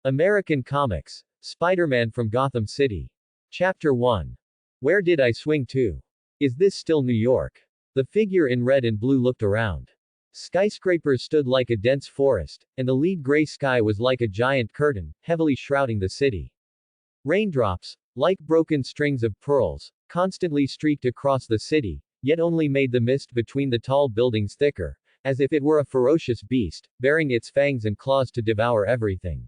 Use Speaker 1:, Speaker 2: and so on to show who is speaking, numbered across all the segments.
Speaker 1: American Comics. Spider-Man from Gotham City. Chapter 1. Where did I swing to? Is this still New York? The figure in red and blue looked around. Skyscrapers stood like a dense forest, and the lead gray sky was like a giant curtain, heavily shrouding the city. Raindrops, like broken strings of pearls, constantly streaked across the city, yet only made the mist between the tall buildings thicker, as if it were a ferocious beast, baring its fangs and claws to devour everything.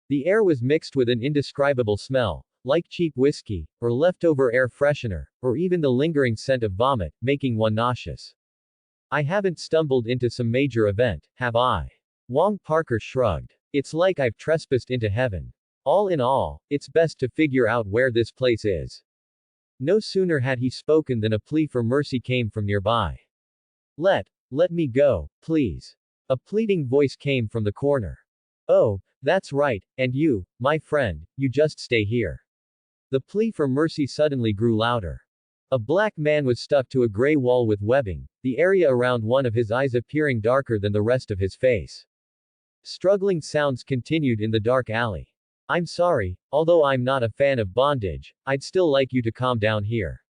Speaker 1: The air was mixed with an indescribable smell, like cheap whiskey, or leftover air freshener, or even the lingering scent of vomit, making one nauseous. I haven't stumbled into some major event, have I? Wong Parker shrugged. It's like I've trespassed into heaven. All in all, it's best to figure out where this place is. No sooner had he spoken than a plea for mercy came from nearby. Let me go, please. A pleading voice came from the corner. Oh, that's right, and you, my friend, you just stay here. The plea for mercy suddenly grew louder. A black man was stuck to a gray wall with webbing, the area around one of his eyes appearing darker than the rest of his face. Struggling sounds continued in the dark alley. I'm sorry, although I'm not a fan of bondage, I'd still like you to calm down here.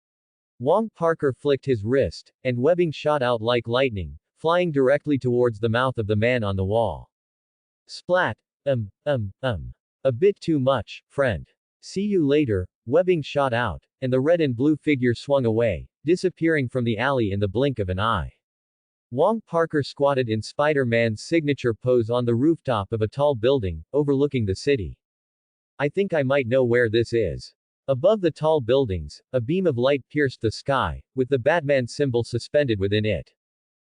Speaker 1: Wong Parker flicked his wrist, and webbing shot out like lightning, flying directly towards the mouth of the man on the wall. Splat. A bit too much, friend. See you later. Webbing shot out, and the red and blue figure swung away, disappearing from the alley in the blink of an eye. Wong Parker squatted in Spider-Man's signature pose on the rooftop of a tall building, overlooking the city. I think I might know where this is. Above the tall buildings, a beam of light pierced the sky, with the Batman symbol suspended within it.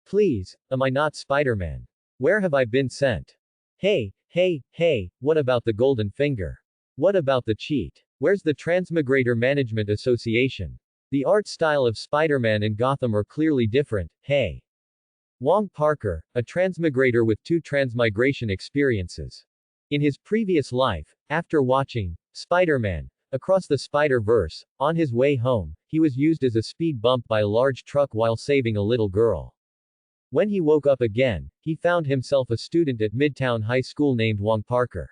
Speaker 1: Please, am I not Spider-Man? Where have I been sent? Hey, what about the golden finger? What about the cheat? Where's the Transmigrator Management Association? The art style of Spider-Man and Gotham are clearly different, hey. Wong Parker, a transmigrator with 2 transmigration experiences. In his previous life, after watching Spider-Man Across the Spider-Verse, on his way home, he was used as a speed bump by a large truck while saving a little girl. When he woke up again, he found himself a student at Midtown High School named Wong Parker.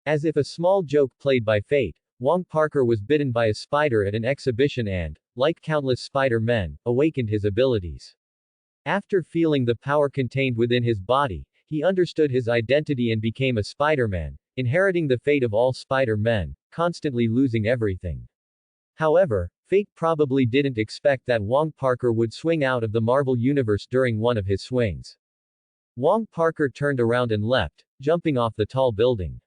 Speaker 1: As if a small joke played by fate, Wong Parker was bitten by a spider at an exhibition and, like countless Spider-Men, awakened his abilities. After feeling the power contained within his body, he understood his identity and became a Spider-Man, inheriting the fate of all Spider-Men, constantly losing everything. However, fate probably didn't expect that Wong Parker would swing out of the Marvel Universe during one of his swings. Wong Parker turned around and leapt, jumping off the tall building.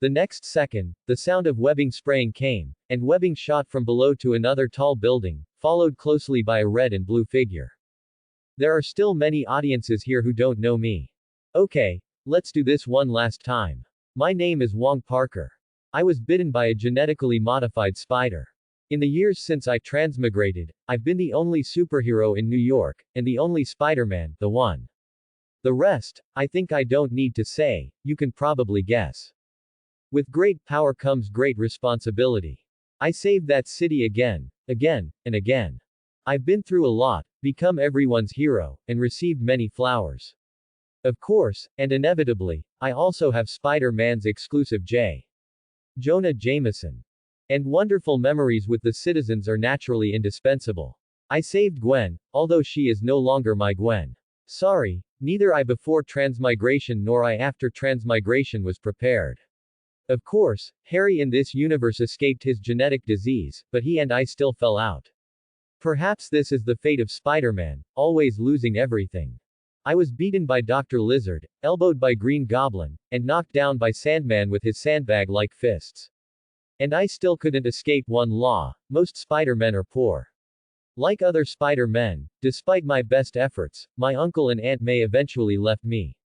Speaker 1: The next second, the sound of webbing spraying came, and webbing shot from below to another tall building, followed closely by a red and blue figure. There are still many audiences here who don't know me. Okay, let's do this one last time. My name is Wong Parker. I was bitten by a genetically modified spider. In the years since I transmigrated, I've been the only superhero in New York, and the only Spider-Man, the one. The rest, I think I don't need to say, you can probably guess. With great power comes great responsibility. I saved that city again, and again. I've been through a lot, become everyone's hero, and received many flowers. Of course, and inevitably, I also have Spider-Man's exclusive J. Jonah Jameson. And wonderful memories with the citizens are naturally indispensable. I saved Gwen, although she is no longer my Gwen. Sorry, neither I before transmigration nor I after transmigration was prepared. Of course, Harry in this universe escaped his genetic disease, but he and I still fell out. Perhaps this is the fate of Spider-Man, always losing everything. I was beaten by Dr. Lizard, elbowed by Green Goblin, and knocked down by Sandman with his sandbag-like fists. And I still couldn't escape one law: most Spider-Men are poor. Like other Spider-Men, despite my best efforts, my uncle and Aunt May eventually left me.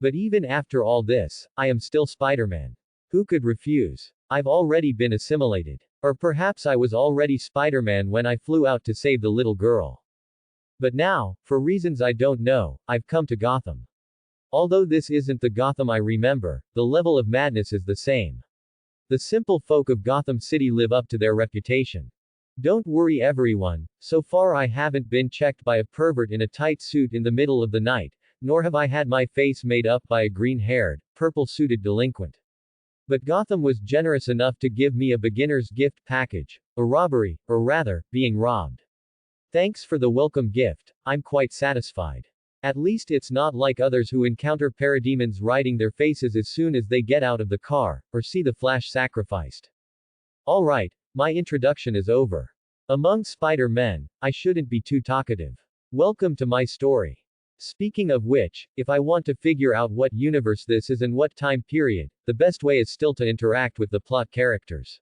Speaker 1: But even after all this, I am still Spider-Man. Who could refuse? I've already been assimilated. Or perhaps I was already Spider-Man when I flew out to save the little girl. But now, for reasons I don't know, I've come to Gotham. Although this isn't the Gotham I remember, the level of madness is the same. The simple folk of Gotham City live up to their reputation. Don't worry everyone, so far I haven't been checked by a pervert in a tight suit in the middle of the night, nor have I had my face made up by a green-haired, purple-suited delinquent. But Gotham was generous enough to give me a beginner's gift package, a robbery, or rather, being robbed. Thanks for the welcome gift, I'm quite satisfied. At least it's not like others who encounter parademons riding their faces as soon as they get out of the car, or see the Flash sacrificed. Alright, my introduction is over. Among Spider-Men, I shouldn't be too talkative. Welcome to my story. Speaking of which, if I want to figure out what universe this is and what time period, the best way is still to interact with the plot characters.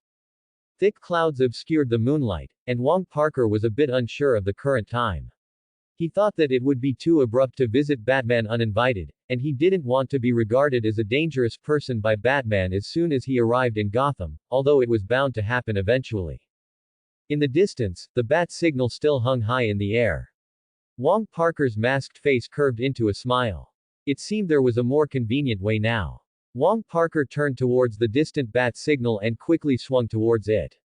Speaker 1: Thick clouds obscured the moonlight, and Wong Parker was a bit unsure of the current time. He thought that it would be too abrupt to visit Batman uninvited, and he didn't want to be regarded as a dangerous person by Batman as soon as he arrived in Gotham, although it was bound to happen eventually. In the distance, the bat signal still hung high in the air. Wong Parker's masked face curved into a smile. It seemed there was a more convenient way now. Wong Parker turned towards the distant bat signal and quickly swung towards it.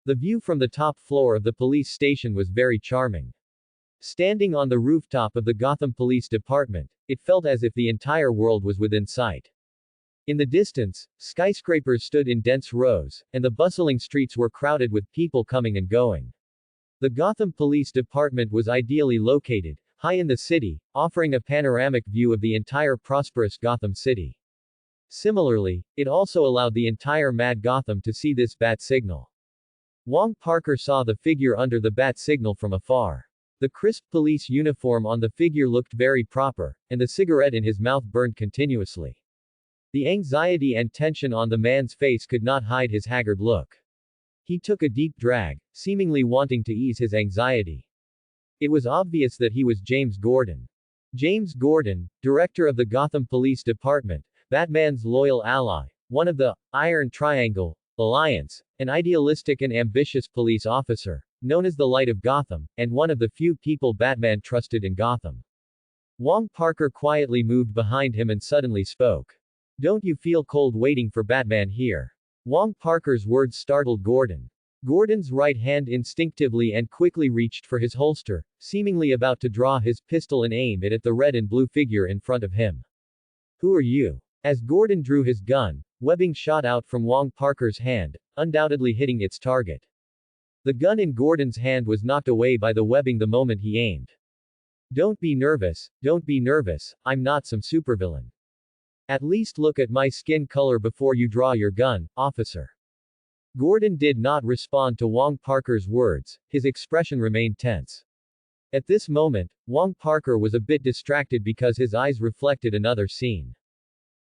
Speaker 1: The view from the top floor of the police station was very charming. Standing on the rooftop of the Gotham Police Department, it felt as if the entire world was within sight. In the distance, skyscrapers stood in dense rows, and the bustling streets were crowded with people coming and going. The Gotham Police Department was ideally located, high in the city, offering a panoramic view of the entire prosperous Gotham City. Similarly, it also allowed the entire Mad Gotham to see this bat signal. Wong Parker saw the figure under the bat signal from afar. The crisp police uniform on the figure looked very proper, and the cigarette in his mouth burned continuously. The anxiety and tension on the man's face could not hide his haggard look. He took a deep drag, seemingly wanting to ease his anxiety. It was obvious that he was James Gordon. James Gordon, director of the Gotham Police Department, Batman's loyal ally, one of the Iron Triangle Alliance, an idealistic and ambitious police officer, known as the Light of Gotham, and one of the few people Batman trusted in Gotham. Wong Parker quietly moved behind him and suddenly spoke. "Don't you feel cold waiting for Batman here?" Wong Parker's words startled Gordon. Gordon's right hand instinctively and quickly reached for his holster, seemingly about to draw his pistol and aim it at the red and blue figure in front of him. "Who are you?" As Gordon drew his gun, webbing shot out from Wong Parker's hand, undoubtedly hitting its target. The gun in Gordon's hand was knocked away by the webbing the moment he aimed. Don't be nervous, I'm not some supervillain. At least look at my skin color before you draw your gun, officer." Gordon did not respond to Wong Parker's words, his expression remained tense. At this moment, Wong Parker was a bit distracted because his eyes reflected another scene.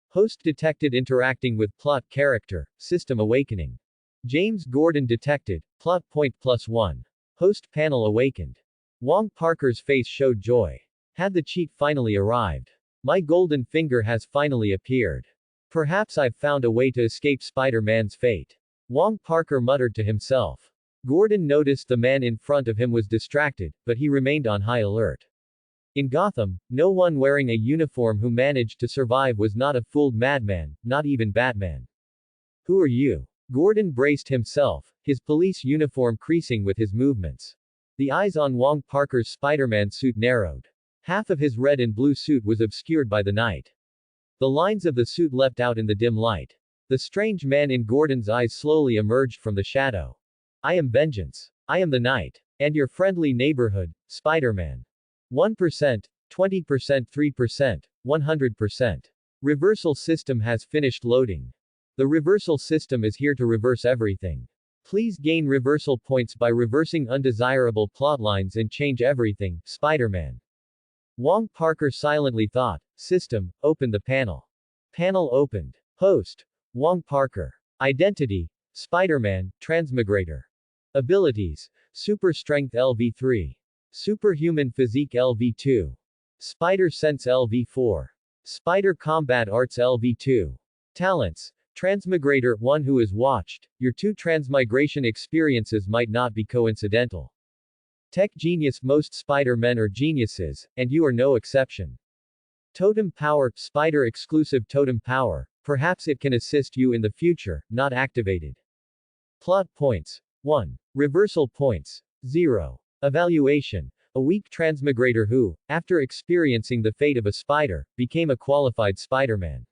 Speaker 1: Host detected interacting with plot character, system awakening. James Gordon detected, plot point +1. Host panel awakened. Wong Parker's face showed joy. Had the cheat finally arrived? My golden finger has finally appeared. Perhaps I've found a way to escape Spider-Man's fate. Wong Parker muttered to himself. Gordon noticed the man in front of him was distracted, but he remained on high alert. In Gotham, no one wearing a uniform who managed to survive was not a fooled madman, not even Batman. "Who are you?" Gordon braced himself, his police uniform creasing with his movements. The eyes on Wong Parker's Spider-Man suit narrowed. Half of his red and blue suit was obscured by the night. The lines of the suit leapt out in the dim light. The strange man in Gordon's eyes slowly emerged from the shadow. "I am Vengeance. I am the Night. And your friendly neighborhood, Spider-Man. 1%, 20%, 3%, 100%. Reversal system has finished loading. The reversal system is here to reverse everything. Please gain reversal points by reversing undesirable plotlines and change everything, Spider-Man." Wong Parker silently thought. System, open the panel. Panel opened. Host, Wong Parker. Identity, Spider-Man, Transmigrator. Abilities, Super Strength LV3. Superhuman Physique LV2. Spider Sense LV4. Spider Combat Arts LV2. Talents, Transmigrator, one who is watched. Your two transmigration experiences might not be coincidental. Tech Genius, most Spider-Men are geniuses, and you are no exception. Totem Power, Spider Exclusive Totem Power, perhaps it can assist you in the future, not activated. Plot Points. 1. Reversal Points. 0. Evaluation. A weak transmigrator who, after experiencing the fate of a spider, became a qualified Spider-Man.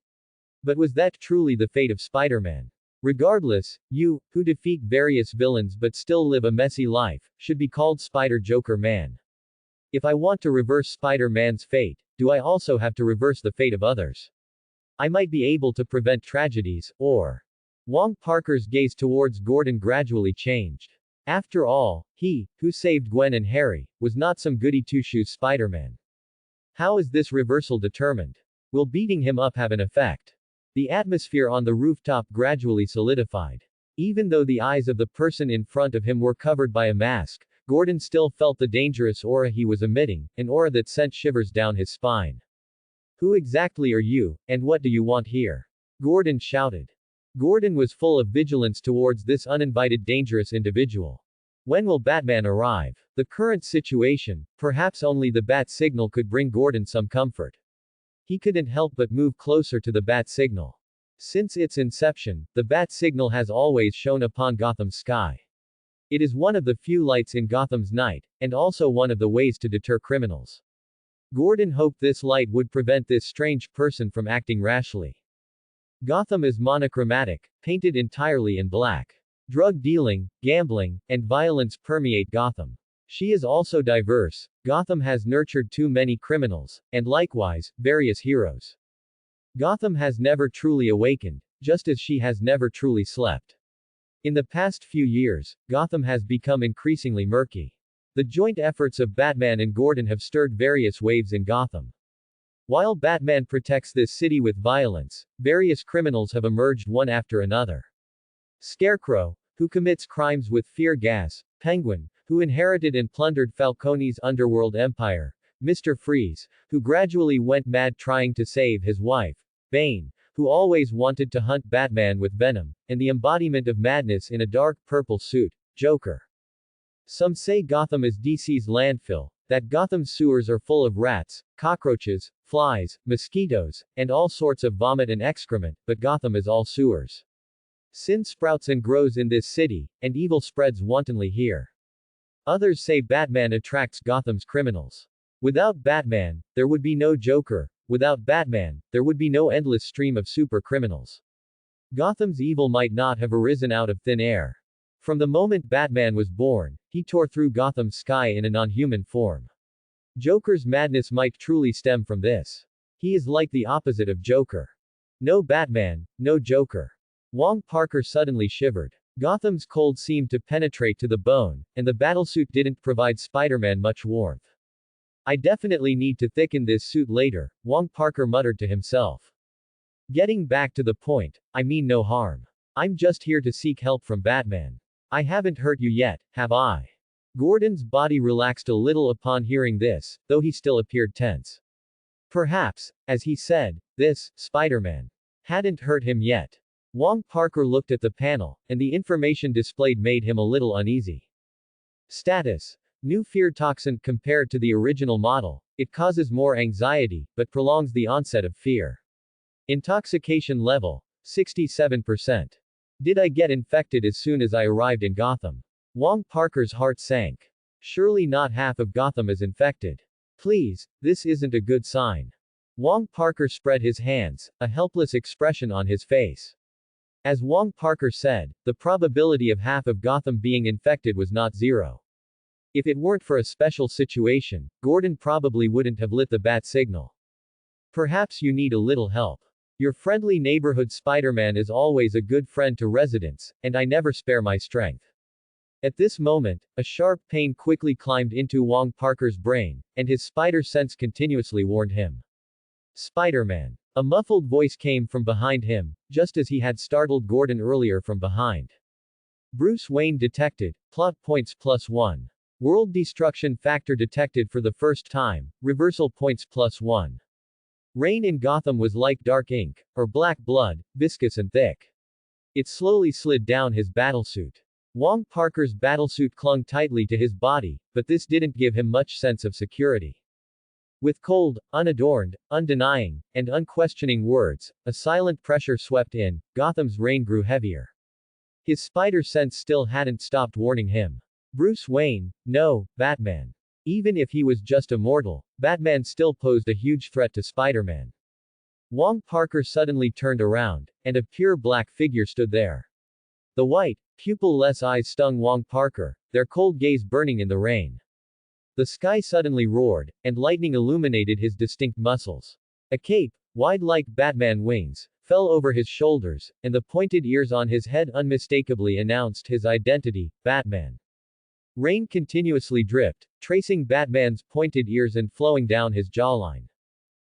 Speaker 1: But was that truly the fate of Spider-Man? Regardless, you, who defeat various villains but still live a messy life, should be called Spider-Joker Man. If I want to reverse Spider-Man's fate, do I also have to reverse the fate of others? I might be able to prevent tragedies, or... Wong Parker's gaze towards Gordon gradually changed. After all, he, who saved Gwen and Harry, was not some goody two-shoes Spider-Man. How is this reversal determined? Will beating him up have an effect? The atmosphere on the rooftop gradually solidified. Even though the eyes of the person in front of him were covered by a mask, Gordon still felt the dangerous aura he was emitting, an aura that sent shivers down his spine. Who exactly are you, and what do you want here? Gordon shouted. Gordon was full of vigilance towards this uninvited dangerous individual. When will Batman arrive? The current situation, perhaps only the bat signal could bring Gordon some comfort. He couldn't help but move closer to the bat signal. Since its inception, the bat signal has always shone upon Gotham's sky. It is one of the few lights in Gotham's night, and also one of the ways to deter criminals. Gordon hoped this light would prevent this strange person from acting rashly. Gotham is monochromatic, painted entirely in black. Drug dealing, gambling, and violence permeate Gotham. She is also diverse. Gotham has nurtured too many criminals, and likewise, various heroes. Gotham has never truly awakened, just as she has never truly slept. In the past few years, Gotham has become increasingly murky. The joint efforts of Batman and Gordon have stirred various waves in Gotham. While Batman protects this city with violence, various criminals have emerged one after another. Scarecrow, who commits crimes with fear gas, Penguin, who inherited and plundered Falcone's underworld empire, Mr. Freeze, who gradually went mad trying to save his wife, Bane, who always wanted to hunt Batman with venom, and the embodiment of madness in a dark purple suit, Joker. Some say Gotham is DC's landfill, that Gotham's sewers are full of rats, cockroaches, flies, mosquitoes, and all sorts of vomit and excrement, but Gotham is all sewers. Sin sprouts and grows in this city, and evil spreads wantonly here. Others say Batman attracts Gotham's criminals. Without Batman, there would be no Joker. Without Batman, there would be no endless stream of super criminals. Gotham's evil might not have arisen out of thin air. From the moment Batman was born, he tore through Gotham's sky in a non-human form. Joker's madness might truly stem from this. He is like the opposite of Joker. No Batman, no Joker. Wong Parker suddenly shivered. Gotham's cold seemed to penetrate to the bone, and the battlesuit didn't provide Spider-Man much warmth. I definitely need to thicken this suit later, Wong Parker muttered to himself. Getting back to the point, I mean no harm. I'm just here to seek help from Batman. I haven't hurt you yet, have I? Gordon's body relaxed a little upon hearing this, though he still appeared tense. Perhaps, as he said, this, Spider-Man, hadn't hurt him yet. Wong Parker looked at the panel, and the information displayed made him a little uneasy. Status. New fear toxin compared to the original model, it causes more anxiety, but prolongs the onset of fear. Intoxication level, 67%. Did I get infected as soon as I arrived in Gotham? Wong Parker's heart sank. Surely not half of Gotham is infected. Please, this isn't a good sign. Wong Parker spread his hands, a helpless expression on his face. As Wong Parker said, the probability of half of Gotham being infected was not zero. If it weren't for a special situation, Gordon probably wouldn't have lit the bat signal. Perhaps you need a little help. Your friendly neighborhood Spider-Man is always a good friend to residents, and I never spare my strength. At this moment, a sharp pain quickly climbed into Wong Parker's brain, and his spider sense continuously warned him. Spider-Man. A muffled voice came from behind him, just as he had startled Gordon earlier from behind. Bruce Wayne detected, plot points +1. World destruction factor detected for the first time, reversal points +1. Rain in Gotham was like dark ink, or black blood, viscous and thick. It slowly slid down his battlesuit. Wong Parker's battlesuit clung tightly to his body, but this didn't give him much sense of security. With cold, unadorned, undenying, and unquestioning words, a silent pressure swept in, Gotham's rain grew heavier. His spider sense still hadn't stopped warning him. Bruce Wayne, no, Batman. Even if he was just a mortal, Batman still posed a huge threat to Spider-Man. Wong Parker suddenly turned around, and a pure black figure stood there. The white, pupil-less eyes stung Wong Parker, their cold gaze burning in the rain. The sky suddenly roared, and lightning illuminated his distinct muscles. A cape, wide like Batman wings, fell over his shoulders, and the pointed ears on his head unmistakably announced his identity, Batman. Rain continuously dripped, tracing Batman's pointed ears and flowing down his jawline.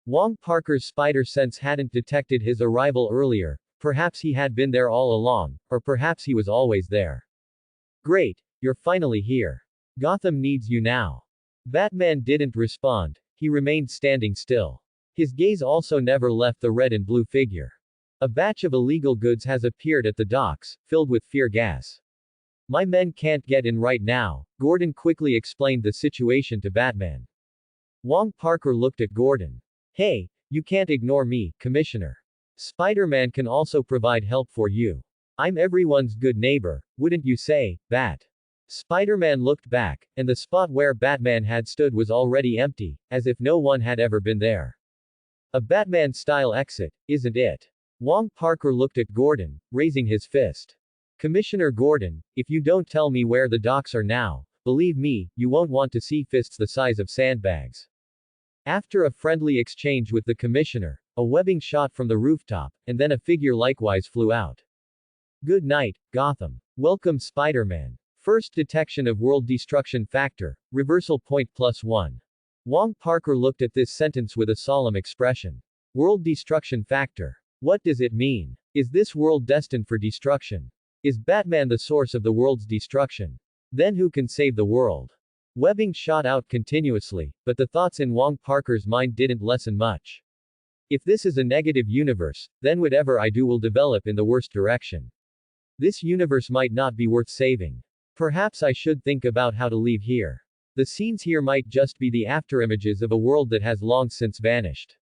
Speaker 1: Wong Parker's spider sense hadn't detected his arrival earlier, perhaps he had been there all along, or perhaps he was always there. Great, you're finally here. Gotham needs you now. Batman didn't respond, he remained standing still. His gaze also never left the red and blue figure. A batch of illegal goods has appeared at the docks, filled with fear gas. My men can't get in right now, Gordon quickly explained the situation to Batman. Wong Parker looked at Gordon. Hey, you can't ignore me, Commissioner. Spider-Man can also provide help for you. I'm everyone's good neighbor, wouldn't you say, Bat? Spider-Man looked back, and the spot where Batman had stood was already empty, as if no one had ever been there. A Batman-style exit, isn't it? Wong Parker looked at Gordon, raising his fist. Commissioner Gordon, if you don't tell me where the docks are now, believe me, you won't want to see fists the size of sandbags. After a friendly exchange with the commissioner, a webbing shot from the rooftop, and then a figure likewise flew out. Good night, Gotham. Welcome Spider-Man. First detection of world destruction factor, reversal point +1. Wong Parker looked at this sentence with a solemn expression. World destruction factor. What does it mean? Is this world destined for destruction? Is Batman the source of the world's destruction? Then who can save the world? Webbing shot out continuously, but the thoughts in Wong Parker's mind didn't lessen much. If this is a negative universe, then whatever I do will develop in the worst direction. This universe might not be worth saving. Perhaps I should think about how to leave here. The scenes here might just be the afterimages of a world that has long since vanished.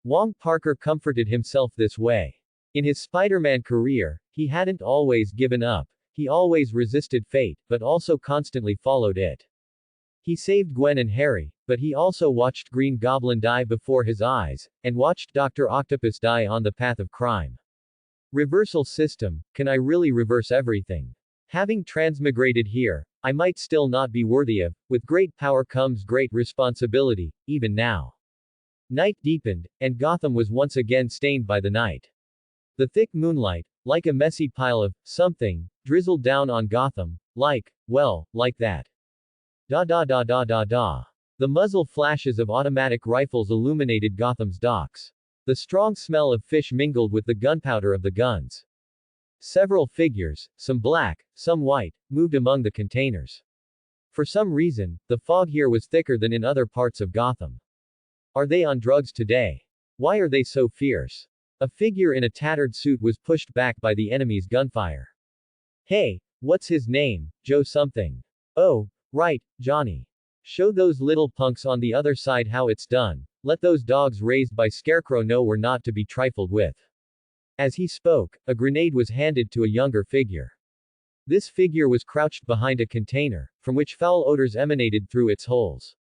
Speaker 1: Wong Parker comforted himself this way. In his Spider-Man career, he hadn't always given up, he always resisted fate, but also constantly followed it. He saved Gwen and Harry, but he also watched Green Goblin die before his eyes, and watched Dr. Octopus die on the path of crime. Reversal system, can I really reverse everything? Having transmigrated here, I might still not be worthy of, with great power comes great responsibility, even now. Night deepened, and Gotham was once again stained by the night. The thick moonlight, like a messy pile of something, drizzled down on Gotham, like that. Da da da da da da. The muzzle flashes of automatic rifles illuminated Gotham's docks. The strong smell of fish mingled with the gunpowder of the guns. Several figures, some black, some white, moved among the containers. For some reason, the fog here was thicker than in other parts of Gotham. Are they on drugs today? Why are they so fierce? A figure in a tattered suit was pushed back by the enemy's gunfire. Hey, what's his name? Joe something. Oh, right, Johnny. Show those little punks on the other side how it's done. Let those dogs raised by Scarecrow know we're not to be trifled with. As he spoke, a grenade was handed to a younger figure. This figure was crouched behind a container, from which foul odors emanated through its holes.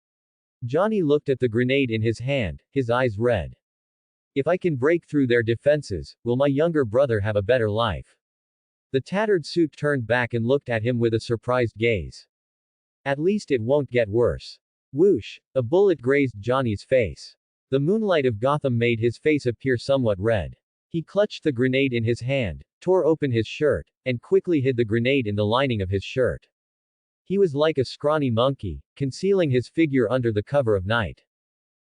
Speaker 1: Johnny looked at the grenade in his hand, his eyes red. If I can break through their defenses, will my younger brother have a better life? The tattered suit turned back and looked at him with a surprised gaze. At least it won't get worse. Whoosh! A bullet grazed Johnny's face. The moonlight of Gotham made his face appear somewhat red. He clutched the grenade in his hand, tore open his shirt, and quickly hid the grenade in the lining of his shirt. He was like a scrawny monkey, concealing his figure under the cover of night.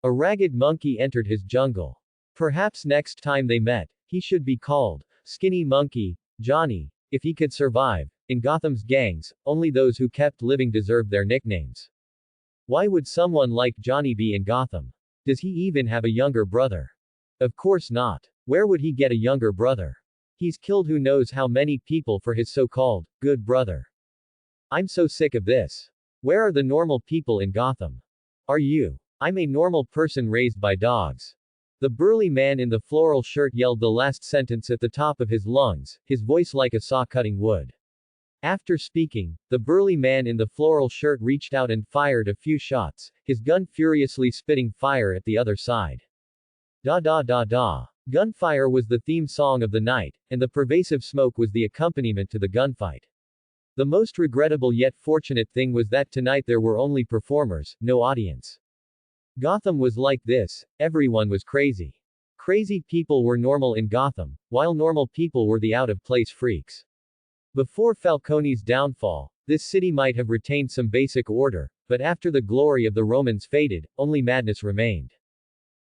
Speaker 1: A ragged monkey entered his jungle. Perhaps next time they met, he should be called Skinny Monkey Johnny, if he could survive. In Gotham's gangs, only those who kept living deserved their nicknames. Why would someone like Johnny be in Gotham? Does he even have a younger brother? Of course not. Where would he get a younger brother? He's killed who knows how many people for his so-called good brother. I'm so sick of this. Where are the normal people in Gotham? Are you? I'm a normal person raised by dogs. The burly man in the floral shirt yelled the last sentence at the top of his lungs, his voice like a saw cutting wood. After speaking, the burly man in the floral shirt reached out and fired a few shots, his gun furiously spitting fire at the other side. Da da da da. Gunfire was the theme song of the night, and the pervasive smoke was the accompaniment to the gunfight. The most regrettable yet fortunate thing was that tonight there were only performers, no audience. Gotham was like this, everyone was crazy. Crazy people were normal in Gotham, while normal people were the out-of-place freaks. Before Falcone's downfall, this city might have retained some basic order, but after the glory of the Romans faded, only madness remained.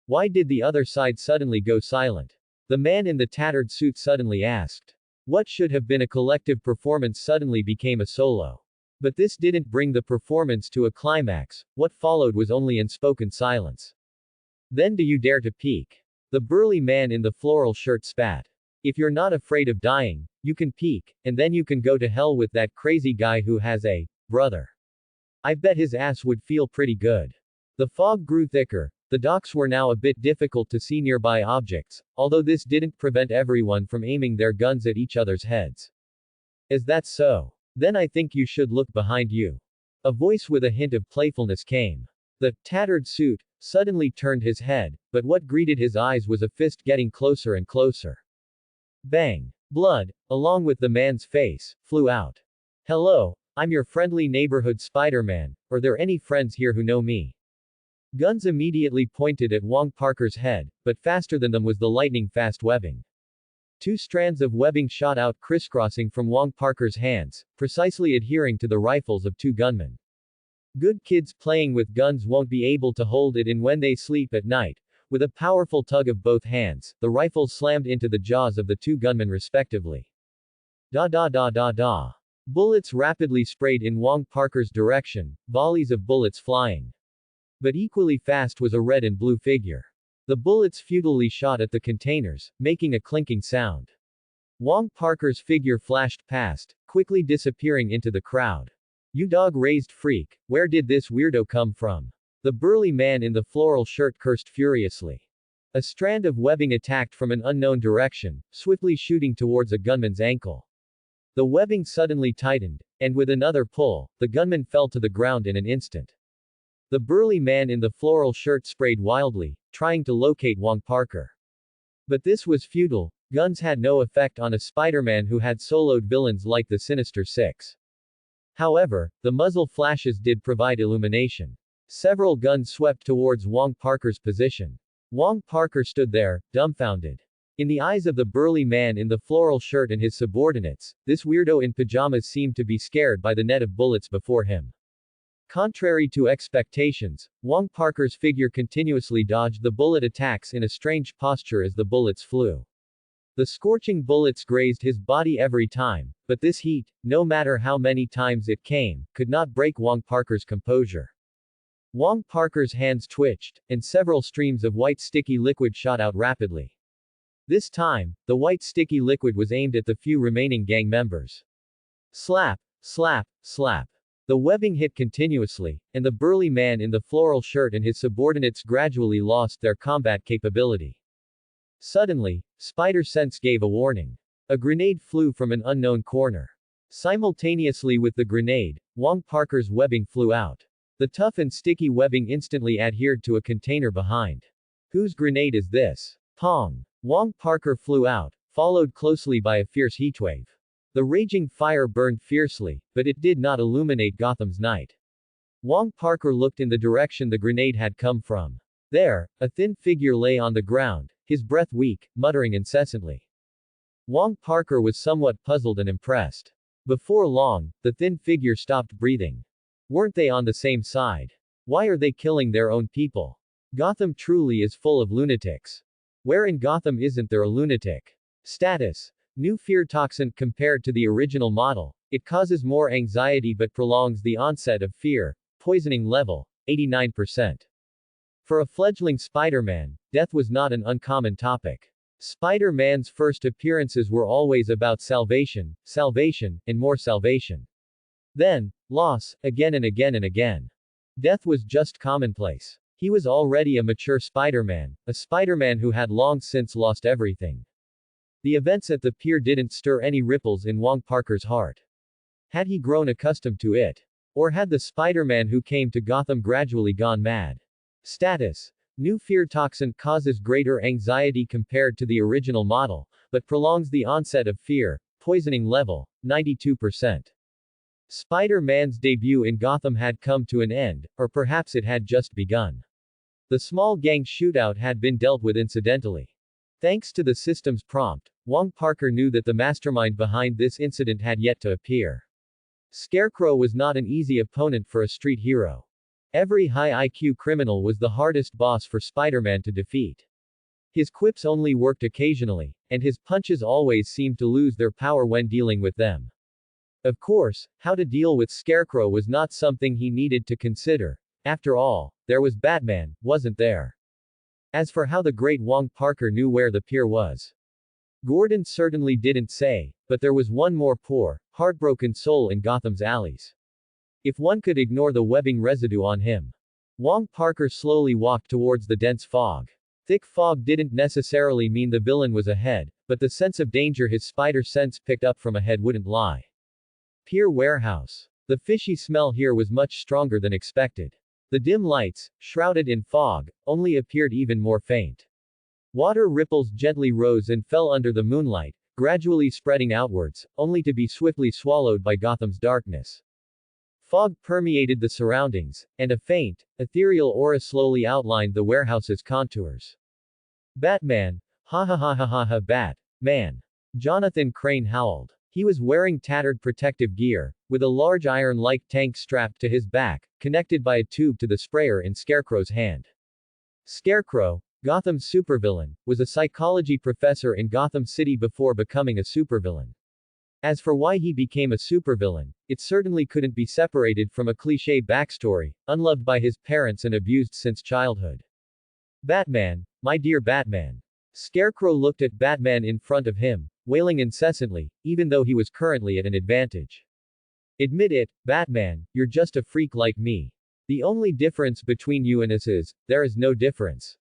Speaker 1: Why did the other side suddenly go silent? The man in the tattered suit suddenly asked. What should have been a collective performance suddenly became a solo. But this didn't bring the performance to a climax, what followed was only unspoken silence. Then do you dare to peek? The burly man in the floral shirt spat. If you're not afraid of dying, you can peek, and then you can go to hell with that crazy guy who has a brother. I bet his ass would feel pretty good. The fog grew thicker. The docks were now a bit difficult to see nearby objects, although this didn't prevent everyone from aiming their guns at each other's heads. Is that so? Then I think you should look behind you. A voice with a hint of playfulness came. The tattered suit suddenly turned his head, but what greeted his eyes was a fist getting closer and closer. Bang! Blood, along with the man's face, flew out. Hello, I'm your friendly neighborhood Spider-Man. Are there any friends here who know me? Guns immediately pointed at Wong Parker's head, but faster than them was the lightning-fast webbing. Two strands of webbing shot out crisscrossing from Wong Parker's hands, precisely adhering to the rifles of two gunmen. Good kids playing with guns won't be able to hold it in when they sleep at night. With a powerful tug of both hands, the rifles slammed into the jaws of the two gunmen respectively. Da da da da da. Bullets rapidly sprayed in Wong Parker's direction, volleys of bullets flying. But equally fast was a red and blue figure. The bullets futilely shot at the containers, making a clinking sound. Wong Parker's figure flashed past, quickly disappearing into the crowd. You dog-raised freak, where did this weirdo come from? The burly man in the floral shirt cursed furiously. A strand of webbing attacked from an unknown direction, swiftly shooting towards a gunman's ankle. The webbing suddenly tightened, and with another pull, the gunman fell to the ground in an instant. The burly man in the floral shirt sprayed wildly, trying to locate Wong Parker. But this was futile. Guns had no effect on a Spider-Man who had soloed villains like the Sinister Six. However, the muzzle flashes did provide illumination. Several guns swept towards Wong Parker's position. Wong Parker stood there, dumbfounded. In the eyes of the burly man in the floral shirt and his subordinates, this weirdo in pajamas seemed to be scared by the net of bullets before him. Contrary to expectations, Wong Parker's figure continuously dodged the bullet attacks in a strange posture as the bullets flew. The scorching bullets grazed his body every time, but this heat, no matter how many times it came, could not break Wong Parker's composure. Wong Parker's hands twitched, and several streams of white sticky liquid shot out rapidly. This time, the white sticky liquid was aimed at the few remaining gang members. Slap, slap, slap. The webbing hit continuously, and the burly man in the floral shirt and his subordinates gradually lost their combat capability. Suddenly, Spider-Sense gave a warning. A grenade flew from an unknown corner. Simultaneously with the grenade, Wong Parker's webbing flew out. The tough and sticky webbing instantly adhered to a container behind. Whose grenade is this? Pong! Wong Parker flew out, followed closely by a fierce heatwave. The raging fire burned fiercely, but it did not illuminate Gotham's night. Wong Parker looked in the direction the grenade had come from. There, a thin figure lay on the ground, his breath weak, muttering incessantly. Wong Parker was somewhat puzzled and impressed. Before long, the thin figure stopped breathing. Weren't they on the same side? Why are they killing their own people? Gotham truly is full of lunatics. Where in Gotham isn't there a lunatic? Status. New fear toxin compared to the original model. It causes more anxiety but prolongs the onset of fear. Poisoning level, 89%. For a fledgling Spider-Man, death was not an uncommon topic. Spider-Man's first appearances were always about salvation, and more salvation. Then, loss, again and again and again. Death was just commonplace. He was already a mature Spider-Man, a Spider-Man who had long since lost everything. The events at the pier didn't stir any ripples in Wong Parker's heart. Had he grown accustomed to it? Or had the Spider-Man who came to Gotham gradually gone mad? Status. New fear toxin causes greater anxiety compared to the original model, but prolongs the onset of fear. Poisoning level, 92%. Spider-Man's debut in Gotham had come to an end, or perhaps it had just begun. The small gang shootout had been dealt with incidentally. Thanks to the system's prompt, Wong Parker knew that the mastermind behind this incident had yet to appear. Scarecrow was not an easy opponent for a street hero. Every high IQ criminal was the hardest boss for Spider-Man to defeat. His quips only worked occasionally, and his punches always seemed to lose their power when dealing with them. Of course, how to deal with Scarecrow was not something he needed to consider. After all, there was Batman, wasn't there? As for how the great Wong Parker knew where the pier was, Gordon certainly didn't say, but there was one more poor, heartbroken soul in Gotham's alleys. If one could ignore the webbing residue on him. Wong Parker slowly walked towards the dense fog. Thick fog didn't necessarily mean the villain was ahead, but the sense of danger his spider sense picked up from ahead wouldn't lie. Pier warehouse. The fishy smell here was much stronger than expected. The dim lights, shrouded in fog, only appeared even more faint. Water ripples gently rose and fell under the moonlight, gradually spreading outwards, only to be swiftly swallowed by Gotham's darkness. Fog permeated the surroundings, and a faint, ethereal aura slowly outlined the warehouse's contours. Batman! Ha ha ha ha ha ha Bat-man! Jonathan Crane howled. He was wearing tattered protective gear, with a large iron-like tank strapped to his back, connected by a tube to the sprayer in Scarecrow's hand. Scarecrow, Gotham's supervillain, was a psychology professor in Gotham City before becoming a supervillain. As for why he became a supervillain, it certainly couldn't be separated from a cliché backstory, unloved by his parents and abused since childhood. Batman, my dear Batman. Scarecrow looked at Batman in front of him, wailing incessantly, even though he was currently at an advantage. Admit it, Batman, you're just a freak like me. The only difference between you and us is, there is no difference.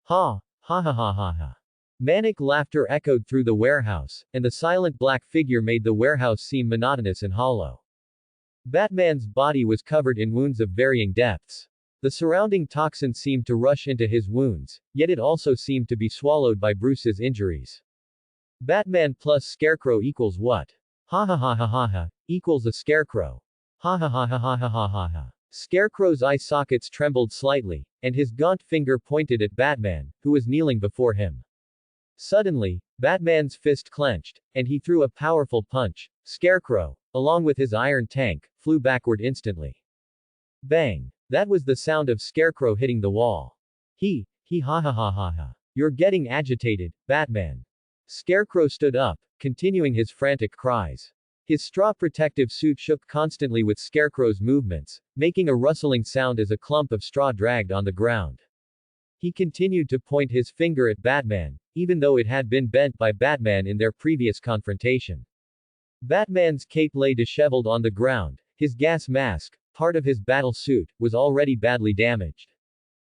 Speaker 1: Ha, ha ha ha ha ha. Manic laughter echoed through the warehouse, and the silent black figure made the warehouse seem monotonous and hollow. Batman's body was covered in wounds of varying depths. The surrounding toxin seemed to rush into his wounds, yet it also seemed to be swallowed by Bruce's injuries. Batman plus Scarecrow equals what? Ha ha ha ha ha ha, equals a Scarecrow. Ha ha ha ha ha ha ha ha ha. Scarecrow's eye sockets trembled slightly, and his gaunt finger pointed at Batman, who was kneeling before him. Suddenly, Batman's fist clenched, and he threw a powerful punch. Scarecrow, along with his iron tank, flew backward instantly. Bang! That was the sound of Scarecrow hitting the wall. He ha ha ha ha ha. You're getting agitated, Batman. Scarecrow stood up, continuing his frantic cries. His straw protective suit shook constantly with Scarecrow's movements, making a rustling sound as a clump of straw dragged on the ground. He continued to point his finger at Batman, even though it had been bent by Batman in their previous confrontation. Batman's cape lay disheveled on the ground, his gas mask, part of his battle suit, was already badly damaged.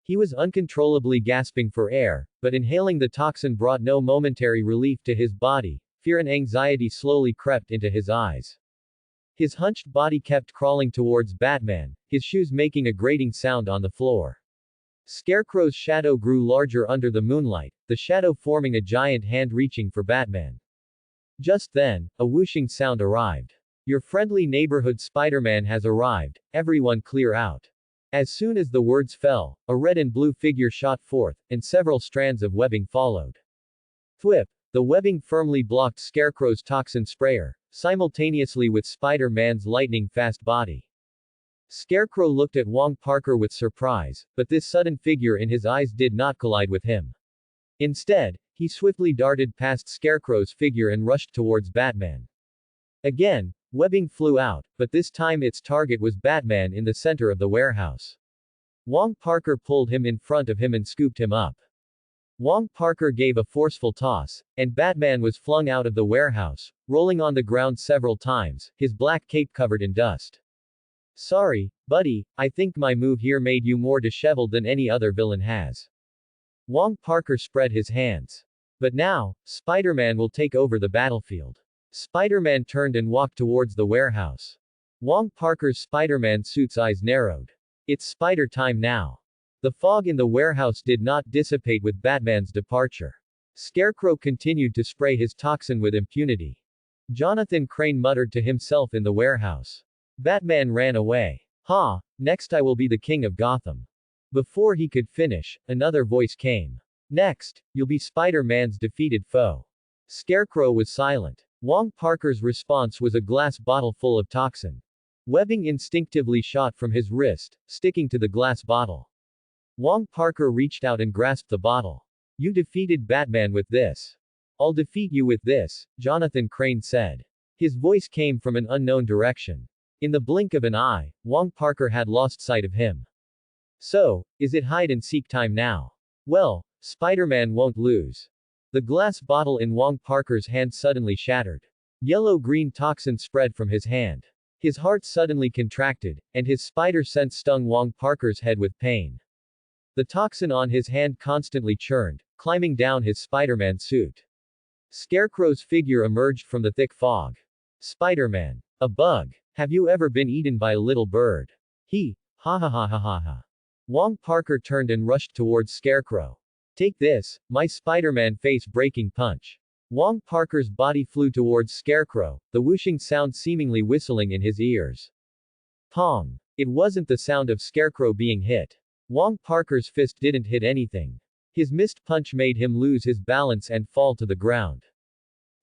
Speaker 1: He was uncontrollably gasping for air, but inhaling the toxin brought no momentary relief to his body. Fear and anxiety slowly crept into his eyes. His hunched body kept crawling towards Batman, his shoes making a grating sound on the floor. Scarecrow's shadow grew larger under the moonlight, the shadow forming a giant hand reaching for Batman. Just then, a whooshing sound arrived. Your friendly neighborhood Spider-Man has arrived, everyone clear out. As soon as the words fell, a red and blue figure shot forth, and several strands of webbing followed. Thwip! The webbing firmly blocked Scarecrow's toxin sprayer, simultaneously with Spider-Man's lightning-fast body. Scarecrow looked at Wong Parker with surprise, but this sudden figure in his eyes did not collide with him. Instead, he swiftly darted past Scarecrow's figure and rushed towards Batman. Again, webbing flew out, but this time its target was Batman in the center of the warehouse. Wong Parker pulled him in front of him and scooped him up. Wong Parker gave a forceful toss, and Batman was flung out of the warehouse, rolling on the ground several times, his black cape covered in dust. Sorry, buddy, I think my move here made you more disheveled than any other villain has. Wong Parker spread his hands. But now, Spider-Man will take over the battlefield. Spider-Man turned and walked towards the warehouse. Wong Parker's Spider-Man suit's eyes narrowed. It's spider time now. The fog in the warehouse did not dissipate with Batman's departure. Scarecrow continued to spray his toxin with impunity. Jonathan Crane muttered to himself in the warehouse. Batman ran away. Ha! Next I will be the king of Gotham. Before he could finish, another voice came. Next, you'll be Spider-Man's defeated foe. Scarecrow was silent. Wong Parker's response was a glass bottle full of toxin. Webbing instinctively shot from his wrist, sticking to the glass bottle. Wong Parker reached out and grasped the bottle. You defeated Batman with this. I'll defeat you with this, Jonathan Crane said. His voice came from an unknown direction. In the blink of an eye, Wong Parker had lost sight of him. So, is it hide and seek time now? Well, Spider-Man won't lose. The glass bottle in Wong Parker's hand suddenly shattered. Yellow-green toxin spread from his hand. His heart suddenly contracted, and his spider sense stung Wong Parker's head with pain. The toxin on his hand constantly churned, climbing down his Spider-Man suit. Scarecrow's figure emerged from the thick fog. Spider-Man. A bug. Have you ever been eaten by a little bird? Ha ha ha ha ha ha. Wong Parker turned and rushed towards Scarecrow. Take this, my Spider-Man face-breaking punch. Wong Parker's body flew towards Scarecrow, the whooshing sound seemingly whistling in his ears. Pong. It wasn't the sound of Scarecrow being hit. Wong Parker's fist didn't hit anything. His missed punch made him lose his balance and fall to the ground.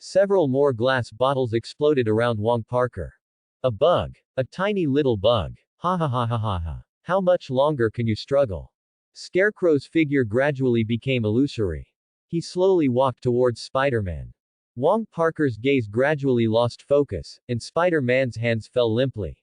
Speaker 1: Several more glass bottles exploded around Wong Parker. A bug. A tiny little bug. Ha ha ha ha ha ha. How much longer can you struggle? Scarecrow's figure gradually became illusory. He slowly walked towards Spider-Man. Wong Parker's gaze gradually lost focus, and Spider-Man's hands fell limply.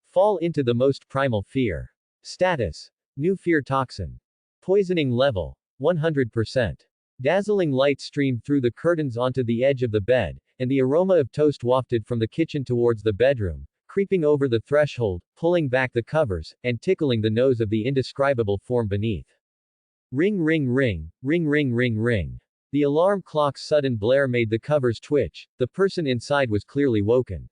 Speaker 1: Fall into the most primal fear. Status. New fear toxin. Poisoning level. 100%. Dazzling light streamed through the curtains onto the edge of the bed, and the aroma of toast wafted from the kitchen towards the bedroom, creeping over the threshold, pulling back the covers, and tickling the nose of the indescribable form beneath. Ring ring ring, ring ring ring ring. The alarm clock's sudden blare made the covers twitch. The person inside was clearly woken.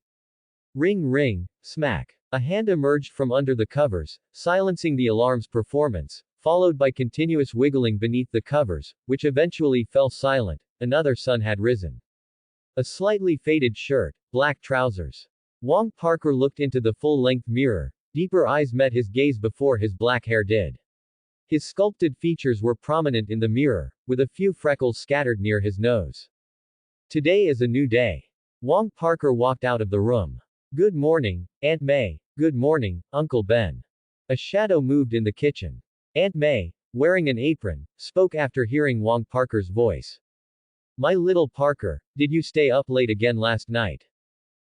Speaker 1: Ring ring, smack. A hand emerged from under the covers, silencing the alarm's performance, followed by continuous wiggling beneath the covers, which eventually fell silent. Another sun had risen. A slightly faded shirt, black trousers. Wong Parker looked into the full-length mirror. Deeper eyes met his gaze before his black hair did. His sculpted features were prominent in the mirror, with a few freckles scattered near his nose. Today is a new day. Wong Parker walked out of the room. Good morning, Aunt May. Good morning, Uncle Ben. A shadow moved in the kitchen. Aunt May, wearing an apron, spoke after hearing Wong Parker's voice. My little Parker, did you stay up late again last night?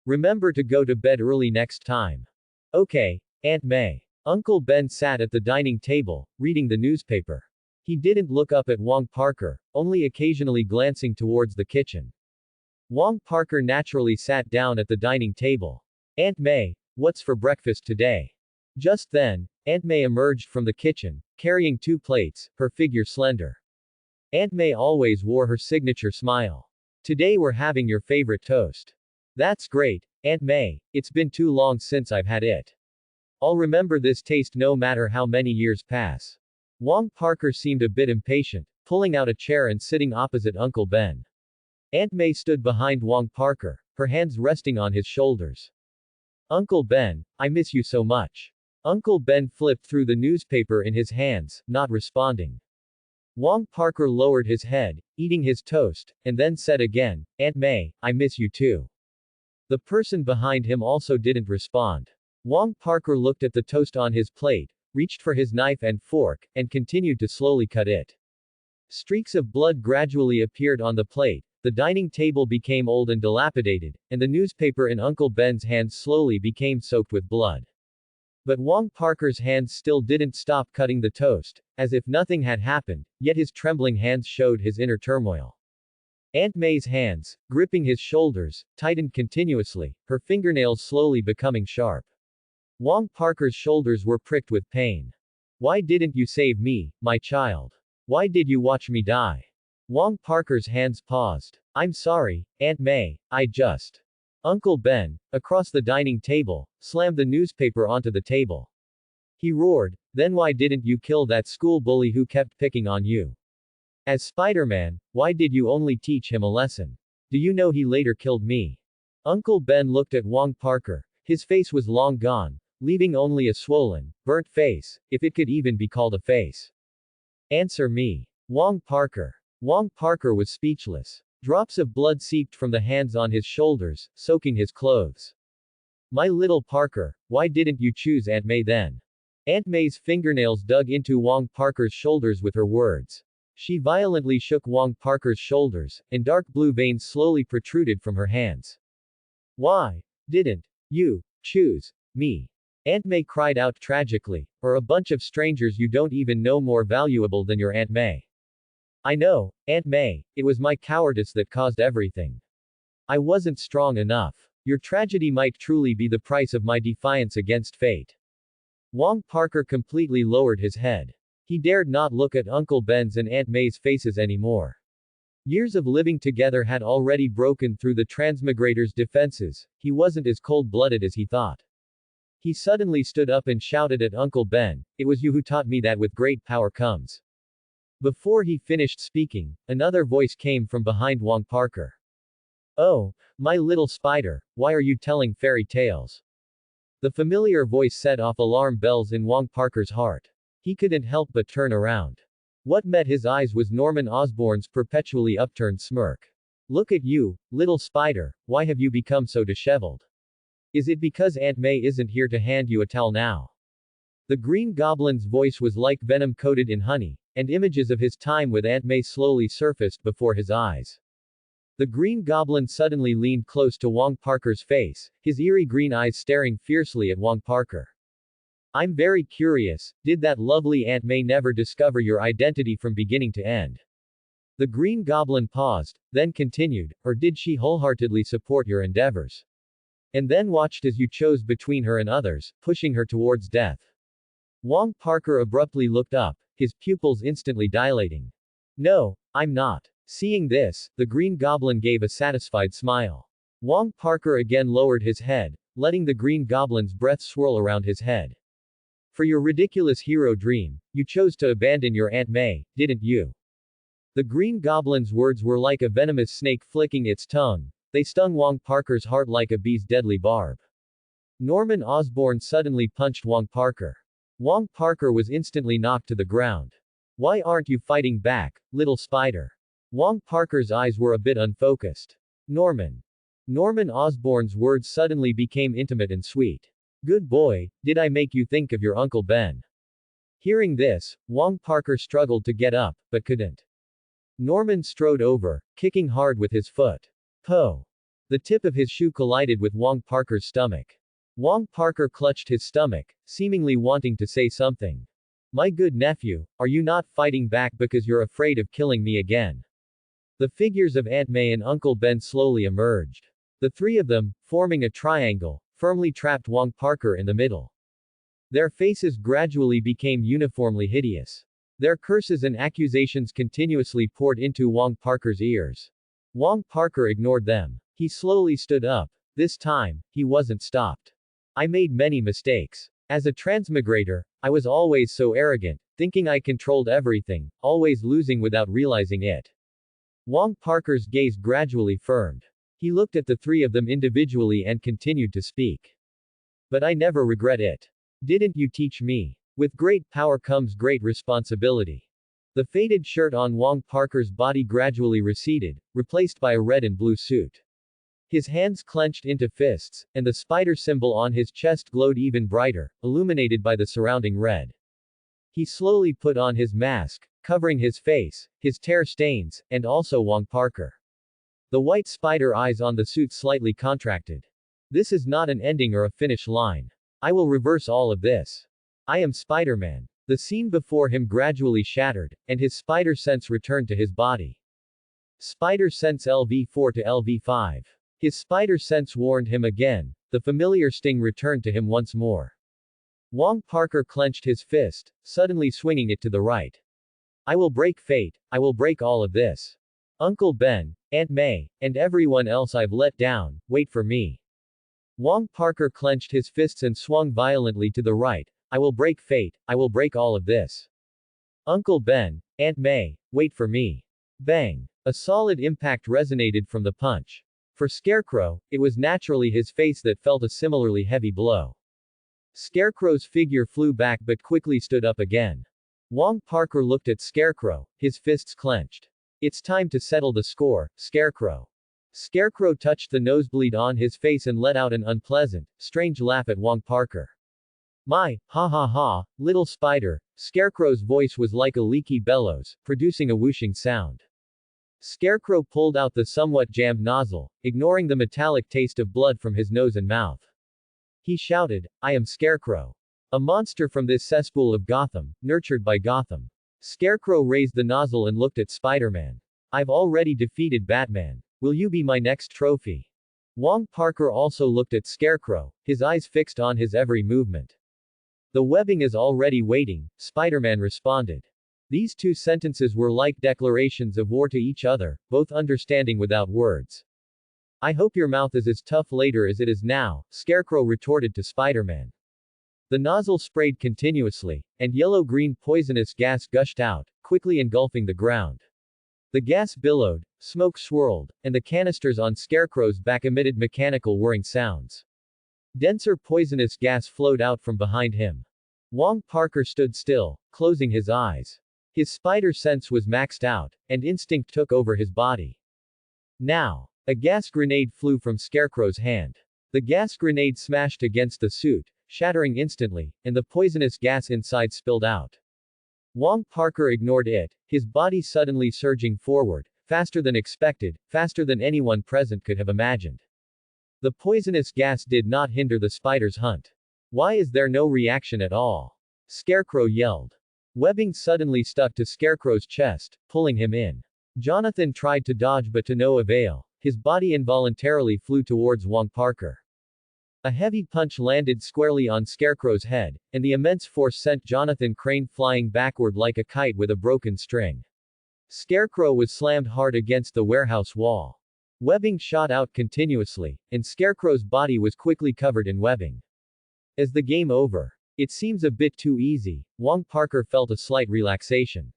Speaker 1: Remember to go to bed early next time. Okay, Aunt May. Uncle Ben sat at the dining table, reading the newspaper. He didn't look up at Wong Parker, only occasionally glancing towards the kitchen. Wong Parker naturally sat down at the dining table. Aunt May, what's for breakfast today? Just then, Aunt May emerged from the kitchen, carrying 2 plates, her figure slender. Aunt May always wore her signature smile. Today we're having your favorite toast. That's great, Aunt May. It's been too long since I've had it. I'll remember this taste no matter how many years pass. Wong Parker seemed a bit impatient, pulling out a chair and sitting opposite Uncle Ben. Aunt May stood behind Wong Parker, her hands resting on his shoulders. Uncle Ben, I miss you so much. Uncle Ben flipped through the newspaper in his hands, not responding. Wong Parker lowered his head, eating his toast, and then said again, Aunt May, I miss you too. The person behind him also didn't respond. Wong Parker looked at the toast on his plate, reached for his knife and fork, and continued to slowly cut it. Streaks of blood gradually appeared on the plate, the dining table became old and dilapidated, and the newspaper in Uncle Ben's hands slowly became soaked with blood. But Wong Parker's hands still didn't stop cutting the toast, as if nothing had happened, yet his trembling hands showed his inner turmoil. Aunt May's hands, gripping his shoulders, tightened continuously, her fingernails slowly becoming sharp. Wong Parker's shoulders were pricked with pain. Why didn't you save me, my child? Why did you watch me die? Wong Parker's hands paused. I'm sorry, Aunt May, I just. Uncle Ben, across the dining table, slammed the newspaper onto the table. He roared, then why didn't you kill that school bully who kept picking on you? As Spider-Man, why did you only teach him a lesson? Do you know he later killed me? Uncle Ben looked at Wong Parker. His face was long gone, leaving only a swollen, burnt face, if it could even be called a face. Answer me. Wong Parker. Wong Parker was speechless. Drops of blood seeped from the hands on his shoulders, soaking his clothes. My little Parker, why didn't you choose Aunt May then? Aunt May's fingernails dug into Wong Parker's shoulders with her words. She violently shook Wong Parker's shoulders, and dark blue veins slowly protruded from her hands. Why didn't you choose me? Aunt May cried out tragically, or a bunch of strangers you don't even know more valuable than your Aunt May. I know, Aunt May, it was my cowardice that caused everything. I wasn't strong enough. Your tragedy might truly be the price of my defiance against fate. Wong Parker completely lowered his head. He dared not look at Uncle Ben's and Aunt May's faces anymore. Years of living together had already broken through the transmigrator's defenses. He wasn't as cold-blooded as he thought. He suddenly stood up and shouted at Uncle Ben, "It was you who taught me that with great power comes." Before he finished speaking, another voice came from behind Wong Parker. Oh, my little spider, why are you telling fairy tales? The familiar voice set off alarm bells in Wong Parker's heart. He couldn't help but turn around. What met his eyes was Norman Osborn's perpetually upturned smirk. Look at you, little spider, why have you become so disheveled? Is it because Aunt May isn't here to hand you a towel now? The Green Goblin's voice was like venom coated in honey, and images of his time with Aunt May slowly surfaced before his eyes. The Green Goblin suddenly leaned close to Wong Parker's face, his eerie green eyes staring fiercely at Wong Parker. I'm very curious, did that lovely Aunt May never discover your identity from beginning to end? The Green Goblin paused, then continued, or did she wholeheartedly support your endeavors? And then watched as you chose between her and others, pushing her towards death. Wong Parker abruptly looked up, his pupils instantly dilating. No, I'm not. Seeing this, the Green Goblin gave a satisfied smile. Wong Parker again lowered his head, letting the Green Goblin's breath swirl around his head. For your ridiculous hero dream, you chose to abandon your Aunt May, didn't you? The Green Goblin's words were like a venomous snake flicking its tongue. They stung Wong Parker's heart like a bee's deadly barb. Norman Osborn suddenly punched Wong Parker. Wong Parker was instantly knocked to the ground. Why aren't you fighting back, little spider? Wong Parker's eyes were a bit unfocused. Norman Osborn's words suddenly became intimate and sweet. Good boy, did I make you think of your Uncle Ben? Hearing this, Wong Parker struggled to get up, but couldn't. Norman strode over, kicking hard with his foot. Po! The tip of his shoe collided with Wong Parker's stomach. Wong Parker clutched his stomach, seemingly wanting to say something. My good nephew, are you not fighting back because you're afraid of killing me again? The figures of Aunt May and Uncle Ben slowly emerged. The three of them, forming a triangle, firmly trapped Wong Parker in the middle. Their faces gradually became uniformly hideous. Their curses and accusations continuously poured into Wong Parker's ears. Wong Parker ignored them. He slowly stood up. This time, he wasn't stopped. I made many mistakes. As a transmigrator, I was always so arrogant, thinking I controlled everything, always losing without realizing it. Wong Parker's gaze gradually firmed. He looked at the three of them individually and continued to speak. But I never regret it. Didn't you teach me? With great power comes great responsibility. The faded shirt on Wong Parker's body gradually receded, replaced by a red and blue suit. His hands clenched into fists, and the spider symbol on his chest glowed even brighter, illuminated by the surrounding red. He slowly put on his mask, covering his face, his tear stains, and also Wong Parker. The white spider eyes on the suit slightly contracted. This is not an ending or a finish line. I will reverse all of this. I am Spider-Man. The scene before him gradually shattered, and his spider sense returned to his body. Spider sense LV4 to LV5. His spider sense warned him again. The familiar sting returned to him once more. Wong Parker clenched his fist, suddenly swinging it to the right. I will break fate, I will break all of this. Uncle Ben, Aunt May, and everyone else I've let down, wait for me. Wong Parker clenched his fists and swung violently to the right, I will break fate, I will break all of this. Uncle Ben, Aunt May, wait for me. Bang. A solid impact resonated from the punch. For Scarecrow, it was naturally his face that felt a similarly heavy blow. Scarecrow's figure flew back but quickly stood up again. Wong Parker looked at Scarecrow, his fists clenched. It's time to settle the score, Scarecrow. Scarecrow touched the nosebleed on his face and let out an unpleasant, strange laugh at Wong Parker. My, ha ha ha, little spider. Scarecrow's voice was like a leaky bellows, producing a whooshing sound. Scarecrow pulled out the somewhat jammed nozzle, ignoring the metallic taste of blood from his nose and mouth. He shouted, I am Scarecrow. A monster from this cesspool of Gotham, nurtured by Gotham. Scarecrow raised the nozzle and looked at Spider-Man. I've already defeated Batman. Will you be my next trophy? Wong Parker also looked at Scarecrow, his eyes fixed on his every movement. The webbing is already waiting, Spider-Man responded. These two sentences were like declarations of war to each other, both understanding without words. I hope your mouth is as tough later as it is now, Scarecrow retorted to Spider-Man. The nozzle sprayed continuously, and yellow-green poisonous gas gushed out, quickly engulfing the ground. The gas billowed, smoke swirled, and the canisters on Scarecrow's back emitted mechanical whirring sounds. Denser poisonous gas flowed out from behind him. Wong Parker stood still, closing his eyes. His spider sense was maxed out, and instinct took over his body. Now, a gas grenade flew from Scarecrow's hand. The gas grenade smashed against the suit, shattering instantly, and the poisonous gas inside spilled out. Wong Parker ignored it, his body suddenly surging forward, faster than expected, faster than anyone present could have imagined. The poisonous gas did not hinder the spider's hunt. Why is there no reaction at all? Scarecrow yelled. Webbing suddenly stuck to Scarecrow's chest, pulling him in. Jonathan tried to dodge but to no avail. His body involuntarily flew towards Wong Parker. A heavy punch landed squarely on Scarecrow's head, and the immense force sent Jonathan Crane flying backward like a kite with a broken string. Scarecrow was slammed hard against the warehouse wall. Webbing shot out continuously, and Scarecrow's body was quickly covered in webbing. As the game over. It seems a bit too easy, Wong Parker felt a slight relaxation.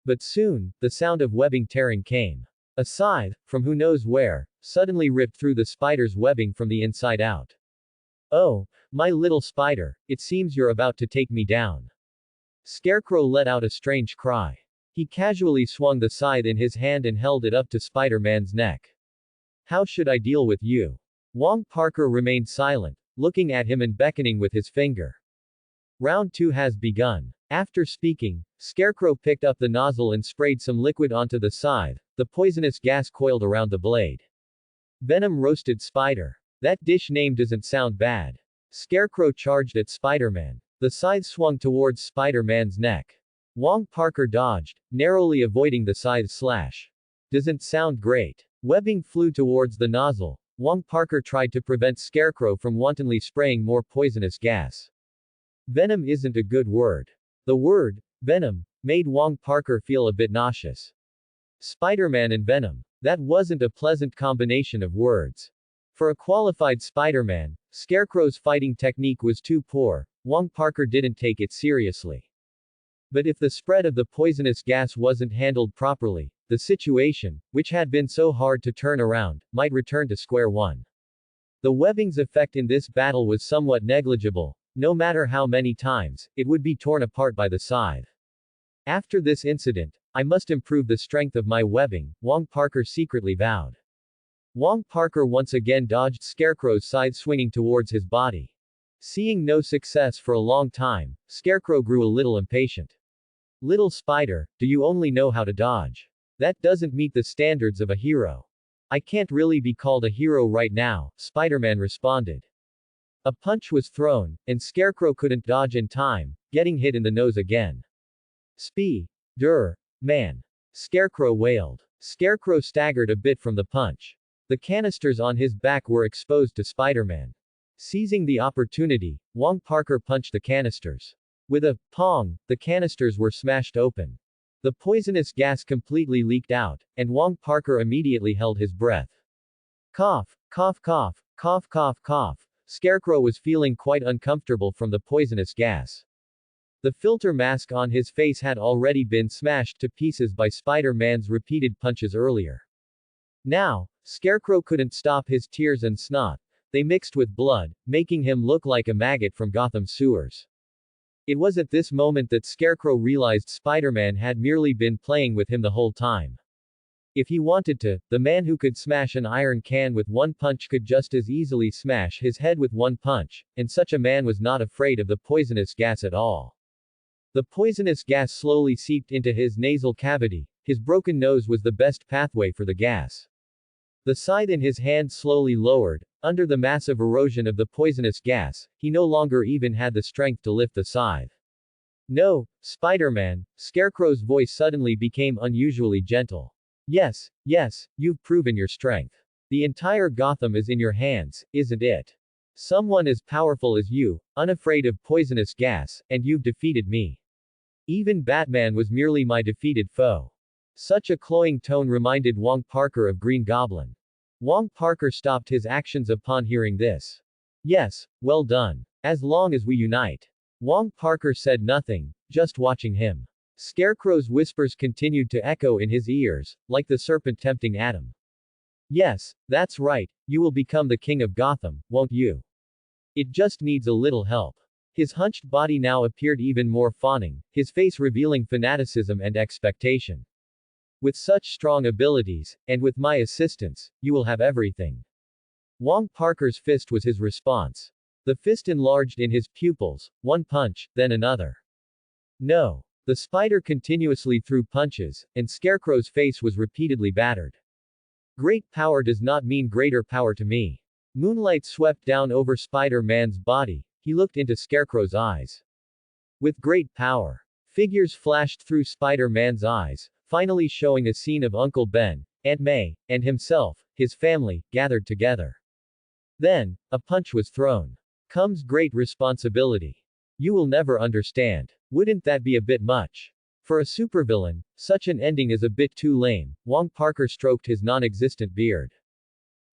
Speaker 1: But soon, the sound of webbing tearing came. A scythe, from who knows where, suddenly ripped through the spider's webbing from the inside out. Oh, my little spider, it seems you're about to take me down. Scarecrow let out a strange cry. He casually swung the scythe in his hand and held it up to Spider-Man's neck. How should I deal with you? Wong Parker remained silent, looking at him and beckoning with his finger. Round 2 has begun. After speaking, Scarecrow picked up the nozzle and sprayed some liquid onto the scythe. The poisonous gas coiled around the blade. Venom roasted spider. That dish name doesn't sound bad. Scarecrow charged at Spider-Man. The scythe swung towards Spider-Man's neck. Wong Parker dodged, narrowly avoiding the scythe's slash. Doesn't sound great. Webbing flew towards the nozzle. Wong Parker tried to prevent Scarecrow from wantonly spraying more poisonous gas. Venom isn't a good word. The word, venom, made Wong Parker feel a bit nauseous. Spider-Man and Venom. That wasn't a pleasant combination of words. For a qualified Spider-Man, Scarecrow's fighting technique was too poor. Wong Parker didn't take it seriously. But if the spread of the poisonous gas wasn't handled properly, the situation, which had been so hard to turn around, might return to square one. The webbing's effect in this battle was somewhat negligible. No matter how many times, it would be torn apart by the scythe. After this incident, I must improve the strength of my webbing, Wong Parker secretly vowed. Wong Parker once again dodged Scarecrow's scythe swinging towards his body. Seeing no success for a long time, Scarecrow grew a little impatient. Little spider, do you only know how to dodge? That doesn't meet the standards of a hero. I can't really be called a hero right now, Spider-Man responded. A punch was thrown, and Scarecrow couldn't dodge in time, getting hit in the nose again. Man. Scarecrow wailed. Scarecrow staggered a bit from the punch. The canisters on his back were exposed to Spider-Man. Seizing the opportunity, Wong Parker punched the canisters. With a pong, the canisters were smashed open. The poisonous gas completely leaked out, and Wong Parker immediately held his breath. Cough, cough, cough, cough, cough, cough. Scarecrow was feeling quite uncomfortable from the poisonous gas. The filter mask on his face had already been smashed to pieces by Spider-Man's repeated punches earlier. Now, Scarecrow couldn't stop his tears and snot. They mixed with blood, making him look like a maggot from Gotham sewers. It was at this moment that Scarecrow realized Spider-Man had merely been playing with him the whole time. If he wanted to, the man who could smash an iron can with one punch could just as easily smash his head with one punch, and such a man was not afraid of the poisonous gas at all. The poisonous gas slowly seeped into his nasal cavity. His broken nose was the best pathway for the gas. The scythe in his hand slowly lowered. Under the massive erosion of the poisonous gas, he no longer even had the strength to lift the scythe. No, Spider-Man, Scarecrow's voice suddenly became unusually gentle. Yes, you've proven your strength. The entire Gotham is in your hands, isn't it? Someone as powerful as you, unafraid of poisonous gas, and you've defeated me. Even Batman was merely my defeated foe. Such a cloying tone reminded Wong Parker of Green Goblin. Wong Parker stopped his actions upon hearing this. Yes, well done. As long as we unite. Wong Parker said nothing, just watching him. Scarecrow's whispers continued to echo in his ears, like the serpent tempting Adam. Yes, that's right, you will become the king of Gotham, won't you? It just needs a little help. His hunched body now appeared even more fawning, his face revealing fanaticism and expectation. With such strong abilities, and with my assistance, you will have everything. Wong Parker's fist was his response. The fist enlarged in his pupils, one punch, then another. No. The spider continuously threw punches, and Scarecrow's face was repeatedly battered. Great power does not mean greater power to me. Moonlight swept down over Spider-Man's body. He looked into Scarecrow's eyes. With great power. Figures flashed through Spider-Man's eyes, finally showing a scene of Uncle Ben, Aunt May, and himself, his family, gathered together. Then, a punch was thrown. Comes great responsibility. You will never understand. Wouldn't that be a bit much? For a supervillain, such an ending is a bit too lame. Wong Parker stroked his non-existent beard.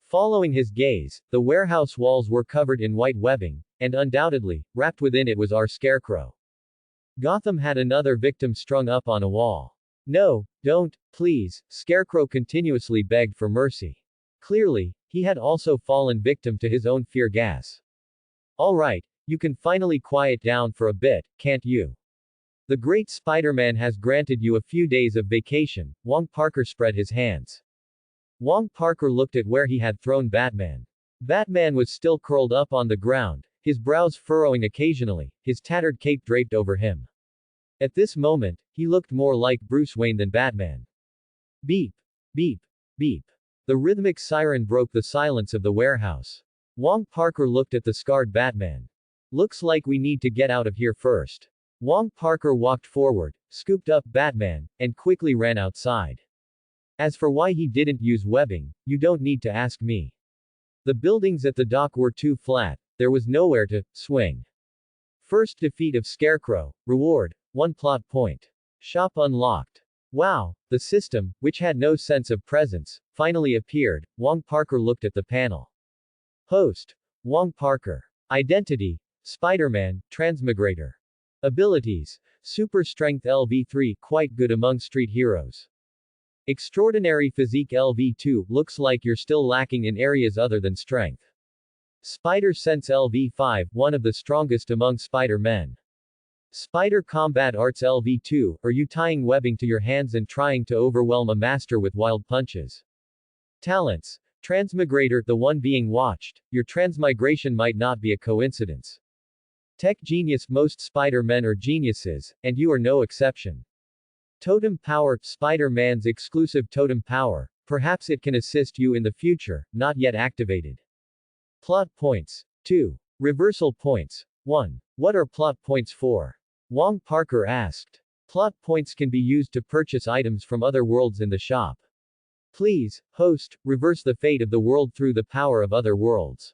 Speaker 1: Following his gaze, the warehouse walls were covered in white webbing, and undoubtedly, wrapped within it was our Scarecrow. Gotham had another victim strung up on a wall. No, don't, please, Scarecrow continuously begged for mercy. Clearly, he had also fallen victim to his own fear gas. All right, you can finally quiet down for a bit, can't you? The great Spider-Man has granted you a few days of vacation. Wong Parker spread his hands. Wong Parker looked at where he had thrown Batman. Batman was still curled up on the ground, his brows furrowing occasionally, his tattered cape draped over him. At this moment, he looked more like Bruce Wayne than Batman. Beep, beep, beep. The rhythmic siren broke the silence of the warehouse. Wong Parker looked at the scarred Batman. Looks like we need to get out of here first. Wong Parker walked forward, scooped up Batman, and quickly ran outside. As for why he didn't use webbing, you don't need to ask me. The buildings at the dock were too flat, there was nowhere to swing. First defeat of Scarecrow, reward, 1 plot point. Shop unlocked. Wow, the system, which had no sense of presence, finally appeared. Wong Parker looked at the panel. Host, Wong Parker. Identity, Spider-Man, Transmigrator. Abilities, Super Strength LV3, quite good among street heroes. Extraordinary Physique LV2, looks like you're still lacking in areas other than strength. Spider Sense LV5, one of the strongest among Spider-Men. Spider Combat Arts LV2, are you tying webbing to your hands and trying to overwhelm a master with wild punches? Talents, Transmigrator, the one being watched, your transmigration might not be a coincidence. Tech Genius, most Spider-Men are geniuses, and you are no exception. Totem Power, Spider-Man's exclusive totem power, perhaps it can assist you in the future, not yet activated. Plot points. 2. Reversal points. 1. What are plot points for? Wong Parker asked. Plot points can be used to purchase items from other worlds in the shop. Please, host, reverse the fate of the world through the power of other worlds.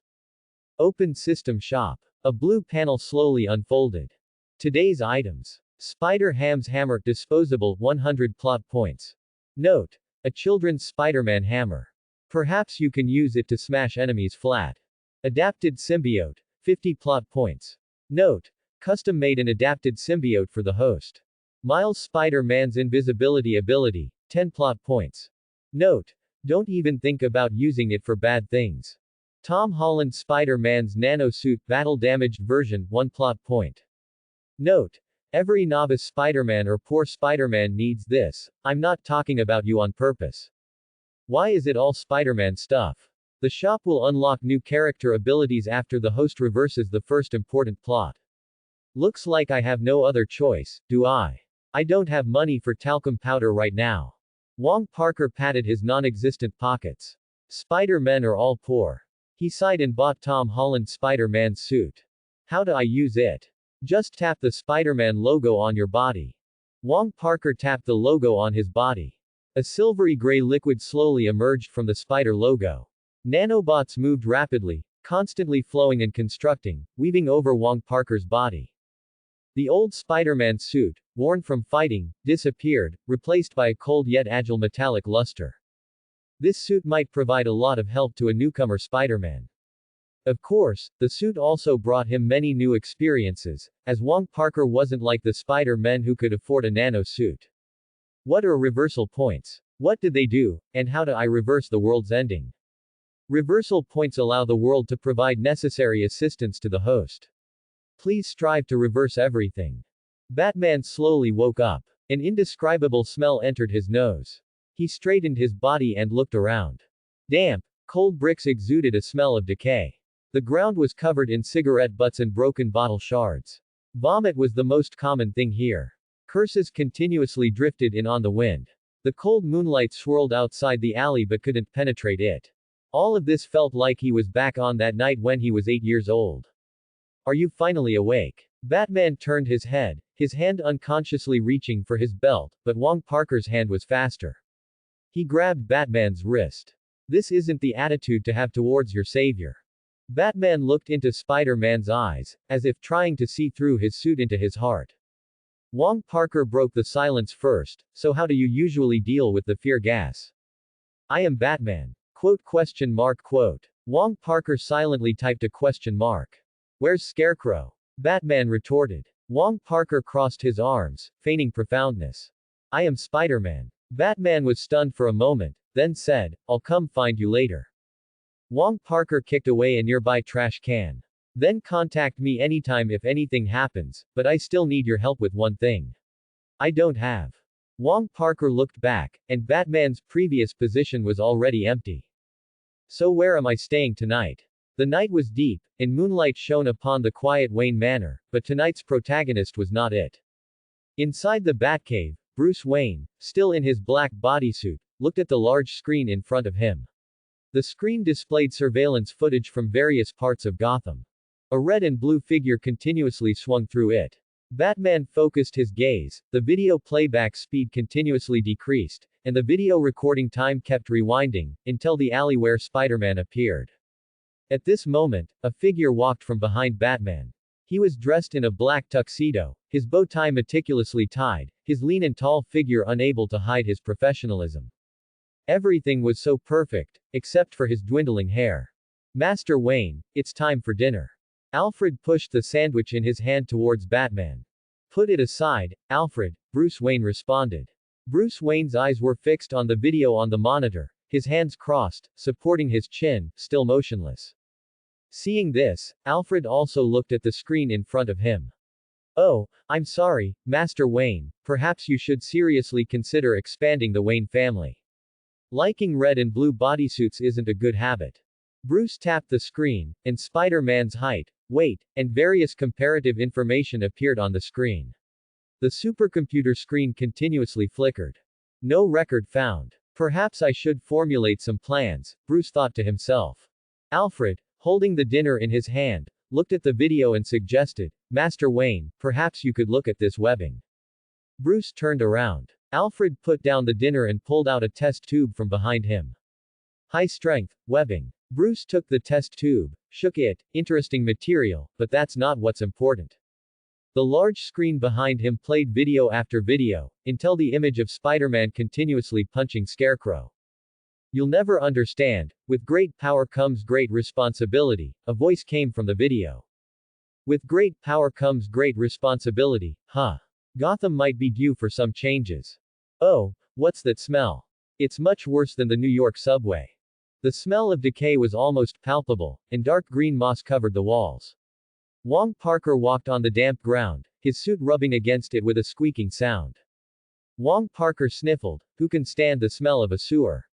Speaker 1: Open System Shop. A blue panel slowly unfolded. Today's items. Spider-Ham's Hammer, disposable, 100 plot points. Note. A children's Spider-Man hammer. Perhaps you can use it to smash enemies flat. Adapted symbiote. 50 plot points. Note. Custom made an adapted symbiote for the host. Miles Spider-Man's invisibility ability. 10 plot points. Note. Don't even think about using it for bad things. Tom Holland Spider-Man's nano-suit battle-damaged version. 1 plot point. Note. Every novice Spider-Man or poor Spider-Man needs this. I'm not talking about you on purpose. Why is it all Spider-Man stuff? The shop will unlock new character abilities after the host reverses the first important plot. Looks like I have no other choice, do I? I don't have money for talcum powder right now. Wong Parker patted his non-existent pockets. Spider-Men are all poor. He sighed and bought Tom Holland Spider-Man's suit. How do I use it? Just tap the Spider-Man logo on your body. Wong Parker tapped the logo on his body. A silvery gray liquid slowly emerged from the spider logo. Nanobots moved rapidly, constantly flowing and constructing, weaving over Wong Parker's body. The old Spider-Man suit, worn from fighting, disappeared, replaced by a cold yet agile metallic luster. This suit might provide a lot of help to a newcomer Spider-Man. Of course, the suit also brought him many new experiences, as Wong Parker wasn't like the Spider-Men who could afford a nano suit. What are reversal points? What did they do, and how do I reverse the world's ending? Reversal points allow the world to provide necessary assistance to the host. Please strive to reverse everything. Batman slowly woke up. An indescribable smell entered his nose. He straightened his body and looked around. Damp, cold bricks exuded a smell of decay. The ground was covered in cigarette butts and broken bottle shards. Vomit was the most common thing here. Curses continuously drifted in on the wind. The cold moonlight swirled outside the alley but couldn't penetrate it. All of this felt like he was back on that night when he was 8 years old. Are you finally awake? Batman turned his head, his hand unconsciously reaching for his belt, but Wong Parker's hand was faster. He grabbed Batman's wrist. This isn't the attitude to have towards your savior. Batman looked into Spider-Man's eyes, as if trying to see through his suit into his heart. Wong Parker broke the silence first. So how do you usually deal with the fear gas? I am Batman. Quote. Wong Parker silently typed a question mark. Where's Scarecrow? Batman retorted. Wong Parker crossed his arms, feigning profoundness. I am Spider-Man. Batman was stunned for a moment, then said, I'll come find you later. Wong Parker kicked away a nearby trash can. Then contact me anytime if anything happens, but I still need your help with one thing. I don't have. Wong Parker looked back, and Batman's previous position was already empty. So where am I staying tonight? The night was deep, and moonlight shone upon the quiet Wayne Manor, but tonight's protagonist was not it. Inside the Batcave, Bruce Wayne, still in his black bodysuit, looked at the large screen in front of him. The screen displayed surveillance footage from various parts of Gotham. A red and blue figure continuously swung through it. Batman focused his gaze, the video playback speed continuously decreased, and the video recording time kept rewinding, until the alley where Spider-Man appeared. At this moment, a figure walked from behind Batman. He was dressed in a black tuxedo, his bow tie meticulously tied, his lean and tall figure unable to hide his professionalism. Everything was so perfect, except for his dwindling hair. Master Wayne, it's time for dinner. Alfred pushed the sandwich in his hand towards Batman. Put it aside, Alfred, Bruce Wayne responded. Bruce Wayne's eyes were fixed on the video on the monitor, his hands crossed, supporting his chin, still motionless. Seeing this, Alfred also looked at the screen in front of him. Oh, I'm sorry, Master Wayne, perhaps you should seriously consider expanding the Wayne family. Liking red and blue bodysuits isn't a good habit. Bruce tapped the screen, and Spider-Man's height, weight, and various comparative information appeared on the screen. The supercomputer screen continuously flickered. No record found. Perhaps I should formulate some plans, Bruce thought to himself. Alfred, holding the dinner in his hand, looked at the video and suggested, Master Wayne, perhaps you could look at this webbing. Bruce turned around. Alfred put down the dinner and pulled out a test tube from behind him. High-strength webbing. Bruce took the test tube, shook it, interesting material, but that's not what's important. The large screen behind him played video after video, until the image of Spider-Man continuously punching Scarecrow. You'll never understand. With great power comes great responsibility, a voice came from the video. With great power comes great responsibility, huh? Gotham might be due for some changes. Oh, what's that smell? It's much worse than the New York subway. The smell of decay was almost palpable, and dark green moss covered the walls. Wong Parker walked on the damp ground, his suit rubbing against it with a squeaking sound. Wong Parker sniffled. Who can stand the smell of a sewer?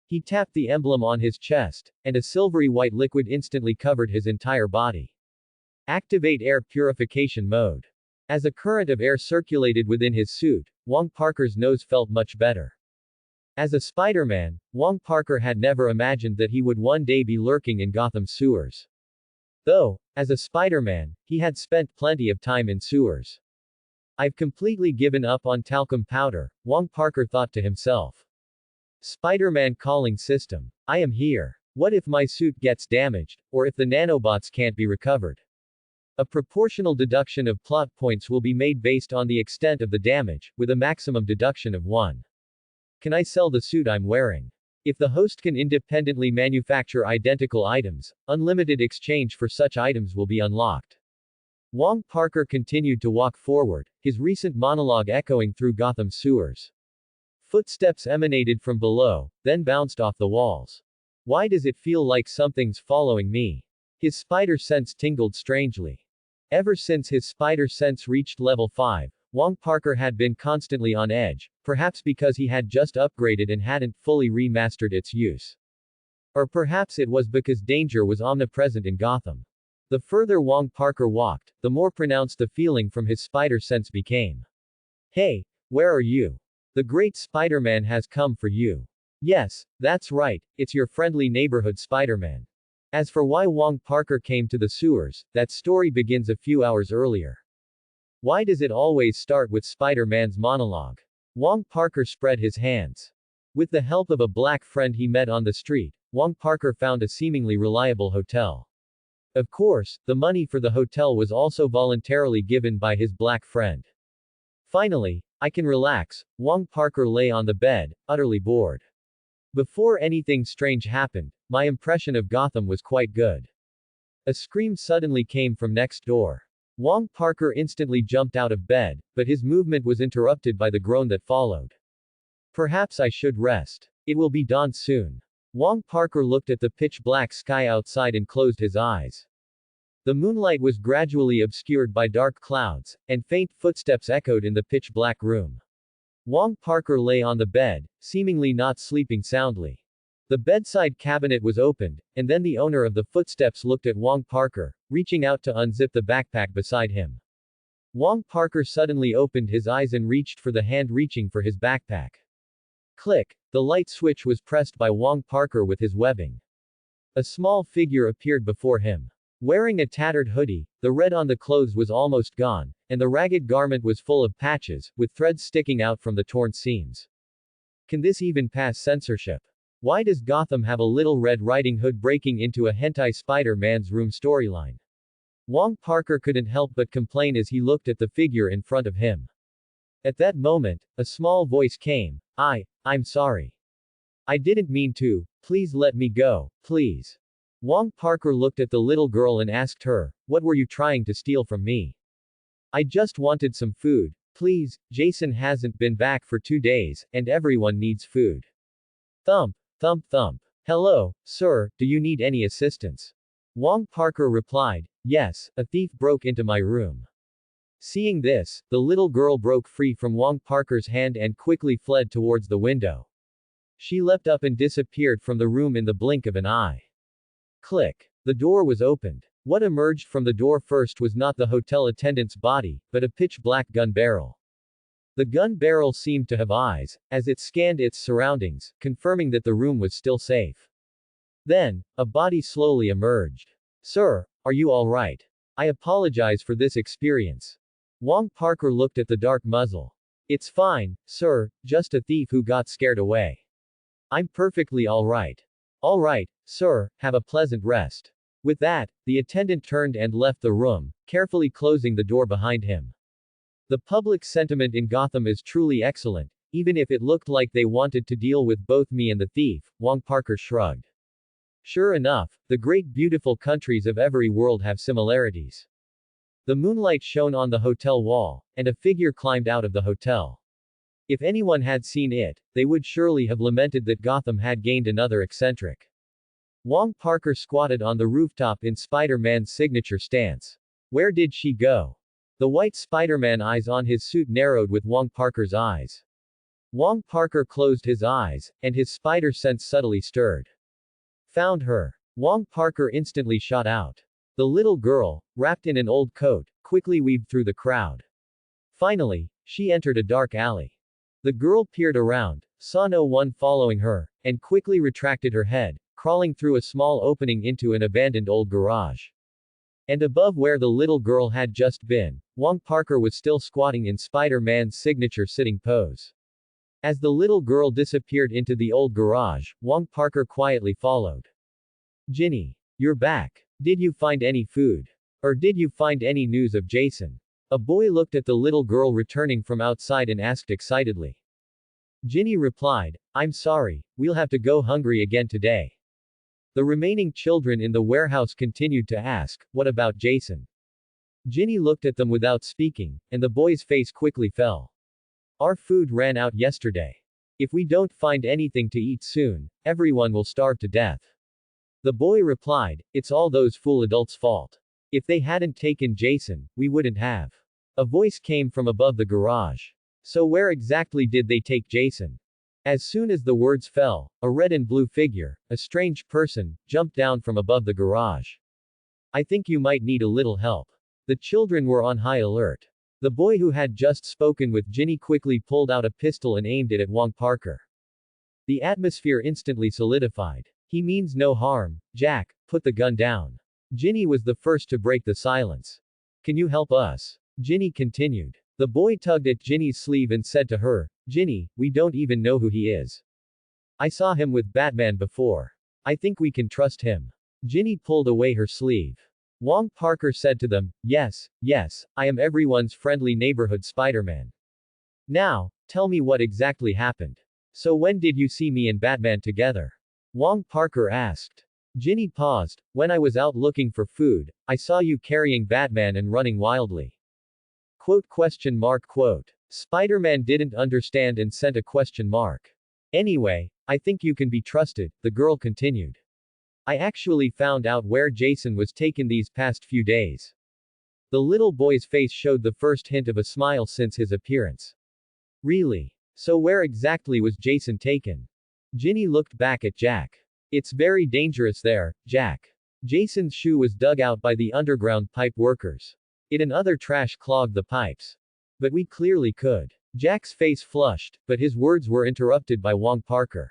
Speaker 1: He tapped the emblem on his chest, and a silvery white liquid instantly covered his entire body. Activate air purification mode. As a current of air circulated within his suit, Wong Parker's nose felt much better. As a Spider-Man, Wong Parker had never imagined that he would one day be lurking in Gotham's sewers. Though, as a Spider-Man, he had spent plenty of time in sewers. I've completely given up on talcum powder, Wong Parker thought to himself. Spider-Man calling system. I am here. What if my suit gets damaged, or if the nanobots can't be recovered? A proportional deduction of plot points will be made based on the extent of the damage, with a maximum deduction of 1. Can I sell the suit I'm wearing? If the host can independently manufacture identical items, unlimited exchange for such items will be unlocked. Wong Parker continued to walk forward, his recent monologue echoing through Gotham's sewers. Footsteps emanated from below, then bounced off the walls. Why does it feel like something's following me? His spider sense tingled strangely. Ever since his spider sense reached level 5, Wong Parker had been constantly on edge, perhaps because he had just upgraded and hadn't fully remastered its use. Or perhaps it was because danger was omnipresent in Gotham. The further Wong Parker walked, the more pronounced the feeling from his spider sense became. Hey, where are you? The great Spider-Man has come for you. Yes, that's right, it's your friendly neighborhood Spider-Man. As for why Wong Parker came to the sewers, that story begins a few hours earlier. Why does it always start with Spider-Man's monologue? Wong Parker spread his hands. With the help of a black friend he met on the street, Wong Parker found a seemingly reliable hotel. Of course, the money for the hotel was also voluntarily given by his black friend. Finally, I can relax, Wong Parker lay on the bed, utterly bored. Before anything strange happened, my impression of Gotham was quite good. A scream suddenly came from next door. Wong Parker instantly jumped out of bed, but his movement was interrupted by the groan that followed. Perhaps I should rest. It will be dawn soon. Wong Parker looked at the pitch-black sky outside and closed his eyes. The moonlight was gradually obscured by dark clouds, and faint footsteps echoed in the pitch-black room. Wong Parker lay on the bed, seemingly not sleeping soundly. The bedside cabinet was opened, and then the owner of the footsteps looked at Wong Parker, reaching out to unzip the backpack beside him. Wong Parker suddenly opened his eyes and reached for the hand reaching for his backpack. Click! The light switch was pressed by Wong Parker with his webbing. A small figure appeared before him. Wearing a tattered hoodie, the red on the clothes was almost gone, and the ragged garment was full of patches, with threads sticking out from the torn seams. Can this even pass censorship? Why does Gotham have a Little Red Riding Hood breaking into a hentai Spider-Man's room storyline? Wong Parker couldn't help but complain as he looked at the figure in front of him. At that moment, a small voice came. I'm sorry. I didn't mean to, please let me go, please. Wong Parker looked at the little girl and asked her, what were you trying to steal from me? I just wanted some food, please, Jason hasn't been back for 2 days, and everyone needs food. Thump, thump, thump. Hello, sir, do you need any assistance? Wong Parker replied, yes, a thief broke into my room. Seeing this, the little girl broke free from Wong Parker's hand and quickly fled towards the window. She leapt up and disappeared from the room in the blink of an eye. Click. The door was opened. What emerged from the door first was not the hotel attendant's body, but a pitch-black gun barrel. The gun barrel seemed to have eyes, as it scanned its surroundings, confirming that the room was still safe. Then, a body slowly emerged. Sir, are you all right? I apologize for this experience. Wong Parker looked at the dark muzzle. It's fine, sir, just a thief who got scared away. I'm perfectly all right. All right, sir, have a pleasant rest. With that, the attendant turned and left the room, carefully closing the door behind him. The public sentiment in Gotham is truly excellent, even if it looked like they wanted to deal with both me and the thief, Wong Parker shrugged. Sure enough, the great beautiful countries of every world have similarities. The moonlight shone on the hotel wall, and a figure climbed out of the hotel. If anyone had seen it, they would surely have lamented that Gotham had gained another eccentric. Wong Parker squatted on the rooftop in Spider-Man's signature stance. Where did she go? The white Spider-Man eyes on his suit narrowed with Wong Parker's eyes. Wong Parker closed his eyes, and his spider sense subtly stirred. Found her. Wong Parker instantly shot out. The little girl, wrapped in an old coat, quickly weaved through the crowd. Finally, she entered a dark alley. The girl peered around, saw no one following her, and quickly retracted her head, crawling through a small opening into an abandoned old garage. And above where the little girl had just been, Wong Parker was still squatting in Spider-Man's signature sitting pose. As the little girl disappeared into the old garage, Wong Parker quietly followed. Ginny, you're back. Did you find any food? Or did you find any news of Jason? A boy looked at the little girl returning from outside and asked excitedly. Ginny replied, I'm sorry, we'll have to go hungry again today. The remaining children in the warehouse continued to ask, what about Jason? Ginny looked at them without speaking, and the boy's face quickly fell. Our food ran out yesterday. If we don't find anything to eat soon, everyone will starve to death. The boy replied, it's all those fool adults' fault. If they hadn't taken Jason, we wouldn't have. A voice came from above the garage. So where exactly did they take Jason? As soon as the words fell, a red and blue figure, a strange person, jumped down from above the garage. I think you might need a little help. The children were on high alert. The boy who had just spoken with Ginny quickly pulled out a pistol and aimed it at Wong Parker. The atmosphere instantly solidified. He means no harm, Jack, put the gun down. Ginny was the first to break the silence. Can you help us? Ginny continued. The boy tugged at Ginny's sleeve and said to her, Ginny, we don't even know who he is. I saw him with Batman before. I think we can trust him. Ginny pulled away her sleeve. Wong Parker said to them, yes, I am everyone's friendly neighborhood Spider-Man. Now, tell me what exactly happened. So when did you see me and Batman together? Wong Parker asked. Ginny paused. When I was out looking for food, I saw you carrying Batman and running wildly. Quote. Spider-Man didn't understand and sent a question mark. Anyway, I think you can be trusted, the girl continued. I actually found out where Jason was taken these past few days. The little boy's face showed the first hint of a smile since his appearance. Really? So where exactly was Jason taken? Ginny looked back at Jack. It's very dangerous there, Jack. Jason's shoe was dug out by the underground pipe workers. It and other trash clogged the pipes. But we clearly could. Jack's face flushed, but his words were interrupted by Wong Parker.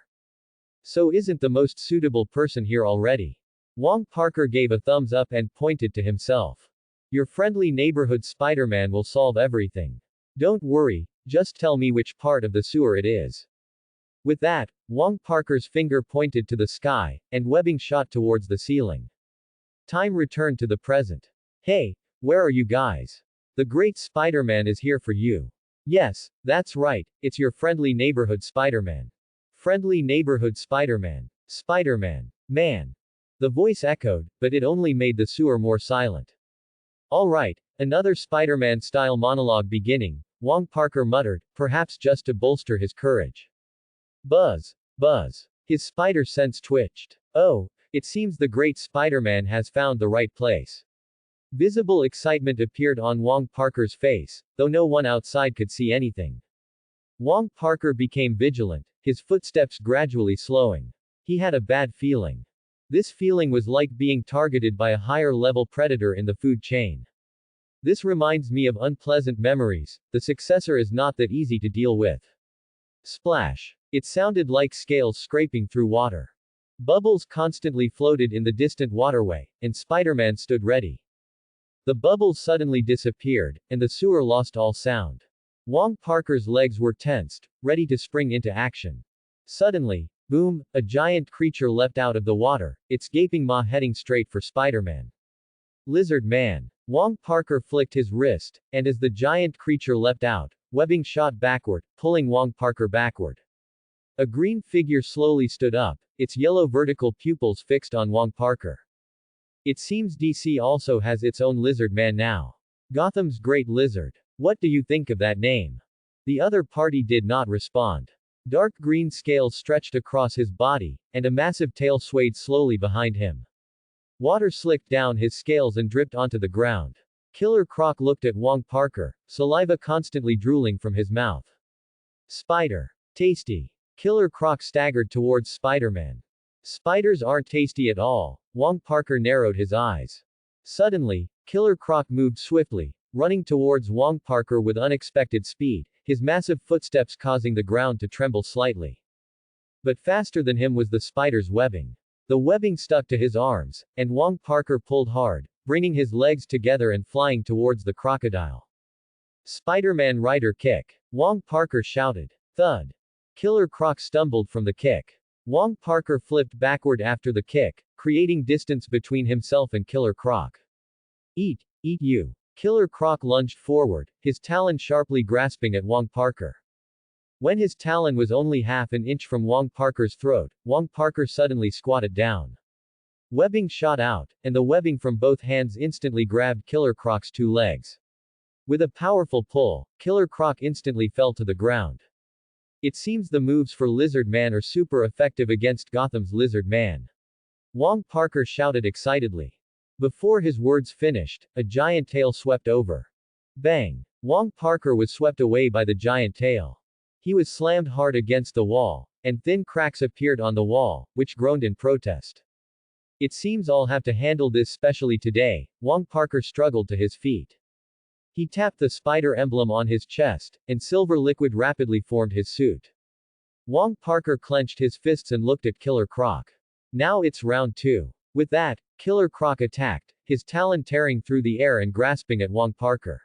Speaker 1: So isn't the most suitable person here already? Wong Parker gave a thumbs up and pointed to himself. Your friendly neighborhood Spider-Man will solve everything. Don't worry, just tell me which part of the sewer it is. With that, Wong Parker's finger pointed to the sky, and webbing shot towards the ceiling. Time returned to the present. Hey, where are you guys? The great Spider-Man is here for you. Yes, that's right, it's your friendly neighborhood Spider-Man. Friendly neighborhood Spider-Man. Spider-Man. Man. The voice echoed, but it only made the sewer more silent. Alright, another Spider-Man style monologue beginning, Wong Parker muttered, perhaps just to bolster his courage. Buzz. Buzz. His spider sense twitched. Oh, it seems the great Spider-Man has found the right place. Visible excitement appeared on Wong Parker's face, though no one outside could see anything. Wong Parker became vigilant, his footsteps gradually slowing. He had a bad feeling. This feeling was like being targeted by a higher-level predator in the food chain. This reminds me of unpleasant memories, the successor is not that easy to deal with. Splash. It sounded like scales scraping through water. Bubbles constantly floated in the distant waterway, and Spider-Man stood ready. The bubbles suddenly disappeared, and the sewer lost all sound. Wong Parker's legs were tensed, ready to spring into action. Suddenly, boom, a giant creature leapt out of the water, its gaping maw heading straight for Spider-Man. Lizard Man. Wong Parker flicked his wrist, and as the giant creature leapt out, Webbing shot backward, pulling Wong Parker backward. A green figure slowly stood up, its yellow vertical pupils fixed on Wong Parker. It seems DC also has its own lizard man now. Gotham's Great Lizard. What do you think of that name? The other party did not respond. Dark green scales stretched across his body, and a massive tail swayed slowly behind him. Water slicked down his scales and dripped onto the ground. Killer Croc looked at Wong Parker, saliva constantly drooling from his mouth. Spider. Tasty. Killer Croc staggered towards Spider-Man. Spiders aren't tasty at all. Wong Parker narrowed his eyes. Suddenly, Killer Croc moved swiftly, running towards Wong Parker with unexpected speed, his massive footsteps causing the ground to tremble slightly. But faster than him was the spider's webbing. The webbing stuck to his arms, and Wong Parker pulled hard, bringing his legs together and flying towards the crocodile. Spider-Man rider kick. Wong Parker shouted. Thud. Killer Croc stumbled from the kick. Wong Parker flipped backward after the kick, creating distance between himself and Killer Croc. Eat you. Killer Croc lunged forward, his talon sharply grasping at Wong Parker. When his talon was only half an inch from Wong Parker's throat, Wong Parker suddenly squatted down. Webbing shot out, and the webbing from both hands instantly grabbed Killer Croc's two legs. With a powerful pull, Killer Croc instantly fell to the ground. It seems the moves for Lizard Man are super effective against Gotham's Lizard Man. Wong Parker shouted excitedly. Before his words finished, a giant tail swept over. Bang! Wong Parker was swept away by the giant tail. He was slammed hard against the wall, and thin cracks appeared on the wall, which groaned in protest. It seems I'll have to handle this specially today. Wong Parker struggled to his feet. He tapped the spider emblem on his chest, and silver liquid rapidly formed his suit. Wong Parker clenched his fists and looked at Killer Croc. Now it's round 2. With that, Killer Croc attacked, his talon tearing through the air and grasping at Wong Parker.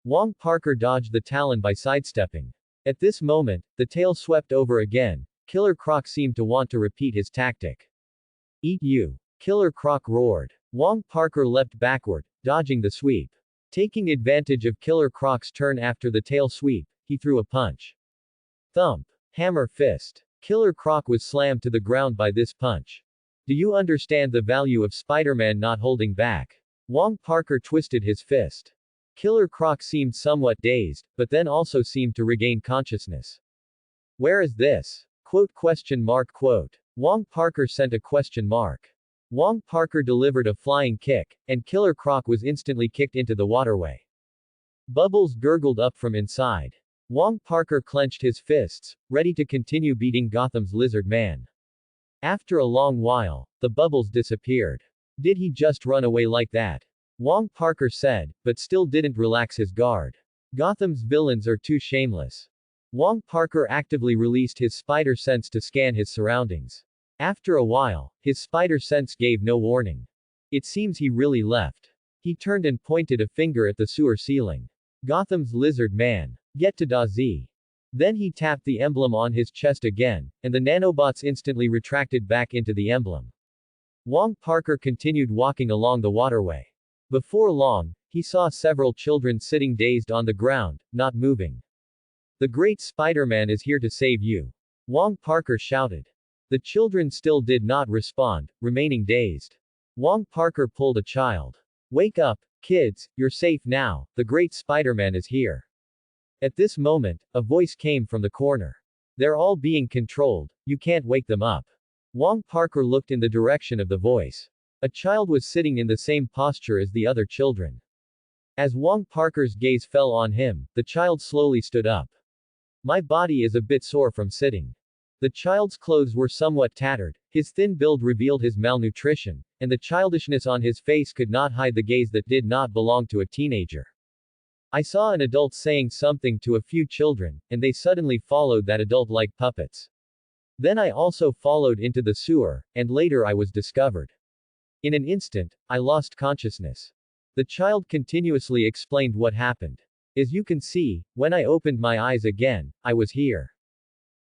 Speaker 1: Wong Parker dodged the talon by sidestepping. At this moment, the tail swept over again. Killer Croc seemed to want to repeat his tactic. Eat you. Killer Croc roared. Wong Parker leapt backward, dodging the sweep. Taking advantage of Killer Croc's turn after the tail sweep, he threw a punch. Thump. Hammer fist. Killer Croc was slammed to the ground by this punch. Do you understand the value of Spider-Man not holding back? Wong Parker twisted his fist. Killer Croc seemed somewhat dazed, but then also seemed to regain consciousness. Where is this? Quote. Wong Parker sent a question mark. Wong Parker delivered a flying kick, and Killer Croc was instantly kicked into the waterway. Bubbles gurgled up from inside. Wong Parker clenched his fists, ready to continue beating Gotham's Lizard Man. After a long while, the bubbles disappeared. Did he just run away like that? Wong Parker said, but still didn't relax his guard. Gotham's villains are too shameless. Wong Parker actively released his spider sense to scan his surroundings. After a while, his spider sense gave no warning. It seems he really left. He turned and pointed a finger at the sewer ceiling. Gotham's Lizard Man. Get to da Z. Then he tapped the emblem on his chest again, and the nanobots instantly retracted back into the emblem. Wong Parker continued walking along the waterway. Before long, he saw several children sitting dazed on the ground, not moving. The great Spider-Man is here to save you. Wong Parker shouted. The children still did not respond, remaining dazed. Wong Parker pulled a child. Wake up, kids, you're safe now, the great Spider-Man is here. At this moment, a voice came from the corner. They're all being controlled, you can't wake them up. Wong Parker looked in the direction of the voice. A child was sitting in the same posture as the other children. As Wong Parker's gaze fell on him, the child slowly stood up. My body is a bit sore from sitting. The child's clothes were somewhat tattered, his thin build revealed his malnutrition, and the childishness on his face could not hide the gaze that did not belong to a teenager. I saw an adult saying something to a few children, and they suddenly followed that adult like puppets. Then I also followed into the sewer, and later I was discovered. In an instant, I lost consciousness. The child continuously explained what happened. As you can see, when I opened my eyes again, I was here.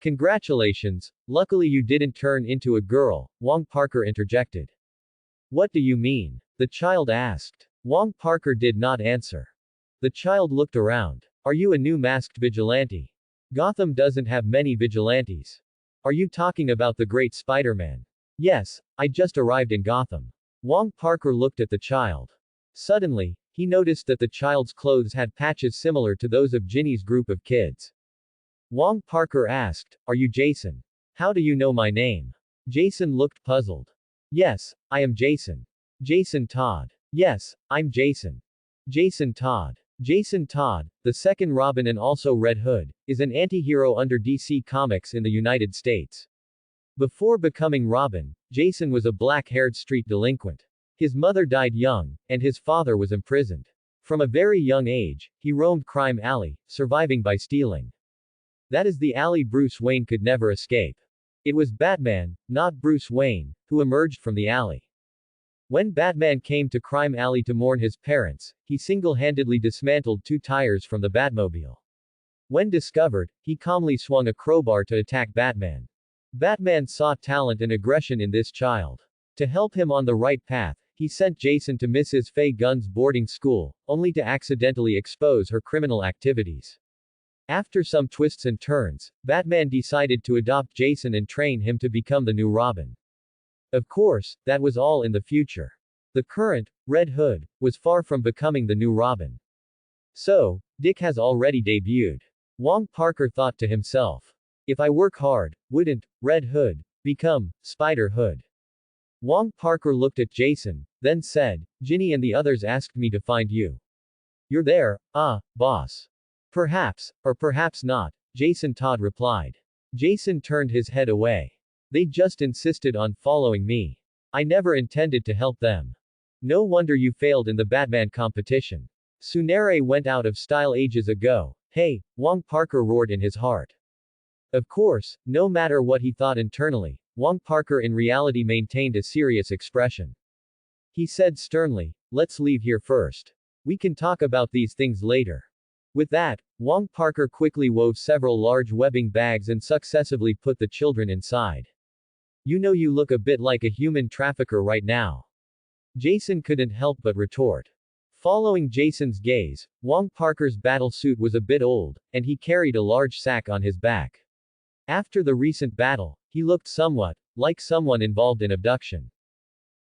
Speaker 1: Congratulations, luckily you didn't turn into a girl, Wong Parker interjected. What do you mean? The child asked. Wong Parker did not answer. The child looked around. Are you a new masked vigilante? Gotham doesn't have many vigilantes. Are you talking about the great Spider-Man? Yes, I just arrived in Gotham. Wong Parker looked at the child. Suddenly, he noticed that the child's clothes had patches similar to those of Ginny's group of kids. Wong Parker asked, "Are you Jason? How do you know my name?" Jason looked puzzled. "Yes, I am Jason. Jason Todd. Yes, I'm Jason. Jason Todd." Jason Todd, the second Robin and also Red Hood, is an anti-hero under DC Comics in the United States. Before becoming Robin, Jason was a black-haired street delinquent. His mother died young, and his father was imprisoned. From a very young age, he roamed Crime Alley, surviving by stealing. That is the alley Bruce Wayne could never escape. It was Batman, not Bruce Wayne, who emerged from the alley. When Batman came to Crime Alley to mourn his parents, he single-handedly dismantled 2 tires from the Batmobile. When discovered, he calmly swung a crowbar to attack Batman. Batman saw talent and aggression in this child. To help him on the right path, he sent Jason to Mrs. Faye Gunn's boarding school, only to accidentally expose her criminal activities. After some twists and turns, Batman decided to adopt Jason and train him to become the new Robin. Of course, that was all in the future. The current, Red Hood, was far from becoming the new Robin. So, Dick has already debuted. Wong Parker thought to himself. If I work hard, wouldn't Red Hood become Spider Hood? Wong Parker looked at Jason, then said, "Ginny and the others asked me to find you. You're there, boss." "Perhaps, or perhaps not," Jason Todd replied. Jason turned his head away. "They just insisted on following me. I never intended to help them. No wonder you failed in the Batman competition. Tsunere went out of style ages ago." "Hey," Wong Parker roared in his heart. Of course, no matter what he thought internally, Wong Parker in reality maintained a serious expression. He said sternly, "Let's leave here first. We can talk about these things later." With that, Wong Parker quickly wove several large webbing bags and successively put the children inside. "You know you look a bit like a human trafficker right now." Jason couldn't help but retort. Following Jason's gaze, Wong Parker's battle suit was a bit old, and he carried a large sack on his back. After the recent battle, he looked somewhat like someone involved in abduction.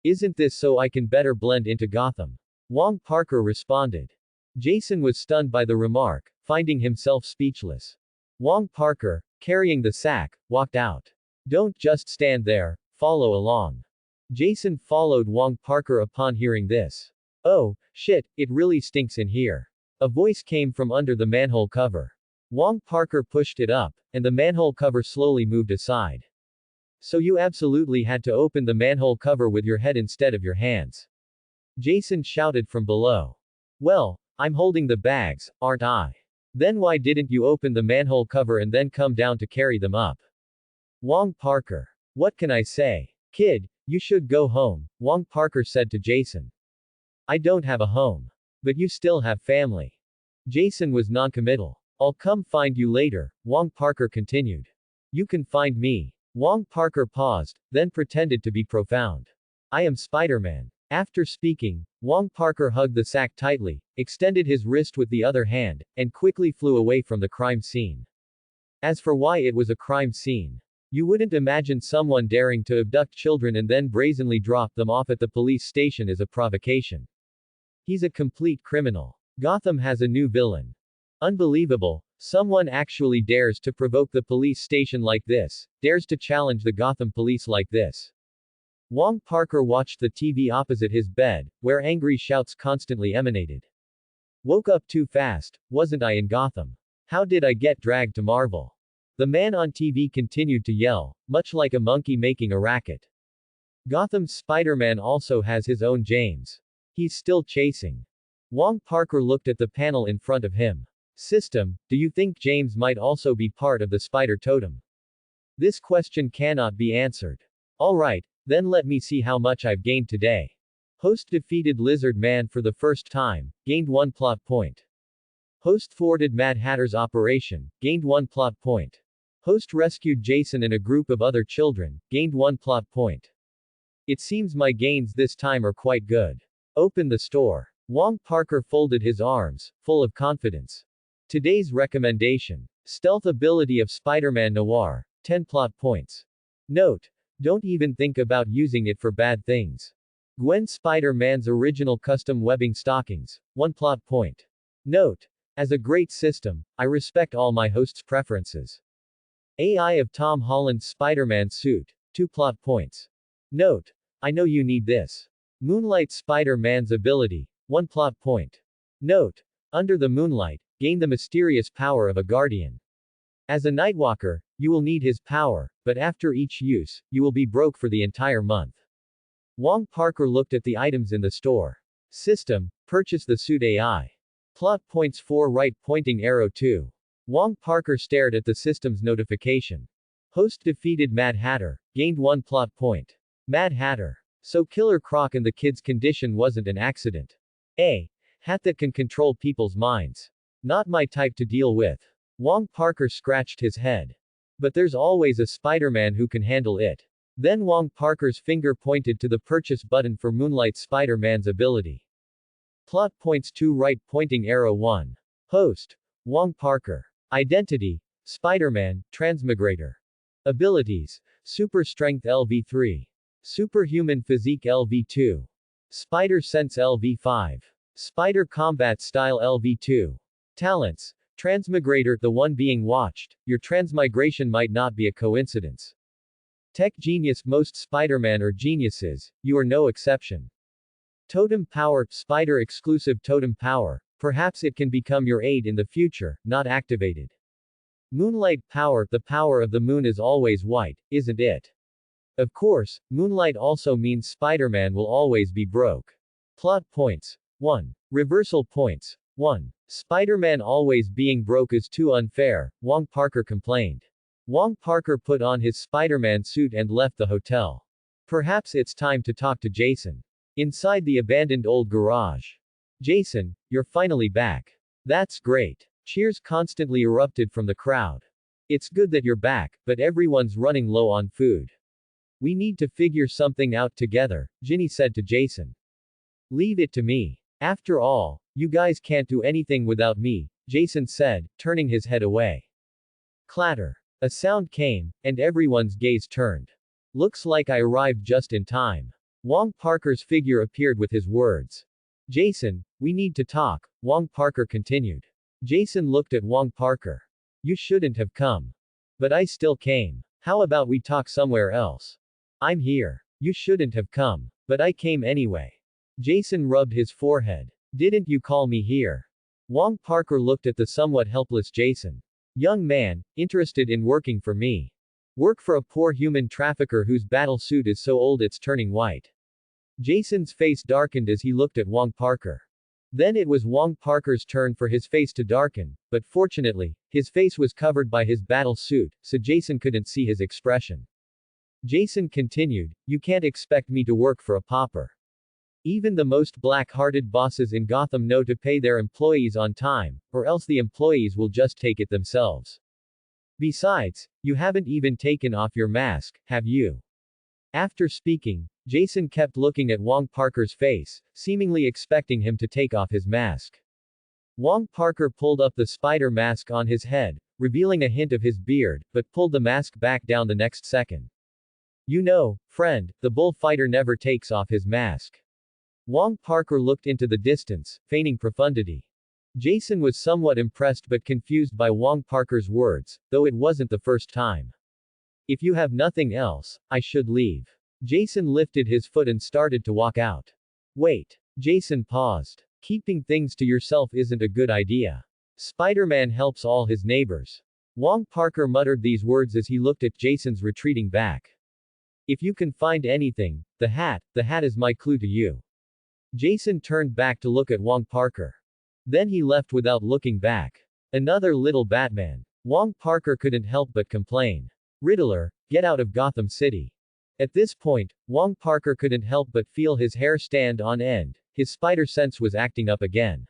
Speaker 1: "Isn't this so I can better blend into Gotham?" Wong Parker responded. Jason was stunned by the remark, finding himself speechless. Wong Parker, carrying the sack, walked out. "Don't just stand there, follow along." Jason followed Wong Parker upon hearing this. "Oh, shit, it really stinks in here." A voice came from under the manhole cover. Wong Parker pushed it up, and the manhole cover slowly moved aside. "So you absolutely had to open the manhole cover with your head instead of your hands?" Jason shouted from below. "Well, I'm holding the bags, aren't I? Then why didn't you open the manhole cover and then come down to carry them up?" Wong Parker. "What can I say? Kid, you should go home," Wong Parker said to Jason. "I don't have a home. But you still have family." Jason was noncommittal. "I'll come find you later," Wong Parker continued. "You can find me." Wong Parker paused, then pretended to be profound. "I am Spider-Man." After speaking, Wong Parker hugged the sack tightly, extended his wrist with the other hand, and quickly flew away from the crime scene. As for why it was a crime scene, you wouldn't imagine someone daring to abduct children and then brazenly drop them off at the police station as a provocation. He's a complete criminal. Gotham has a new villain. Unbelievable. Someone actually dares to provoke the police station like this, dares to challenge the Gotham police like this. Wong Parker watched the TV opposite his bed, where angry shouts constantly emanated. "Woke up too fast, wasn't I in Gotham? How did I get dragged to Marvel?" The man on TV continued to yell, much like a monkey making a racket. Gotham's Spider-Man also has his own James. He's still chasing. Wong Parker looked at the panel in front of him. "System, do you think James might also be part of the Spider Totem?" This question cannot be answered. Alright, then let me see how much I've gained today. Host defeated Lizard Man for the first time, gained 1 plot point. Host thwarted Mad Hatter's operation, gained 1 plot point. Host rescued Jason and a group of other children, gained 1 plot point. It seems my gains this time are quite good. Open the store. Wong Parker folded his arms, full of confidence. Today's recommendation. Stealth ability of Spider-Man Noir. 10 plot points. Note. Don't even think about using it for bad things. Gwen Spider-Man's original custom webbing stockings. 1 plot point. Note. As a great system, I respect all my hosts' preferences. AI of Tom Holland's Spider-Man suit. 2 plot points. Note. I know you need this. Moonlight Spider-Man's ability. 1 plot point. Note. Under the moonlight, gain the mysterious power of a guardian. As a Nightwalker, you will need his power, but after each use, you will be broke for the entire month. Wong Parker looked at the items in the store. System. Purchase the suit AI. Plot points 4 right pointing arrow 2. Wong Parker stared at the system's notification. Host defeated Mad Hatter. Gained 1 plot point. Mad Hatter. So Killer Croc and the kid's condition wasn't an accident. A hat that can control people's minds. Not my type to deal with. Wong Parker scratched his head. But there's always a Spider-Man who can handle it. Then Wong Parker's finger pointed to the purchase button for Moonlight Spider-Man's ability. Plot points 2 right pointing arrow 1. Host. Wong Parker. Identity. Spider-Man, Transmigrator. Abilities. Super Strength LV3. Superhuman Physique LV2. Spider Sense LV5. Spider Combat Style LV2. Talents. Transmigrator, the one being watched. Your transmigration might not be a coincidence. Tech Genius. Most Spider-Man are geniuses, you are no exception. Totem Power. Spider exclusive Totem Power. Perhaps it can become your aid in the future, not activated. Moonlight Power. The power of the moon is always white, isn't it? Of course, moonlight also means Spider-Man will always be broke. Plot points. 1. Reversal points. 1. Spider-Man always being broke is too unfair, Wong Parker complained. Wong Parker put on his Spider-Man suit and left the hotel. Perhaps it's time to talk to Jason. Inside the abandoned old garage. Jason, you're finally back. That's great. Cheers constantly erupted from the crowd. It's good that you're back, but everyone's running low on food. We need to figure something out together, Ginny said to Jason. Leave it to me. After all, you guys can't do anything without me, Jason said, turning his head away. Clatter. A sound came, and everyone's gaze turned. Looks like I arrived just in time. Wong Parker's figure appeared with his words. Jason, we need to talk, Wong Parker continued. Jason looked at Wong Parker. You shouldn't have come. But I still came. How about we talk somewhere else? I'm here. You shouldn't have come. But I came anyway. Jason rubbed his forehead. Didn't you call me here? Wong Parker looked at the somewhat helpless Jason. Young man, interested in working for me. Work for a poor human trafficker whose battle suit is so old it's turning white. Jason's face darkened as he looked at Wong Parker. Then it was Wong Parker's turn for his face to darken, but fortunately, his face was covered by his battle suit, so Jason couldn't see his expression. Jason continued, you can't expect me to work for a pauper. Even the most black-hearted bosses in Gotham know to pay their employees on time, or else the employees will just take it themselves. Besides, you haven't even taken off your mask, have you? After speaking, Jason kept looking at Wong Parker's face, seemingly expecting him to take off his mask. Wong Parker pulled up the spider mask on his head, revealing a hint of his beard, but pulled the mask back down the next second. You know, friend, the bullfighter never takes off his mask. Wong Parker looked into the distance, feigning profundity. Jason was somewhat impressed but confused by Wong Parker's words, though it wasn't the first time. If you have nothing else, I should leave. Jason lifted his foot and started to walk out. Wait. Jason paused. Keeping things to yourself isn't a good idea. Spider-Man helps all his neighbors. Wong Parker muttered these words as he looked at Jason's retreating back. If you can find anything, the hat is my clue to you. Jason turned back to look at Wong Parker. Then he left without looking back. Another little Batman. Wong Parker couldn't help but complain. Riddler, get out of Gotham City. At this point, Wong Parker couldn't help but feel his hair stand on end. His spider sense was acting up again.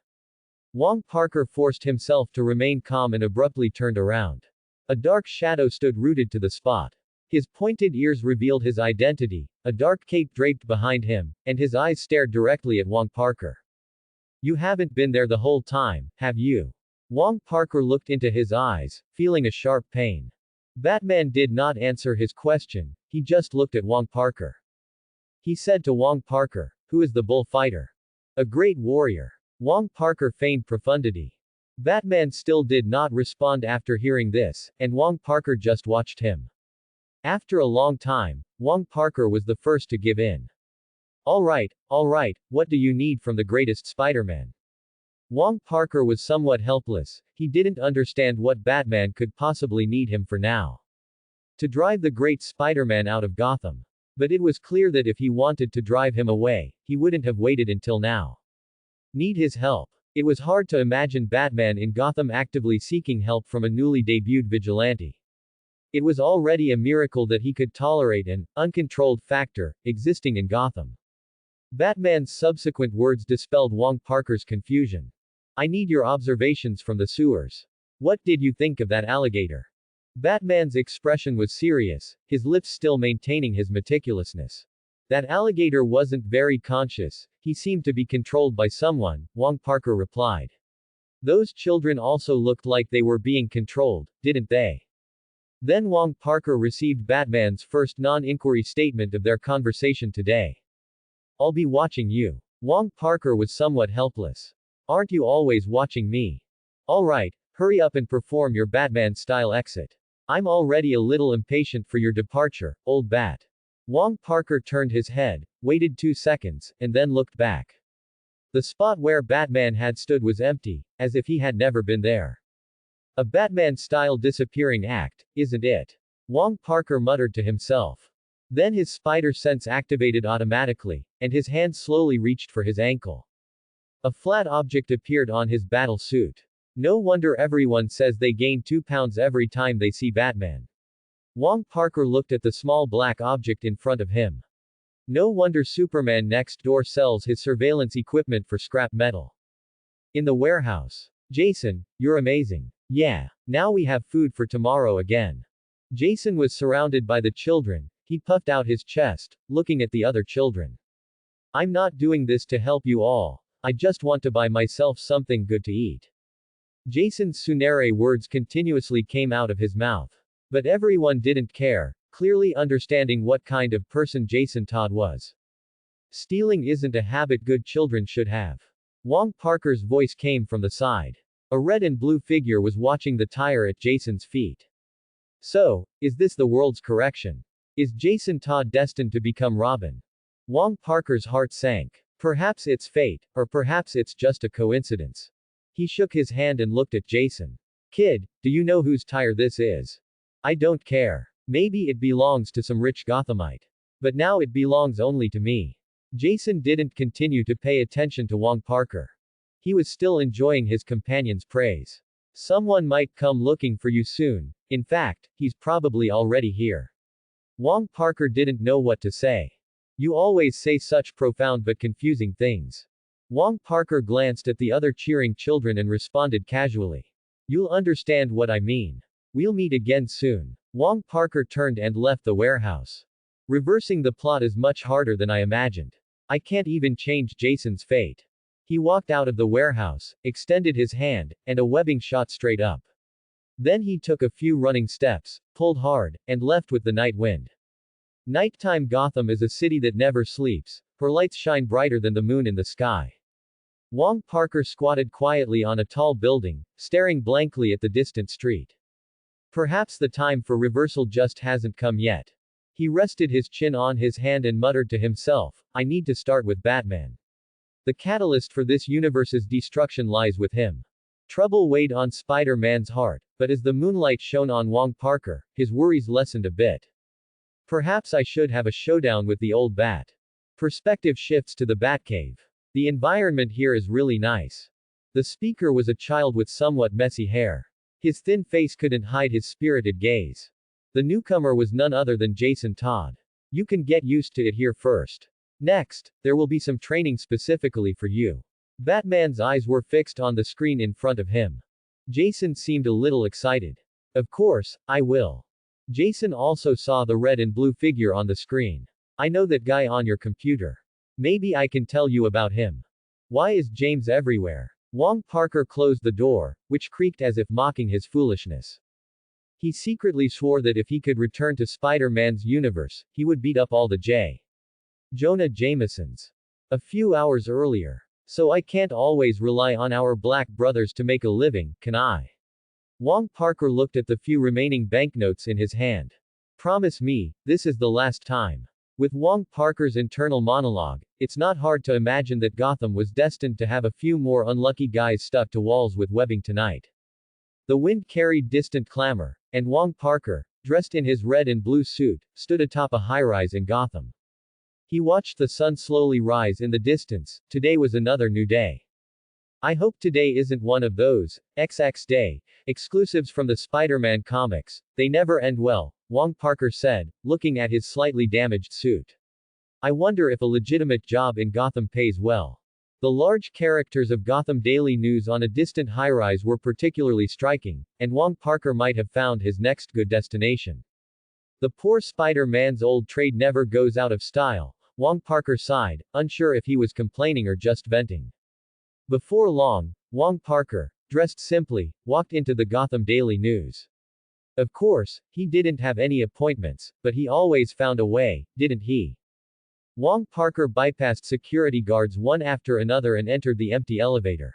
Speaker 1: Wong Parker forced himself to remain calm and abruptly turned around. A dark shadow stood rooted to the spot. His pointed ears revealed his identity, a dark cape draped behind him, and his eyes stared directly at Wong Parker. You haven't been there the whole time, have you? Wong Parker looked into his eyes, feeling a sharp pain. Batman did not answer his question, he just looked at Wong Parker. He said to Wong Parker, "Who is the bullfighter?" "A great warrior." Wong Parker feigned profundity. Batman still did not respond after hearing this, and Wong Parker just watched him. After a long time, Wong Parker was the first to give in. All right, what do you need from the greatest Spider-Man?" Wong Parker was somewhat helpless, he didn't understand what Batman could possibly need him for now. To drive the great Spider-Man out of Gotham. But it was clear that if he wanted to drive him away, he wouldn't have waited until now. Need his help. It was hard to imagine Batman in Gotham actively seeking help from a newly debuted vigilante. It was already a miracle that he could tolerate an uncontrolled factor existing in Gotham. Batman's subsequent words dispelled Wong Parker's confusion. "I need your observations from the sewers. What did you think of that alligator?" Batman's expression was serious, his lips still maintaining his meticulousness. "That alligator wasn't very conscious, he seemed to be controlled by someone," Wong Parker replied. "Those children also looked like they were being controlled, didn't they?" Then Wong Parker received Batman's first non-inquiry statement of their conversation today. "I'll be watching you." Wong Parker was somewhat helpless. "Aren't you always watching me?" "All right, hurry up and perform your Batman-style exit. I'm already a little impatient for your departure, old bat." Wong Parker turned his head, waited 2 seconds, and then looked back. The spot where Batman had stood was empty, as if he had never been there. A Batman-style disappearing act, isn't it? Wong Parker muttered to himself. Then his spider sense activated automatically, and his hand slowly reached for his ankle. A flat object appeared on his battle suit. No wonder everyone says they gain 2 pounds every time they see Batman. Wong Parker looked at the small black object in front of him. No wonder Superman next door sells his surveillance equipment for scrap metal. In the warehouse. "Jason, you're amazing. Yeah. Now we have food for tomorrow again." Jason was surrounded by the children, he puffed out his chest, looking at the other children. "I'm not doing this to help you all. I just want to buy myself something good to eat." Jason's Sunere words continuously came out of his mouth. But everyone didn't care, clearly understanding what kind of person Jason Todd was. "Stealing isn't a habit good children should have." Wong Parker's voice came from the side. A red and blue figure was watching the tire at Jason's feet. "So, is this the world's correction? Is Jason Todd destined to become Robin?" Wong Parker's heart sank. Perhaps it's fate, or perhaps it's just a coincidence. He shook his hand and looked at Jason. "Kid, do you know whose tire this is?" "I don't care. Maybe it belongs to some rich Gothamite. But now it belongs only to me." Jason didn't continue to pay attention to Wong Parker. He was still enjoying his companion's praise. "Someone might come looking for you soon. In fact, he's probably already here." Wong Parker didn't know what to say. "You always say such profound but confusing things." Wong Parker glanced at the other cheering children and responded casually. "You'll understand what I mean. We'll meet again soon." Wong Parker turned and left the warehouse. Reversing the plot is much harder than I imagined. I can't even change Jason's fate. He walked out of the warehouse, extended his hand, and a webbing shot straight up. Then he took a few running steps, pulled hard, and left with the night wind. Nighttime Gotham is a city that never sleeps, her lights shine brighter than the moon in the sky. Wong Parker squatted quietly on a tall building, staring blankly at the distant street. Perhaps the time for reversal just hasn't come yet. He rested his chin on his hand and muttered to himself, "I need to start with Batman. The catalyst for this universe's destruction lies with him." Trouble weighed on Spider-Man's heart, but as the moonlight shone on Wong Parker, his worries lessened a bit. Perhaps I should have a showdown with the old bat. Perspective shifts to the Batcave. The environment here is really nice. The speaker was a child with somewhat messy hair. His thin face couldn't hide his spirited gaze. The newcomer was none other than Jason Todd. "You can get used to it here first. Next, there will be some training specifically for you." Batman's eyes were fixed on the screen in front of him. Jason seemed a little excited. "Of course, I will." Jason also saw the red and blue figure on the screen. "I know that guy on your computer. Maybe I can tell you about him." "Why is James everywhere?" Wong Parker closed the door, which creaked as if mocking his foolishness. He secretly swore that if he could return to Spider-Man's universe, he would beat up all the J. Jonah Jamesons. A few hours earlier. So I can't always rely on our black brothers to make a living, can I? Wong Parker looked at the few remaining banknotes in his hand. Promise me, this is the last time. With Wong Parker's internal monologue, it's not hard to imagine that Gotham was destined to have a few more unlucky guys stuck to walls with webbing tonight. The wind carried distant clamor, and Wong Parker, dressed in his red and blue suit, stood atop a high-rise in Gotham. He watched the sun slowly rise in the distance. Today was another new day. I hope today isn't one of those XX day exclusives from the Spider-Man comics. They never end well, Wong Parker said, looking at his slightly damaged suit. I wonder if a legitimate job in Gotham pays well. The large characters of Gotham Daily News on a distant high-rise were particularly striking, and Wong Parker might have found his next good destination. The poor Spider-Man's old trade never goes out of style, Wong Parker sighed, unsure if he was complaining or just venting. Before long, Wong Parker, dressed simply, walked into the Gotham Daily News. Of course, he didn't have any appointments, but he always found a way, didn't he? Wong Parker bypassed security guards one after another and entered the empty elevator.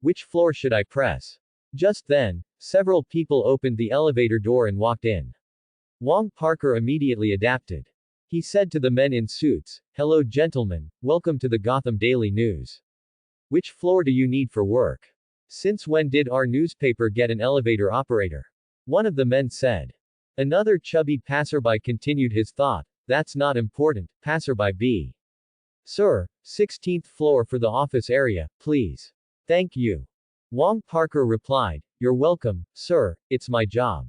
Speaker 1: Which floor should I press? Just then, several people opened the elevator door and walked in. Wong Parker immediately adapted. He said to the men in suits, "Hello gentlemen, welcome to the Gotham Daily News. Which floor do you need for work? Since when did our newspaper get an elevator operator?" One of the men said. Another chubby passerby continued his thought, "That's not important, passerby B. Sir, 16th floor for the office area, please. Thank you." Wong Parker replied, "You're welcome, sir, it's my job."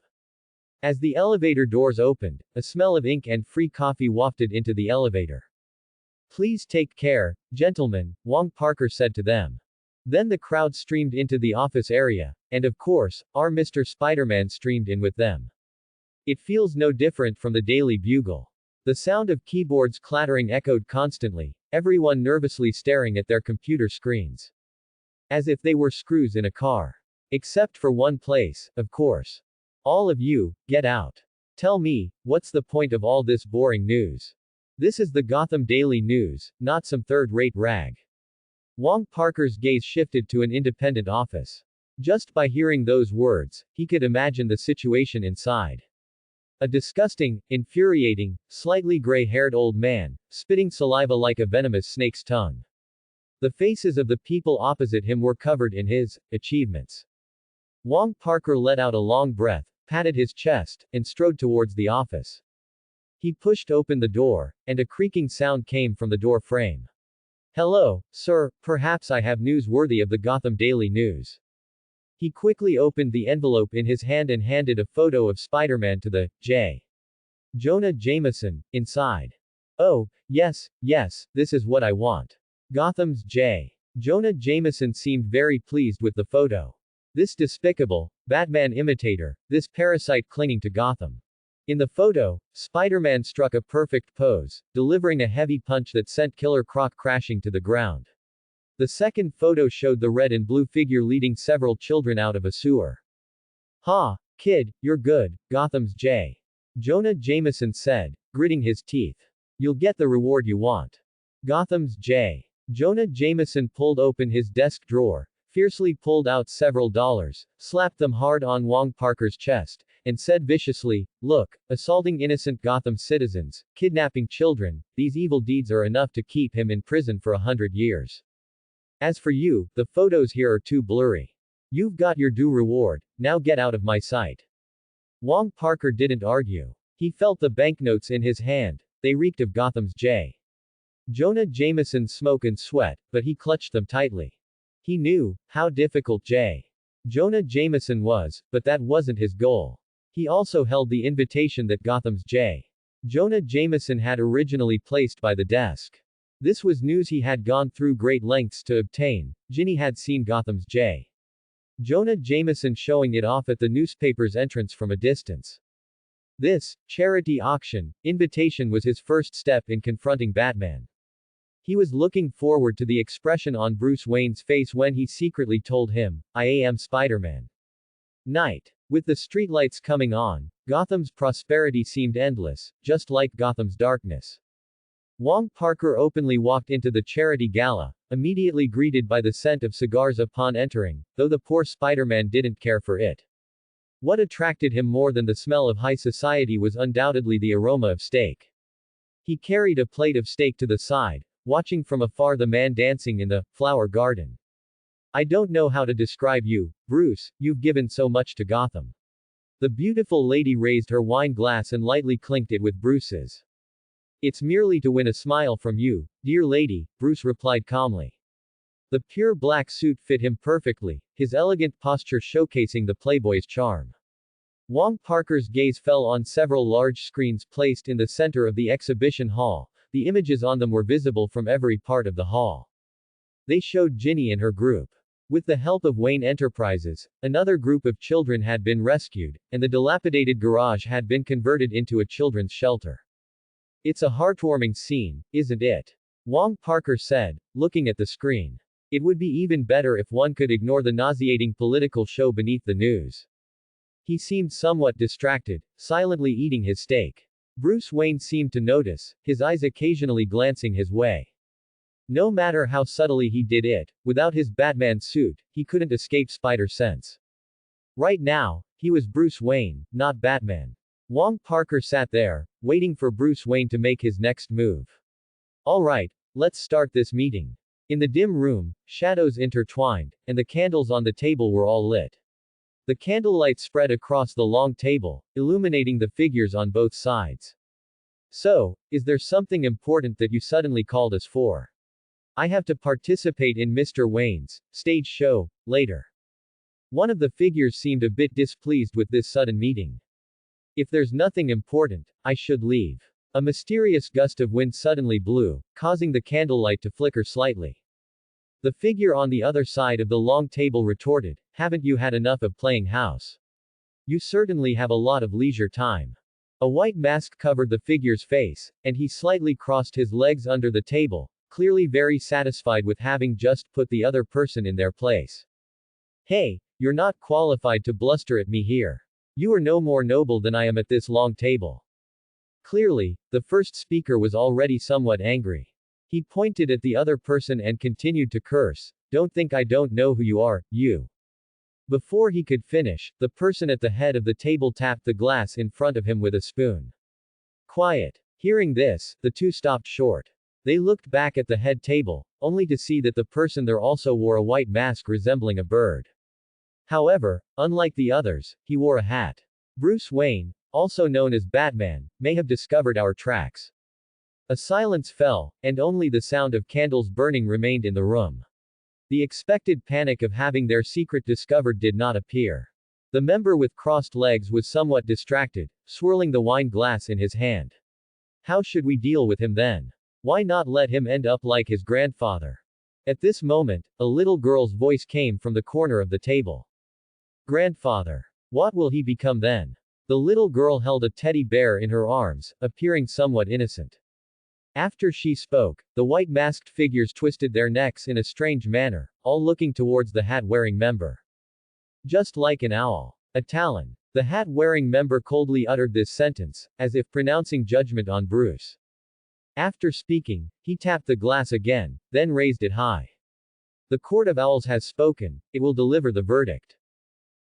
Speaker 1: As the elevator doors opened, a smell of ink and free coffee wafted into the elevator. "Please take care, gentlemen," Wong Parker said to them. Then the crowd streamed into the office area, and of course, our Mr. Spider-Man streamed in with them. It feels no different from the Daily Bugle. The sound of keyboards clattering echoed constantly, everyone nervously staring at their computer screens. As if they were screws in a car. Except for one place, of course. All of you, get out. Tell me, what's the point of all this boring news? This is the Gotham Daily News, not some third-rate rag. Wong Parker's gaze shifted to an independent office. Just by hearing those words, he could imagine the situation inside. A disgusting, infuriating, slightly gray-haired old man, spitting saliva like a venomous snake's tongue. The faces of the people opposite him were covered in his achievements. Wong Parker let out a long breath, patted his chest, and strode towards the office. He pushed open the door, and a creaking sound came from the door frame. "Hello, sir, perhaps I have news worthy of the Gotham Daily News." He quickly opened the envelope in his hand and handed a photo of Spider-Man to the J. Jonah Jameson inside. "Oh, yes, this is what I want." Gotham's J. Jonah Jameson seemed very pleased with the photo. This despicable Batman imitator, this parasite clinging to Gotham. In the photo, Spider-Man struck a perfect pose, delivering a heavy punch that sent Killer Croc crashing to the ground. The second photo showed the red and blue figure leading several children out of a sewer. "Ha, kid, you're good," Gotham's J. Jonah Jameson said, gritting his teeth. "You'll get the reward you want." Gotham's J. Jonah Jameson pulled open his desk drawer, fiercely pulled out several dollars, slapped them hard on Wong Parker's chest, and said viciously, "Look, assaulting innocent Gotham citizens, kidnapping children, these evil deeds are enough to keep him in prison for 100 years. As for you, the photos here are too blurry. You've got your due reward, now get out of my sight." Wong Parker didn't argue. He felt the banknotes in his hand, they reeked of Gotham's J. Jonah Jameson's smoke and sweat, but he clutched them tightly. He knew how difficult J. Jonah Jameson was, but that wasn't his goal. He also held the invitation that Gotham's J. Jonah Jameson had originally placed by the desk. This was news he had gone through great lengths to obtain. Ginny had seen Gotham's J. Jonah Jameson showing it off at the newspaper's entrance from a distance. This charity auction invitation was his first step in confronting Batman. He was looking forward to the expression on Bruce Wayne's face when he secretly told him, "I am Spider-Man." Night. With the streetlights coming on, Gotham's prosperity seemed endless, just like Gotham's darkness. Wong Parker openly walked into the charity gala, immediately greeted by the scent of cigars upon entering, though the poor Spider-Man didn't care for it. What attracted him more than the smell of high society was undoubtedly the aroma of steak. He carried a plate of steak to the side, watching from afar the man dancing in the flower garden. "I don't know how to describe you, Bruce, you've given so much to Gotham." The beautiful lady raised her wine glass and lightly clinked it with Bruce's. "It's merely to win a smile from you, dear lady," Bruce replied calmly. The pure black suit fit him perfectly, his elegant posture showcasing the playboy's charm. Wong Parker's gaze fell on several large screens placed in the center of the exhibition hall. The images on them were visible from every part of the hall. They showed Ginny and her group. With the help of Wayne Enterprises, another group of children had been rescued, and the dilapidated garage had been converted into a children's shelter. "It's a heartwarming scene, isn't it?" Wong Parker said, looking at the screen. "It would be even better if one could ignore the nauseating political show beneath the news." He seemed somewhat distracted, silently eating his steak. Bruce Wayne seemed to notice, his eyes occasionally glancing his way. No matter how subtly he did it, without his Batman suit, he couldn't escape spider sense. Right now, he was Bruce Wayne, not Batman. Wong Parker sat there, waiting for Bruce Wayne to make his next move. "All right, let's start this meeting." In the dim room, shadows intertwined, and the candles on the table were all lit. The candlelight spread across the long table, illuminating the figures on both sides. "So, is there something important that you suddenly called us for?" "I have to participate in Mr. Wayne's stage show later." One of the figures seemed a bit displeased with this sudden meeting. "If there's nothing important, I should leave." A mysterious gust of wind suddenly blew, causing the candlelight to flicker slightly. The figure on the other side of the long table retorted, "Haven't you had enough of playing house? You certainly have a lot of leisure time." A white mask covered the figure's face, and he slightly crossed his legs under the table, clearly very satisfied with having just put the other person in their place. "Hey, you're not qualified to bluster at me here. You are no more noble than I am at this long table." Clearly, the first speaker was already somewhat angry. He pointed at the other person and continued to curse, "Don't think I don't know who you are, you." Before he could finish, the person at the head of the table tapped the glass in front of him with a spoon. "Quiet." Hearing this, the two stopped short. They looked back at the head table, only to see that the person there also wore a white mask resembling a bird. However, unlike the others, he wore a hat. Bruce Wayne, also known as Batman, may have discovered our tracks. A silence fell, and only the sound of candles burning remained in the room. The expected panic of having their secret discovered did not appear. The member with crossed legs was somewhat distracted, swirling the wine glass in his hand. "How should we deal with him then? Why not let him end up like his grandfather?" At this moment, a little girl's voice came from the corner of the table. "Grandfather. What will he become then?" The little girl held a teddy bear in her arms, appearing somewhat innocent. After she spoke, the white-masked figures twisted their necks in a strange manner, all looking towards the hat-wearing member. "Just like an owl. A talon." The hat-wearing member coldly uttered this sentence, as if pronouncing judgment on Bruce. After speaking, he tapped the glass again, then raised it high. "The Court of Owls has spoken, it will deliver the verdict."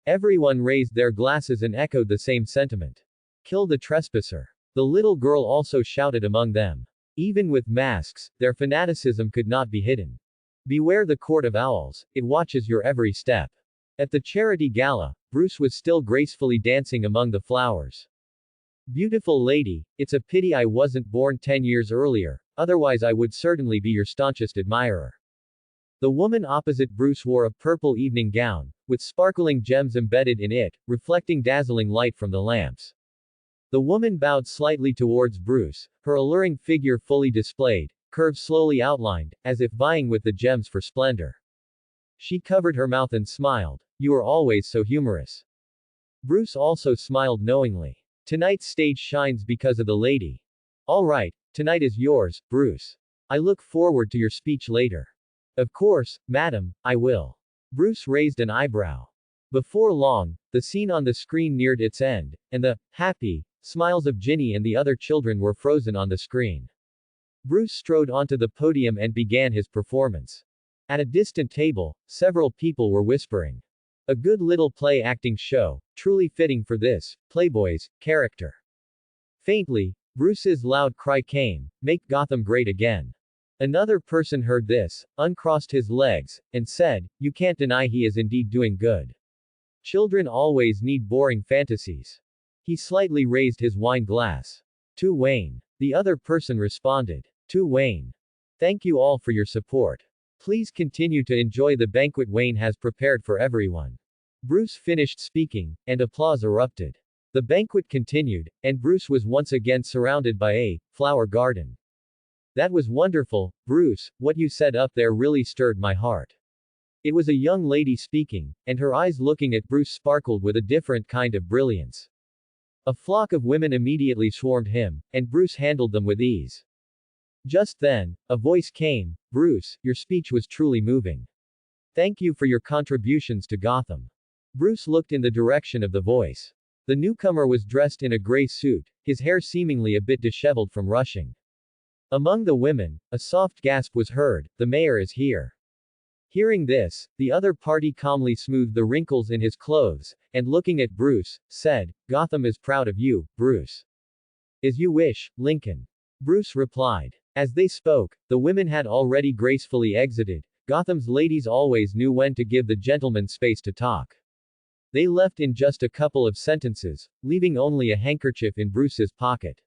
Speaker 1: Everyone raised their glasses and echoed the same sentiment. "Kill the trespasser." The little girl also shouted among them. Even with masks, their fanaticism could not be hidden. "Beware the Court of Owls, it watches your every step." At the charity gala, Bruce was still gracefully dancing among the flowers. "Beautiful lady, it's a pity I wasn't born 10 years earlier, otherwise I would certainly be your staunchest admirer." The woman opposite Bruce wore a purple evening gown, with sparkling gems embedded in it, reflecting dazzling light from the lamps. The woman bowed slightly towards Bruce, her alluring figure fully displayed, curves slowly outlined, as if vying with the gems for splendor. She covered her mouth and smiled. "You are always so humorous." Bruce also smiled knowingly. "Tonight's stage shines because of the lady." "All right, tonight is yours, Bruce." I look forward to your speech later. Of course, madam, I will. Bruce raised an eyebrow. Before long, the scene on the screen neared its end, and the happy smiles of Ginny and the other children were frozen on the screen. Bruce strode onto the podium and began his performance. At a distant table, several people were whispering. A good little play acting show, truly fitting for this Playboy's character. Faintly, Bruce's loud cry came, "Make Gotham great again." Another person heard this, uncrossed his legs, and said, "You can't deny he is indeed doing good. Children always need boring fantasies." He slightly raised his wine glass. "To Wayne." The other person responded. "To Wayne. Thank you all for your support. Please continue to enjoy the banquet Wayne has prepared for everyone." Bruce finished speaking, and applause erupted. The banquet continued, and Bruce was once again surrounded by a flower garden. "That was wonderful, Bruce, what you said up there really stirred my heart." It was a young lady speaking, and her eyes looking at Bruce sparkled with a different kind of brilliance. A flock of women immediately swarmed him, and Bruce handled them with ease. Just then, a voice came, "Bruce, your speech was truly moving. Thank you for your contributions to Gotham." Bruce looked in the direction of the voice. The newcomer was dressed in a gray suit, his hair seemingly a bit disheveled from rushing. Among the women, a soft gasp was heard, "The mayor is here." Hearing this, the other party calmly smoothed the wrinkles in his clothes, and looking at Bruce, said, "Gotham is proud of you, Bruce." "As you wish, Lincoln." Bruce replied. As they spoke, the women had already gracefully exited. Gotham's ladies always knew when to give the gentlemen space to talk. They left in just a couple of sentences, leaving only a handkerchief in Bruce's pocket.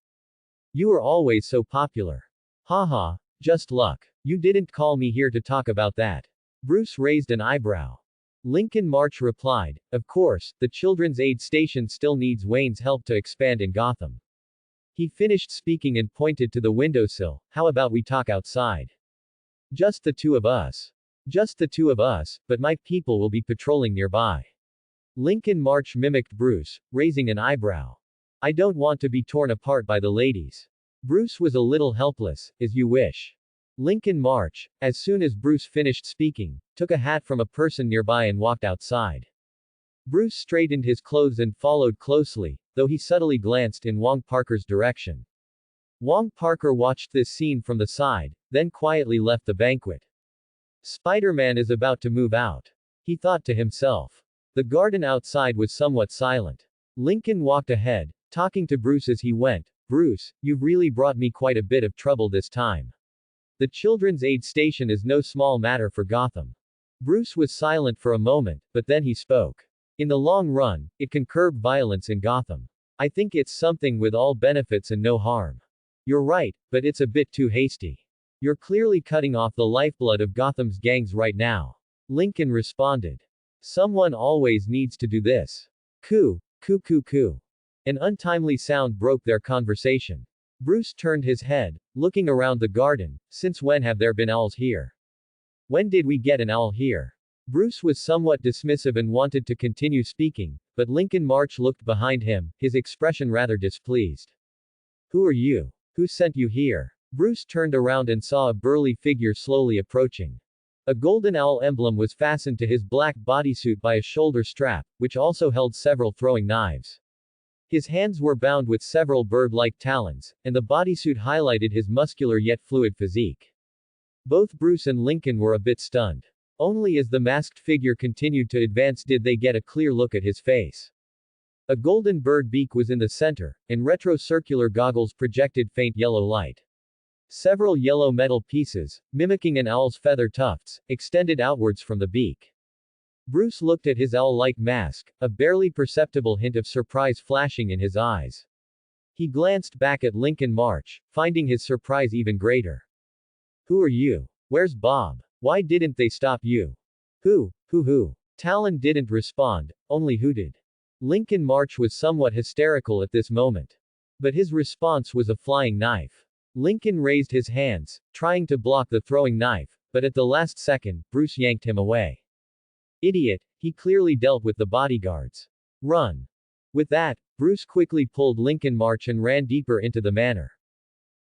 Speaker 1: "You are always so popular. Haha, just luck. You didn't call me here to talk about that." Bruce raised an eyebrow. Lincoln March replied, "Of course, the Children's Aid Station still needs Wayne's help to expand in Gotham." He finished speaking and pointed to the windowsill. "How about we talk outside? Just the two of us." "Just the two of us, but my people will be patrolling nearby." Lincoln March mimicked Bruce, raising an eyebrow. "I don't want to be torn apart by the ladies." Bruce was a little helpless. "As you wish." Lincoln March, as soon as Bruce finished speaking, took a hat from a person nearby and walked outside. Bruce straightened his clothes and followed closely, though he subtly glanced in Wong Parker's direction. Wong Parker watched this scene from the side, then quietly left the banquet. "Spider-Man is about to move out," he thought to himself. The garden outside was somewhat silent. Lincoln walked ahead, talking to Bruce as he went. "Bruce, you've really brought me quite a bit of trouble this time. The Children's Aid Station is no small matter for Gotham." Bruce was silent for a moment, but then he spoke. "In the long run, it can curb violence in Gotham. I think it's something with all benefits and no harm." "You're right, but it's a bit too hasty. You're clearly cutting off the lifeblood of Gotham's gangs right now." Lincoln responded. "Someone always needs to do this." Coo, coo coo coo. An untimely sound broke their conversation. Bruce turned his head, looking around the garden. "Since when have there been owls here? When did we get an owl here?" Bruce was somewhat dismissive and wanted to continue speaking, but Lincoln March looked behind him, his expression rather displeased. "Who are you? Who sent you here?" Bruce turned around and saw a burly figure slowly approaching. A golden owl emblem was fastened to his black bodysuit by a shoulder strap, which also held several throwing knives. His hands were bound with several bird-like talons, and the bodysuit highlighted his muscular yet fluid physique. Both Bruce and Lincoln were a bit stunned. Only as the masked figure continued to advance did they get a clear look at his face. A golden bird beak was in the center, and retro-circular goggles projected faint yellow light. Several yellow metal pieces, mimicking an owl's feather tufts, extended outwards from the beak. Bruce looked at his owl-like mask, a barely perceptible hint of surprise flashing in his eyes. He glanced back at Lincoln March, finding his surprise even greater. "Who are you? Where's Bob? Why didn't they stop you?" Who? Talon didn't respond, only hooted. Lincoln March was somewhat hysterical at this moment. But his response was a flying knife. Lincoln raised his hands, trying to block the throwing knife, but at the last second, Bruce yanked him away. "Idiot, he clearly dealt with the bodyguards. Run." With that, Bruce quickly pulled Lincoln March and ran deeper into the manor.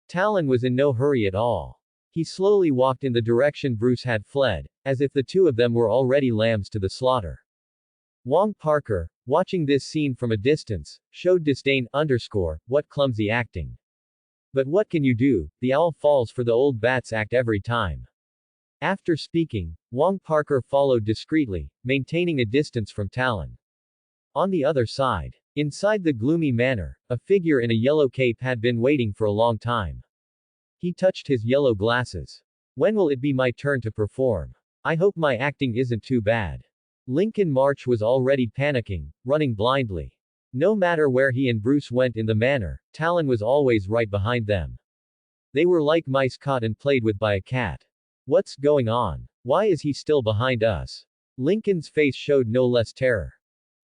Speaker 1: Talon was in no hurry at all. He slowly walked in the direction Bruce had fled, as if the two of them were already lambs to the slaughter. Wong Parker, watching this scene from a distance, showed disdain. What clumsy acting. But what can you do, the owl falls for the old bat's act every time. After speaking, Wong Parker followed discreetly, maintaining a distance from Talon. On the other side, inside the gloomy manor, a figure in a yellow cape had been waiting for a long time. He touched his yellow glasses. When will it be my turn to perform? I hope my acting isn't too bad. Lincoln March was already panicking, running blindly. No matter where he and Bruce went in the manor, Talon was always right behind them. They were like mice caught and played with by a cat. What's going on? Why is he still behind us? Lincoln's face showed no less terror.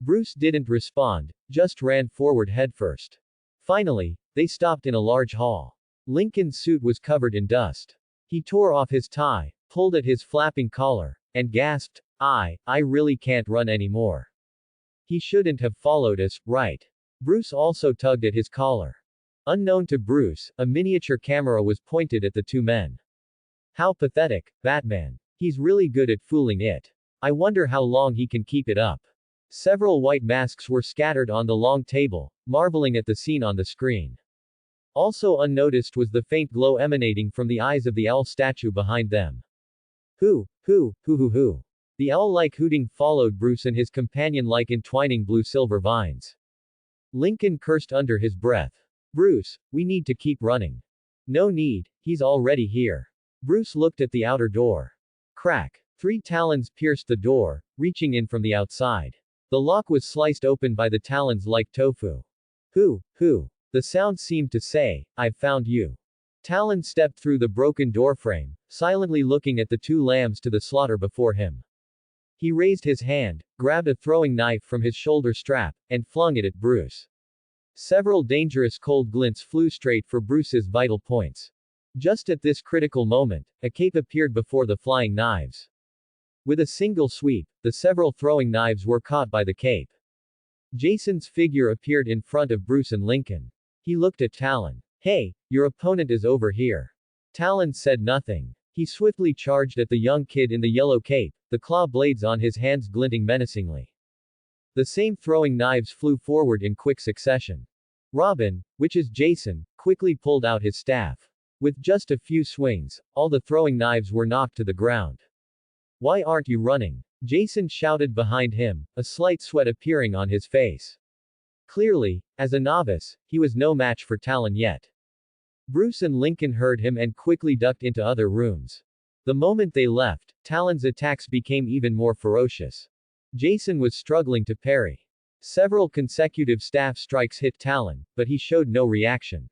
Speaker 1: Bruce didn't respond, just ran forward headfirst. Finally, they stopped in a large hall. Lincoln's suit was covered in dust. He tore off his tie, pulled at his flapping collar, and gasped, I really can't run anymore. He shouldn't have followed us, right? Bruce also tugged at his collar. Unknown to Bruce, a miniature camera was pointed at the two men. How pathetic, Batman. He's really good at fooling it. I wonder how long he can keep it up. Several white masks were scattered on the long table, marveling at the scene on the screen. Also unnoticed was the faint glow emanating from the eyes of the owl statue behind them. Hoo. The owl-like hooting followed Bruce and his companion like entwining blue-silver vines. Lincoln cursed under his breath. Bruce, we need to keep running. No need, he's already here. Bruce looked at the outer door. Crack. 3 talons pierced the door, reaching in from the outside. The lock was sliced open by the talons like tofu. Hoo. The sound seemed to say, I've found you. Talon stepped through the broken doorframe, silently looking at the 2 lambs to the slaughter before him. He raised his hand, grabbed a throwing knife from his shoulder strap, and flung it at Bruce. Several dangerous cold glints flew straight for Bruce's vital points. Just at this critical moment, a cape appeared before the flying knives. With a single sweep, the several throwing knives were caught by the cape. Jason's figure appeared in front of Bruce and Lincoln. He looked at Talon. Hey, your opponent is over here. Talon said nothing. He swiftly charged at the young kid in the yellow cape, the claw blades on his hands glinting menacingly. The same throwing knives flew forward in quick succession. Robin, which is Jason, quickly pulled out his staff. With just a few swings, all the throwing knives were knocked to the ground. Why aren't you running? Jason shouted behind him, a slight sweat appearing on his face. Clearly, as a novice, he was no match for Talon yet. Bruce and Lincoln heard him and quickly ducked into other rooms. The moment they left, Talon's attacks became even more ferocious. Jason was struggling to parry. Several consecutive staff strikes hit Talon, but he showed no reaction.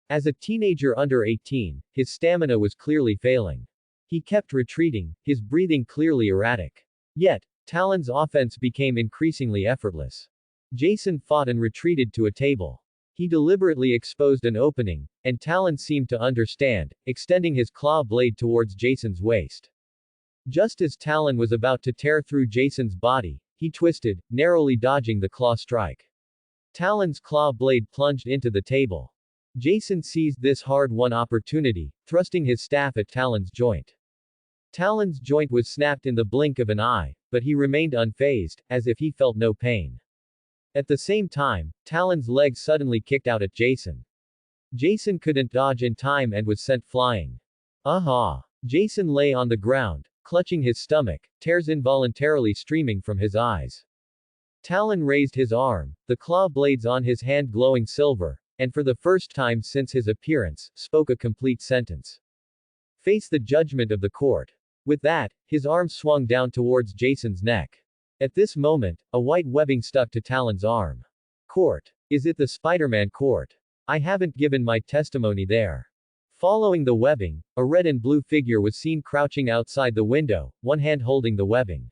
Speaker 1: As a teenager under 18, his stamina was clearly failing. He kept retreating, his breathing clearly erratic. Yet, Talon's offense became increasingly effortless. Jason fought and retreated to a table. He deliberately exposed an opening, and Talon seemed to understand, extending his claw blade towards Jason's waist. Just as Talon was about to tear through Jason's body, he twisted, narrowly dodging the claw strike. Talon's claw blade plunged into the table. Jason seized this hard-won opportunity, thrusting his staff at Talon's joint. Talon's joint was snapped in the blink of an eye, but he remained unfazed, as if he felt no pain. At the same time, Talon's leg suddenly kicked out at Jason. Jason couldn't dodge in time and was sent flying. Aha! Jason lay on the ground, clutching his stomach, tears involuntarily streaming from his eyes. Talon raised his arm, the claw blades on his hand glowing silver, and for the first time since his appearance, spoke a complete sentence. Face the judgment of the court. With that, his arm swung down towards Jason's neck. At this moment, a white webbing stuck to Talon's arm. Court. Is it the Spider-Man court? I haven't given my testimony there. Following the webbing, a red and blue figure was seen crouching outside the window, one hand holding the webbing.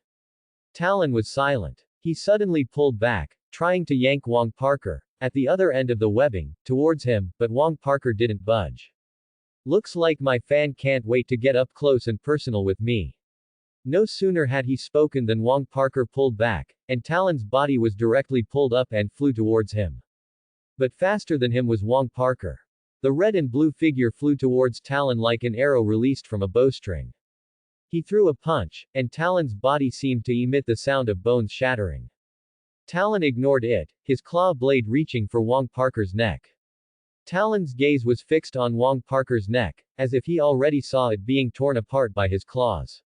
Speaker 1: Talon was silent. He suddenly pulled back, trying to yank Wong Parker, at the other end of the webbing, towards him, but Wong Parker didn't budge. Looks like my fan can't wait to get up close and personal with me. No sooner had he spoken than Wong Parker pulled back, and Talon's body was directly pulled up and flew towards him. But faster than him was Wong Parker. The red and blue figure flew towards Talon like an arrow released from a bowstring. He threw a punch, and Talon's body seemed to emit the sound of bones shattering. Talon ignored it, his claw blade reaching for Wong Parker's neck. Talon's gaze was fixed on Wong Parker's neck, as if he already saw it being torn apart by his claws.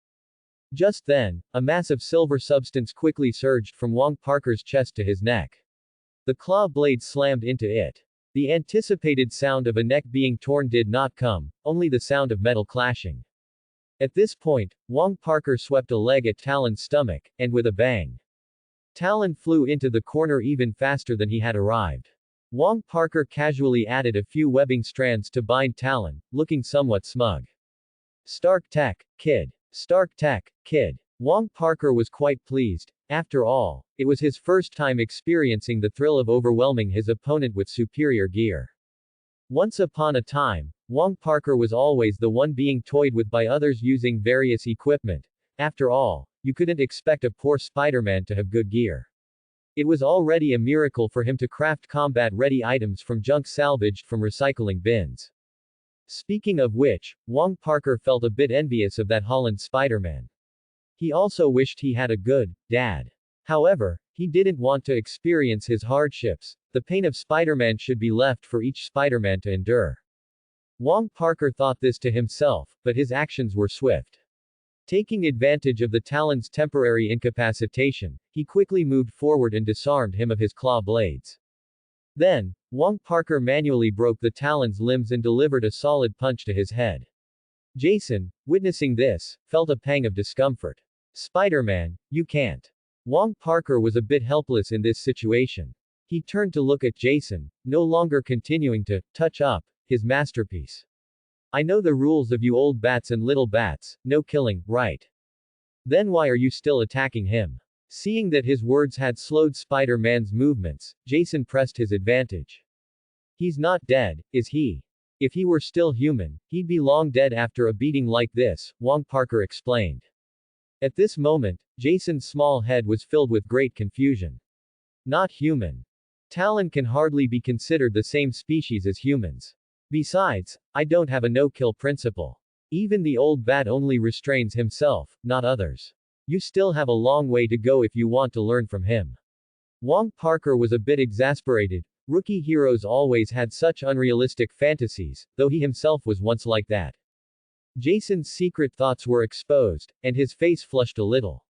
Speaker 1: Just then, a mass of silver substance quickly surged from Wong Parker's chest to his neck. The claw blade slammed into it. The anticipated sound of a neck being torn did not come, only the sound of metal clashing. At this point, Wong Parker swept a leg at Talon's stomach, and with a bang, Talon flew into the corner even faster than he had arrived. Wong Parker casually added a few webbing strands to bind Talon, looking somewhat smug. Stark tech, kid. Stark tech, kid. Wong Parker was quite pleased. After all, it was his first time experiencing the thrill of overwhelming his opponent with superior gear. Once upon a time, Wong Parker was always the one being toyed with by others using various equipment. After all, you couldn't expect a poor Spider-Man to have good gear. It was already a miracle for him to craft combat-ready items from junk salvaged from recycling bins. Speaking of which, Wong Parker felt a bit envious of that Holland Spider-Man. He also wished he had a good dad. However, he didn't want to experience his hardships. The pain of Spider-Man should be left for each Spider-Man to endure. Wong Parker thought this to himself, but his actions were swift. Taking advantage of the Talon's temporary incapacitation, he quickly moved forward and disarmed him of his claw blades. Then, Wong Parker manually broke the Talon's limbs and delivered a solid punch to his head. Jason, witnessing this, felt a pang of discomfort. Spider-Man, you can't. Wong Parker was a bit helpless in this situation. He turned to look at Jason, no longer continuing to touch up his masterpiece. I know the rules of you old bats and little bats, no killing, right? Then why are you still attacking him? Seeing that his words had slowed Spider-Man's movements, Jason pressed his advantage. He's not dead, is he? If he were still human, he'd be long dead after a beating like this, Wong Parker explained. At this moment, Jason's small head was filled with great confusion. Not human. Talon can hardly be considered the same species as humans. Besides, I don't have a no-kill principle. Even the old bat only restrains himself, not others. You still have a long way to go if you want to learn from him. Wong Parker was a bit exasperated. Rookie heroes always had such unrealistic fantasies, though he himself was once like that. Jason's secret thoughts were exposed, and his face flushed a little.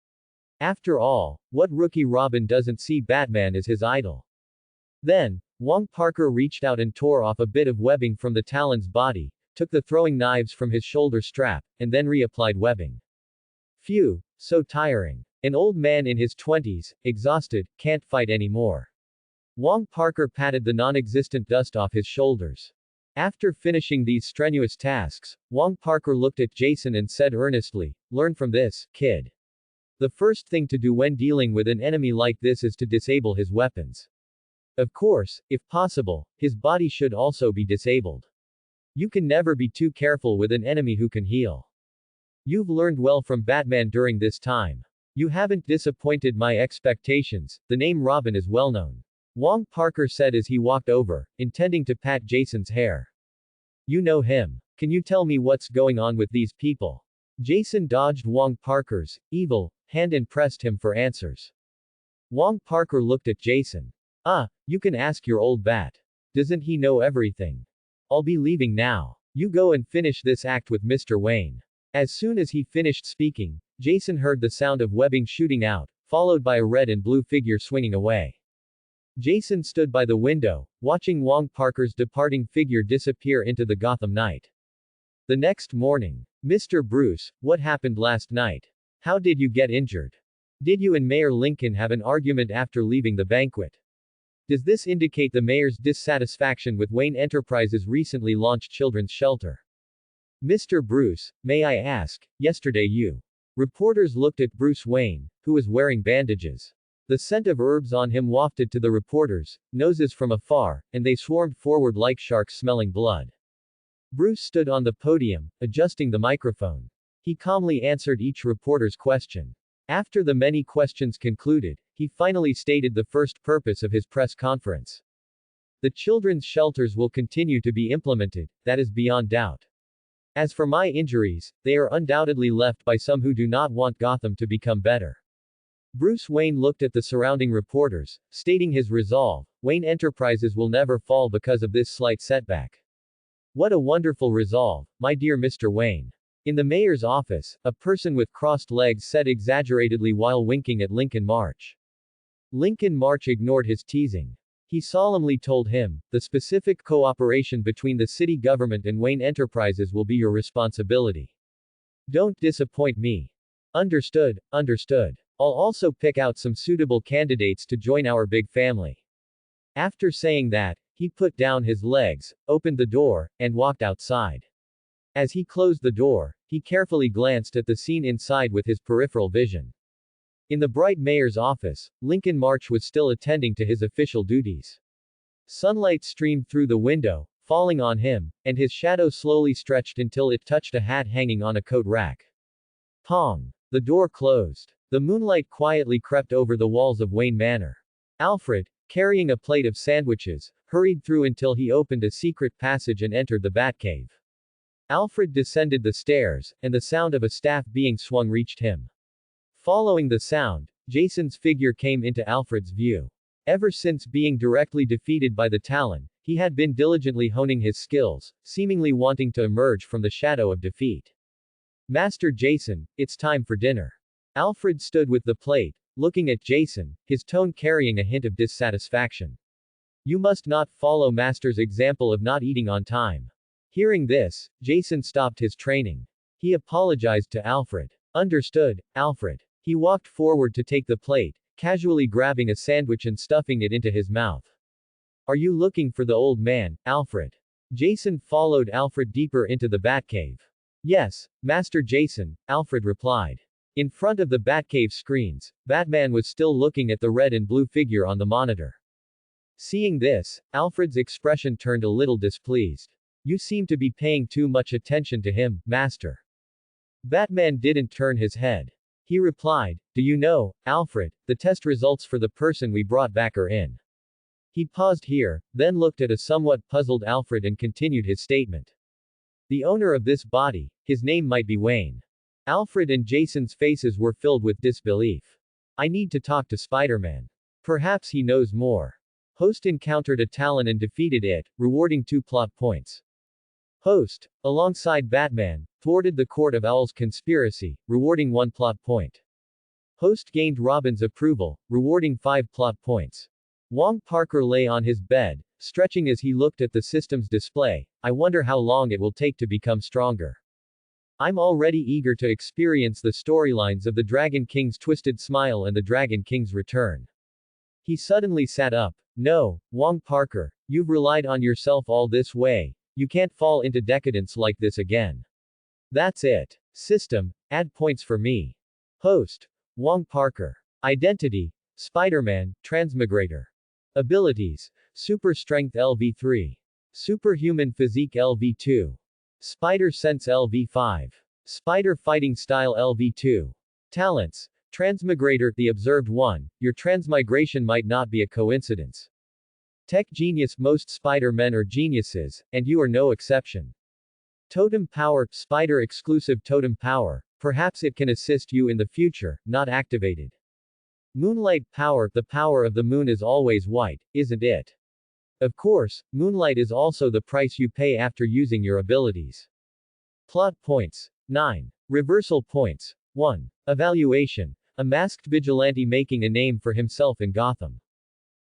Speaker 1: After all, what rookie Robin doesn't see Batman as his idol? Then, Wong Parker reached out and tore off a bit of webbing from the Talon's body, took the throwing knives from his shoulder strap, and then reapplied webbing. Phew, so tiring. An old man in his 20s, exhausted, can't fight anymore. Wong Parker patted the non-existent dust off his shoulders. After finishing these strenuous tasks, Wong Parker looked at Jason and said earnestly, "Learn from this, kid. The first thing to do when dealing with an enemy like this is to disable his weapons. Of course, if possible, his body should also be disabled. You can never be too careful with an enemy who can heal. You've learned well from Batman during this time. You haven't disappointed my expectations. The name Robin is well known," Wong Parker said as he walked over, intending to pat Jason's hair. "You know him. Can you tell me what's going on with these people?" Jason dodged Wong Parker's evil hand and pressed him for answers. Wong Parker looked at Jason. You can ask your old bat. Doesn't he know everything? I'll be leaving now. You go and finish this act with Mr. Wayne. As soon as he finished speaking, Jason heard the sound of webbing shooting out, followed by a red and blue figure swinging away. Jason stood by the window, watching Wong Parker's departing figure disappear into the Gotham night. The next morning. Mr. Bruce, what happened last night? How did you get injured? Did you and Mayor Lincoln have an argument after leaving the banquet? Does this indicate the mayor's dissatisfaction with Wayne Enterprises' recently launched children's shelter? Mr. Bruce, may I ask, yesterday you. Reporters looked at Bruce Wayne, who was wearing bandages. The scent of herbs on him wafted to the reporters' noses from afar, and they swarmed forward like sharks smelling blood. Bruce stood on the podium, adjusting the microphone. He calmly answered each reporter's question. After the many questions concluded, he finally stated the first purpose of his press conference. The children's shelters will continue to be implemented, that is beyond doubt. As for my injuries, they are undoubtedly left by some who do not want Gotham to become better. Bruce Wayne looked at the surrounding reporters, stating his resolve: Wayne Enterprises will never fall because of this slight setback. What a wonderful resolve, my dear Mr. Wayne. In the mayor's office, a person with crossed legs said exaggeratedly while winking at Lincoln March. Lincoln March ignored his teasing. He solemnly told him, the specific cooperation between the city government and Wayne Enterprises will be your responsibility. Don't disappoint me. Understood, understood. I'll also pick out some suitable candidates to join our big family. After saying that, he put down his legs, opened the door, and walked outside. As he closed the door, he carefully glanced at the scene inside with his peripheral vision. In the bright mayor's office, Lincoln March was still attending to his official duties. Sunlight streamed through the window, falling on him, and his shadow slowly stretched until it touched a hat hanging on a coat rack. Pong! The door closed. The moonlight quietly crept over the walls of Wayne Manor. Alfred, carrying a plate of sandwiches, hurried through until he opened a secret passage and entered the Batcave. Alfred descended the stairs, and the sound of a staff being swung reached him. Following the sound, Jason's figure came into Alfred's view. Ever since being directly defeated by the Talon, he had been diligently honing his skills, seemingly wanting to emerge from the shadow of defeat. Master Jason, it's time for dinner. Alfred stood with the plate, looking at Jason, his tone carrying a hint of dissatisfaction. You must not follow Master's example of not eating on time. Hearing this, Jason stopped his training. He apologized to Alfred. Understood, Alfred. He walked forward to take the plate, casually grabbing a sandwich and stuffing it into his mouth. Are you looking for the old man, Alfred? Jason followed Alfred deeper into the Batcave. Yes, Master Jason, Alfred replied. In front of the Batcave screens, Batman was still looking at the red and blue figure on the monitor. Seeing this, Alfred's expression turned a little displeased. You seem to be paying too much attention to him, Master. Batman didn't turn his head. He replied, do you know, Alfred, the test results for the person we brought back are in. He paused here, then looked at a somewhat puzzled Alfred and continued his statement. The owner of this body, his name might be Wayne. Alfred and Jason's faces were filled with disbelief. I need to talk to Spider-Man. Perhaps he knows more. Host encountered a Talon and defeated it, rewarding 2 plot points. Host, alongside Batman, thwarted the Court of Owls conspiracy, rewarding 1 plot point. Host gained Robin's approval, rewarding 5 plot points. Wong Parker lay on his bed, stretching as he looked at the system's display. I wonder how long it will take to become stronger. I'm already eager to experience the storylines of the Dragon King's twisted smile and the Dragon King's return. He suddenly sat up. No, Wong Parker, you've relied on yourself all this way. You can't fall into decadence like this again. That's it. System, add points for me. Host, Wong Parker. Identity, Spider-Man, Transmigrator. Abilities, Super Strength LV3. Superhuman Physique LV2. Spider Sense LV5. Spider Fighting Style LV2. Talents, Transmigrator, the observed one, your transmigration might not be a coincidence. Tech Genius, most Spider-Men are geniuses, and you are no exception. Totem Power, Spider Exclusive Totem Power, perhaps it can assist you in the future, not activated. Moonlight Power, the power of the moon is always white, isn't it? Of course, moonlight is also the price you pay after using your abilities. Plot points. 9. Reversal points. 1. Evaluation. A masked vigilante making a name for himself in Gotham.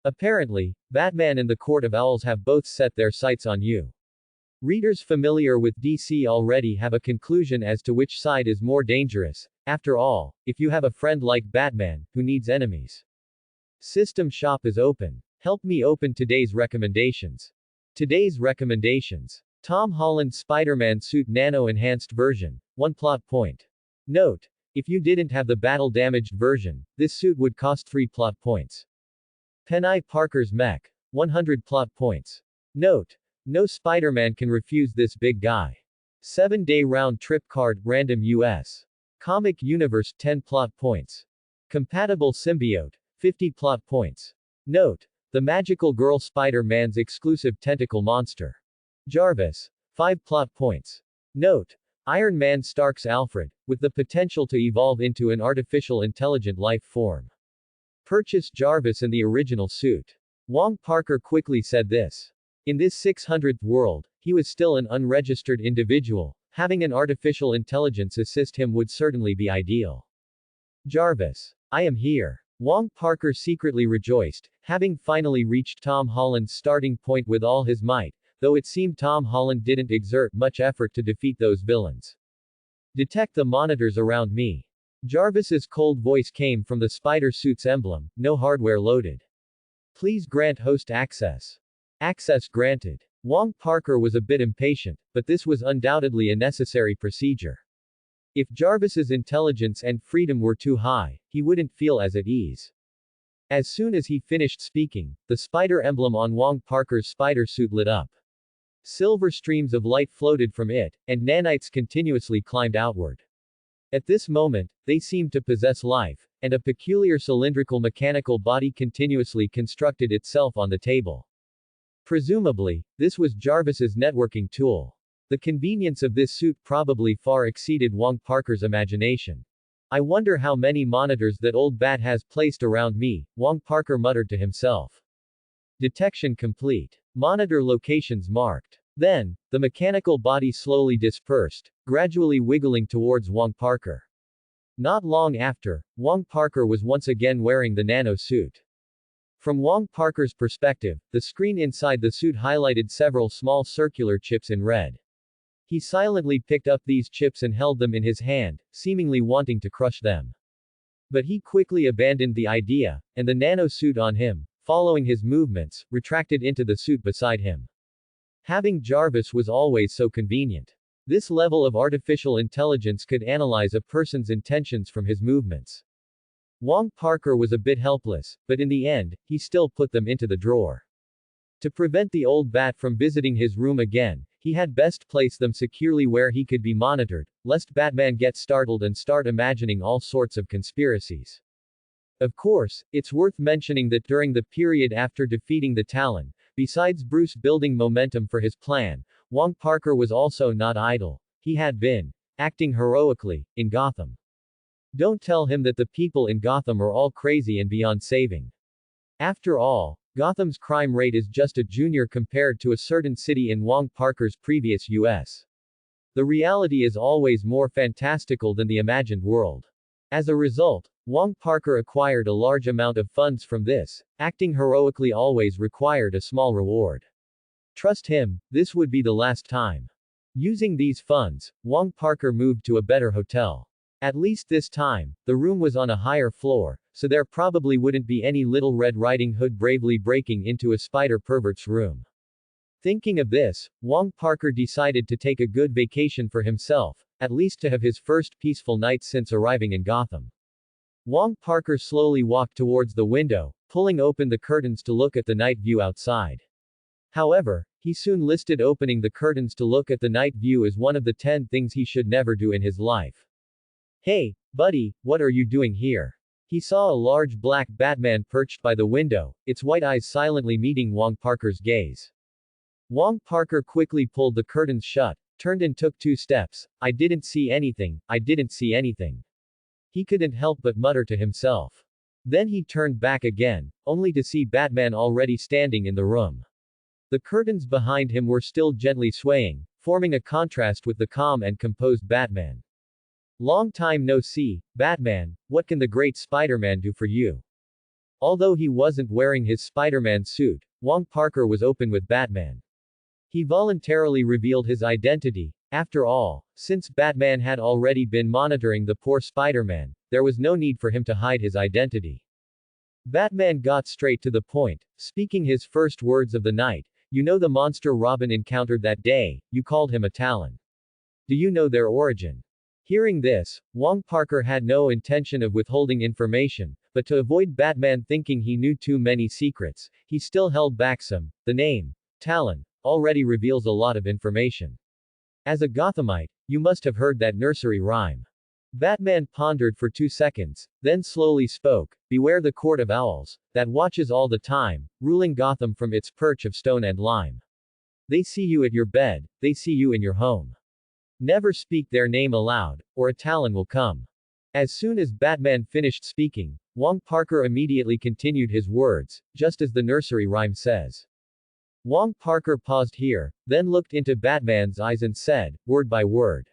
Speaker 1: Apparently, Batman and the Court of Owls have both set their sights on you. Readers familiar with DC already have a conclusion as to which side is more dangerous. After all, if you have a friend like Batman, who needs enemies? System shop is open. Help me open today's recommendations. Today's recommendations. Tom Holland Spider-Man Suit Nano Enhanced Version. 1 plot point. Note: if you didn't have the battle-damaged version, this suit would cost 3 plot points. Penny Parker's Mech. 100 plot points. Note: no Spider-Man can refuse this big guy. 7-day round-trip card, random US. Comic Universe, 10 plot points. Compatible symbiote, 50 plot points. Note: The magical girl Spider-Man's exclusive tentacle monster. Jarvis. 5 plot points. Note. Iron Man Stark's Alfred, with the potential to evolve into an artificial intelligent life form. Purchase Jarvis in the original suit. Wong Parker quickly said this. In this 600th world, he was still an unregistered individual. Having an artificial intelligence assist him would certainly be ideal. Jarvis. I am here. Wong Parker secretly rejoiced, having finally reached Tom Holland's starting point with all his might, though it seemed Tom Holland didn't exert much effort to defeat those villains. Detect the monitors around me. Jarvis's cold voice came from the spider suit's emblem, no hardware loaded. Please grant host access. Access granted. Wong Parker was a bit impatient, but this was undoubtedly a necessary procedure. If Jarvis's intelligence and freedom were too high, he wouldn't feel as at ease. As soon as he finished speaking, the spider emblem on Wong Parker's spider suit lit up. Silver streams of light floated from it, and nanites continuously climbed outward. At this moment, they seemed to possess life, and a peculiar cylindrical mechanical body continuously constructed itself on the table. Presumably, this was Jarvis's networking tool. The convenience of this suit probably far exceeded Wong Parker's imagination. I wonder how many monitors that old bat has placed around me, Wong Parker muttered to himself. Detection complete. Monitor locations marked. Then, the mechanical body slowly dispersed, gradually wiggling towards Wong Parker. Not long after, Wong Parker was once again wearing the nano suit. From Wong Parker's perspective, the screen inside the suit highlighted several small circular chips in red. He silently picked up these chips and held them in his hand, seemingly wanting to crush them. But he quickly abandoned the idea, and the nano suit on him, following his movements, retracted into the suit beside him. Having Jarvis was always so convenient. This level of artificial intelligence could analyze a person's intentions from his movements. Wong Parker was a bit helpless, but in the end, he still put them into the drawer. To prevent the old bat from visiting his room again, he had best place them securely where he could be monitored, lest Batman get startled and start imagining all sorts of conspiracies. Of course, it's worth mentioning that during the period after defeating the Talon, besides Bruce building momentum for his plan, Wong Parker was also not idle. He had been acting heroically in Gotham. Don't tell him that the people in Gotham are all crazy and beyond saving. After all, Gotham's crime rate is just a junior compared to a certain city in Wong Parker's previous US. The reality is always more fantastical than the imagined world. As a result, Wong Parker acquired a large amount of funds from this. Acting heroically always required a small reward. Trust him, this would be the last time. Using these funds, Wong Parker moved to a better hotel. At least this time, the room was on a higher floor, so there probably wouldn't be any Little Red Riding Hood bravely breaking into a spider pervert's room. Thinking of this, Wong Parker decided to take a good vacation for himself, at least to have his first peaceful night since arriving in Gotham. Wong Parker slowly walked towards the window, pulling open the curtains to look at the night view outside. However, he soon listed opening the curtains to look at the night view as one of the 10 things he should never do in his life. Hey, buddy, what are you doing here? He saw a large black Batman perched by the window, its white eyes silently meeting Wong Parker's gaze. Wong Parker quickly pulled the curtains shut, turned and took 2 steps. I didn't see anything, I didn't see anything. He couldn't help but mutter to himself. Then he turned back again, only to see Batman already standing in the room. The curtains behind him were still gently swaying, forming a contrast with the calm and composed Batman. Long time no see, Batman, what can the great Spider-Man do for you? Although he wasn't wearing his Spider-Man suit, Wong Parker was open with Batman. He voluntarily revealed his identity. After all, since Batman had already been monitoring the poor Spider-Man, there was no need for him to hide his identity. Batman got straight to the point, speaking his first words of the night. You know the monster Robin encountered that day, you called him a Talon. Do you know their origin? Hearing this, Wong Parker had no intention of withholding information, but to avoid Batman thinking he knew too many secrets, he still held back some. The name, Talon, already reveals a lot of information. As a Gothamite, you must have heard that nursery rhyme. Batman pondered for 2 seconds, then slowly spoke, "Beware the Court of Owls, that watches all the time, ruling Gotham from its perch of stone and lime. They see you at your bed, they see you in your home. Never speak their name aloud, or a Talon will come." As soon as Batman finished speaking, Wong Parker immediately continued his words, just as the nursery rhyme says. Wong Parker paused here, then looked into Batman's eyes and said, word by word,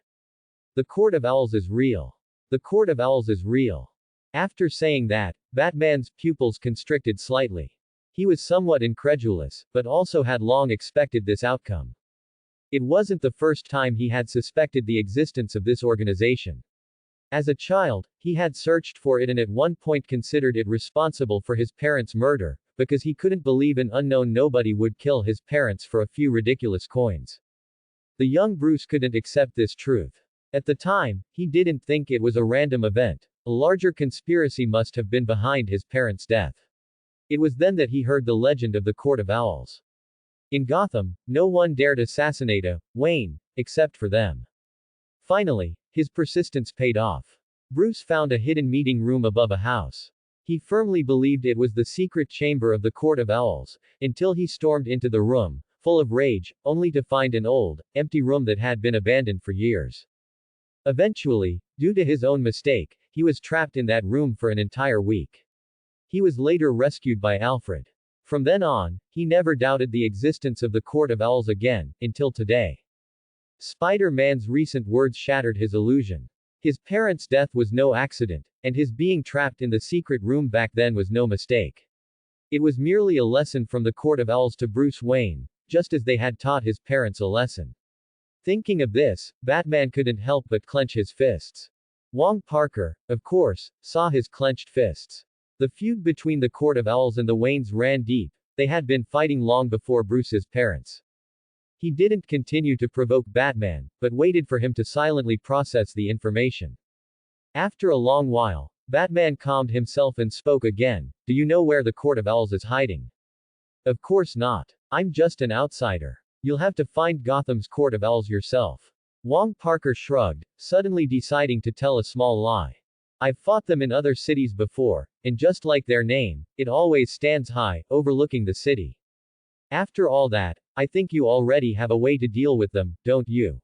Speaker 1: "The Court of Owls is real. The Court of Owls is real." After saying that, Batman's pupils constricted slightly. He was somewhat incredulous, but also had long expected this outcome. It wasn't the first time he had suspected the existence of this organization. As a child, he had searched for it and at one point considered it responsible for his parents' murder, because he couldn't believe an unknown nobody would kill his parents for a few ridiculous coins. The young Bruce couldn't accept this truth. At the time, he didn't think it was a random event. A larger conspiracy must have been behind his parents' death. It was then that he heard the legend of the Court of Owls. In Gotham, no one dared assassinate a Wayne, except for them. Finally, his persistence paid off. Bruce found a hidden meeting room above a house. He firmly believed it was the secret chamber of the Court of Owls, until he stormed into the room, full of rage, only to find an old, empty room that had been abandoned for years. Eventually, due to his own mistake, he was trapped in that room for an entire week. He was later rescued by Alfred. From then on, he never doubted the existence of the Court of Owls again, until today. Spider-Man's recent words shattered his illusion. His parents' death was no accident, and his being trapped in the secret room back then was no mistake. It was merely a lesson from the Court of Owls to Bruce Wayne, just as they had taught his parents a lesson. Thinking of this, Batman couldn't help but clench his fists. Wong Parker, of course, saw his clenched fists. The feud between the Court of Owls and the Waynes ran deep. They had been fighting long before Bruce's parents. He didn't continue to provoke Batman, but waited for him to silently process the information. After a long while, Batman calmed himself and spoke again. "Do you know where the Court of Owls is hiding?" "Of course not. I'm just an outsider. You'll have to find Gotham's Court of Owls yourself." Wong Parker shrugged, suddenly deciding to tell a small lie. "I've fought them in other cities before, and just like their name, it always stands high, overlooking the city. After all that, I think you already have a way to deal with them, don't you?"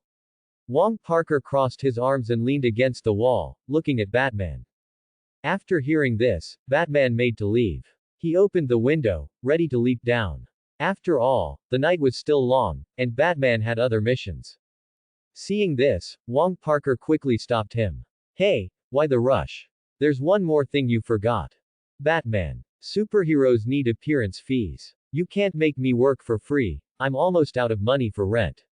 Speaker 1: Wong Parker crossed his arms and leaned against the wall, looking at Batman. After hearing this, Batman made to leave. He opened the window, ready to leap down. After all, the night was still long, and Batman had other missions. Seeing this, Wong Parker quickly stopped him. "Hey, why the rush? There's one more thing you forgot." "Batman. Superheroes need appearance fees. You can't make me work for free. I'm almost out of money for rent."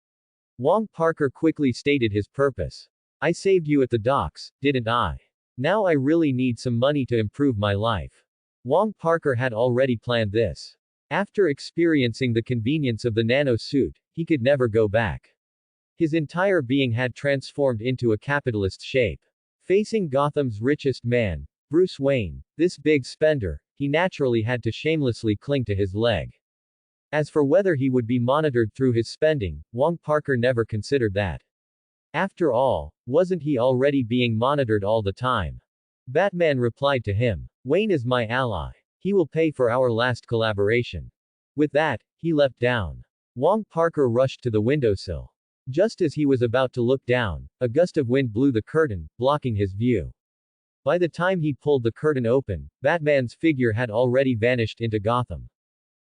Speaker 1: Wong Parker quickly stated his purpose. "I saved you at the docks, didn't I? Now I really need some money to improve my life." Wong Parker had already planned this. After experiencing the convenience of the nano suit, he could never go back. His entire being had transformed into a capitalist shape. Facing Gotham's richest man, Bruce Wayne, this big spender, he naturally had to shamelessly cling to his leg. As for whether he would be monitored through his spending, Wong Parker never considered that. After all, wasn't he already being monitored all the time? Batman replied to him. "Wayne is my ally. He will pay for our last collaboration." With that, he leapt down. Wong Parker rushed to the windowsill. Just as he was about to look down, a gust of wind blew the curtain, blocking his view. By the time he pulled the curtain open, Batman's figure had already vanished into Gotham.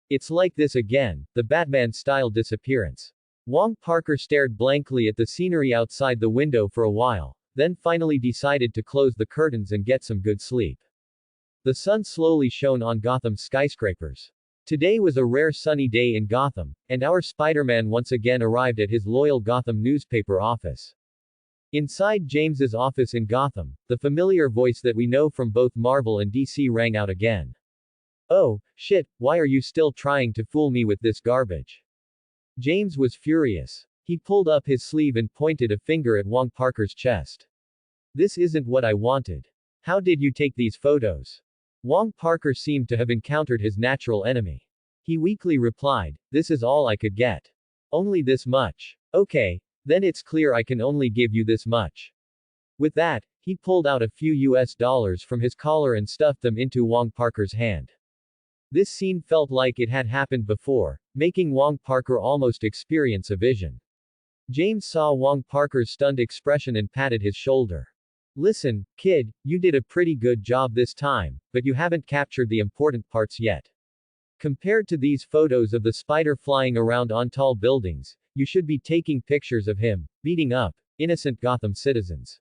Speaker 1: It's like this again, the Batman-style disappearance. Wong Parker stared blankly at the scenery outside the window for a while, then finally decided to close the curtains and get some good sleep. The sun slowly shone on Gotham's skyscrapers. Today was a rare sunny day in Gotham, and our Spider-Man once again arrived at his loyal Gotham newspaper office. Inside James's office in Gotham, the familiar voice that we know from both Marvel and DC rang out again. "Oh, shit, why are you still trying to fool me with this garbage?" James was furious. He pulled up his sleeve and pointed a finger at Wong Parker's chest. "This isn't what I wanted. How did you take these photos?" Wong Parker seemed to have encountered his natural enemy. He weakly replied, "This is all I could get. Only this much. Okay, then it's clear I can only give you this much." With that, He pulled out a few US from his collar and stuffed them into Wong Parker's hand. This scene felt like it had happened before, making Wong Parker almost experience a vision. James saw Wong Parker's stunned expression and patted his shoulder. Listen, kid, you did a pretty good job this time, but you haven't captured the important parts yet. Compared to these photos of the spider flying around on tall buildings, you should be taking pictures of him, beating up innocent Gotham citizens.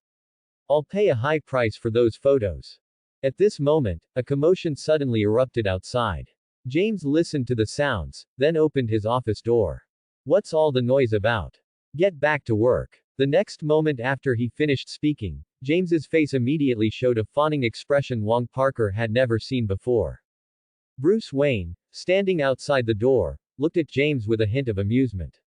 Speaker 1: I'll pay a high price for those photos. At this moment, a commotion suddenly erupted outside. James listened to the sounds, then opened his office door. What's all the noise about? Get back to work. The next moment after he finished speaking, James's face immediately showed a fawning expression Wong Parker had never seen before. Bruce Wayne, standing outside the door, looked at James with a hint of amusement.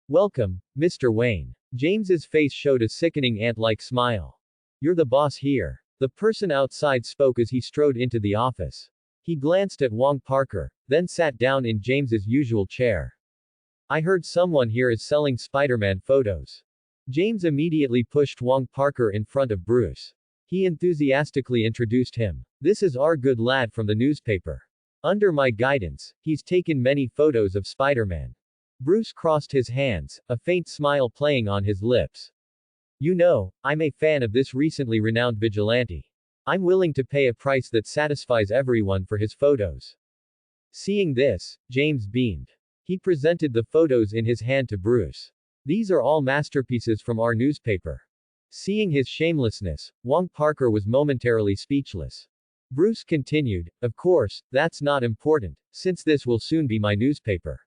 Speaker 1: Welcome, Mr. Wayne. James's face showed a sickening ant-like smile. You're the boss here. The person outside spoke as he strode into the office. He glanced at Wong Parker, then sat down in James's usual chair. I heard someone here is selling Spider-Man photos. James immediately pushed Wong Parker in front of Bruce. He enthusiastically introduced him. This is our good lad from the newspaper. Under my guidance, he's taken many photos of Spider-Man. Bruce crossed his hands, a faint smile playing on his lips. You know, I'm a fan of this recently renowned vigilante. I'm willing to pay a price that satisfies everyone for his photos. Seeing this, James beamed. He presented the photos in his hand to Bruce. These are all masterpieces from our newspaper. Seeing his shamelessness, Wong Parker was momentarily speechless. Bruce continued, of course, that's not important, since this will soon be my newspaper.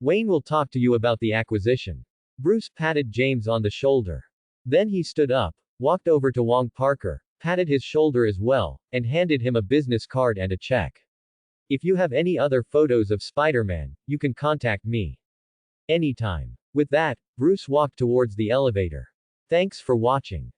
Speaker 1: Wayne will talk to you about the acquisition. Bruce patted James on the shoulder. Then he stood up, walked over to Wong Parker, patted his shoulder as well, and handed him a business card and a check. If you have any other photos of Spider-Man, you can contact me anytime. With that, Bruce walked towards the elevator. Thanks for watching.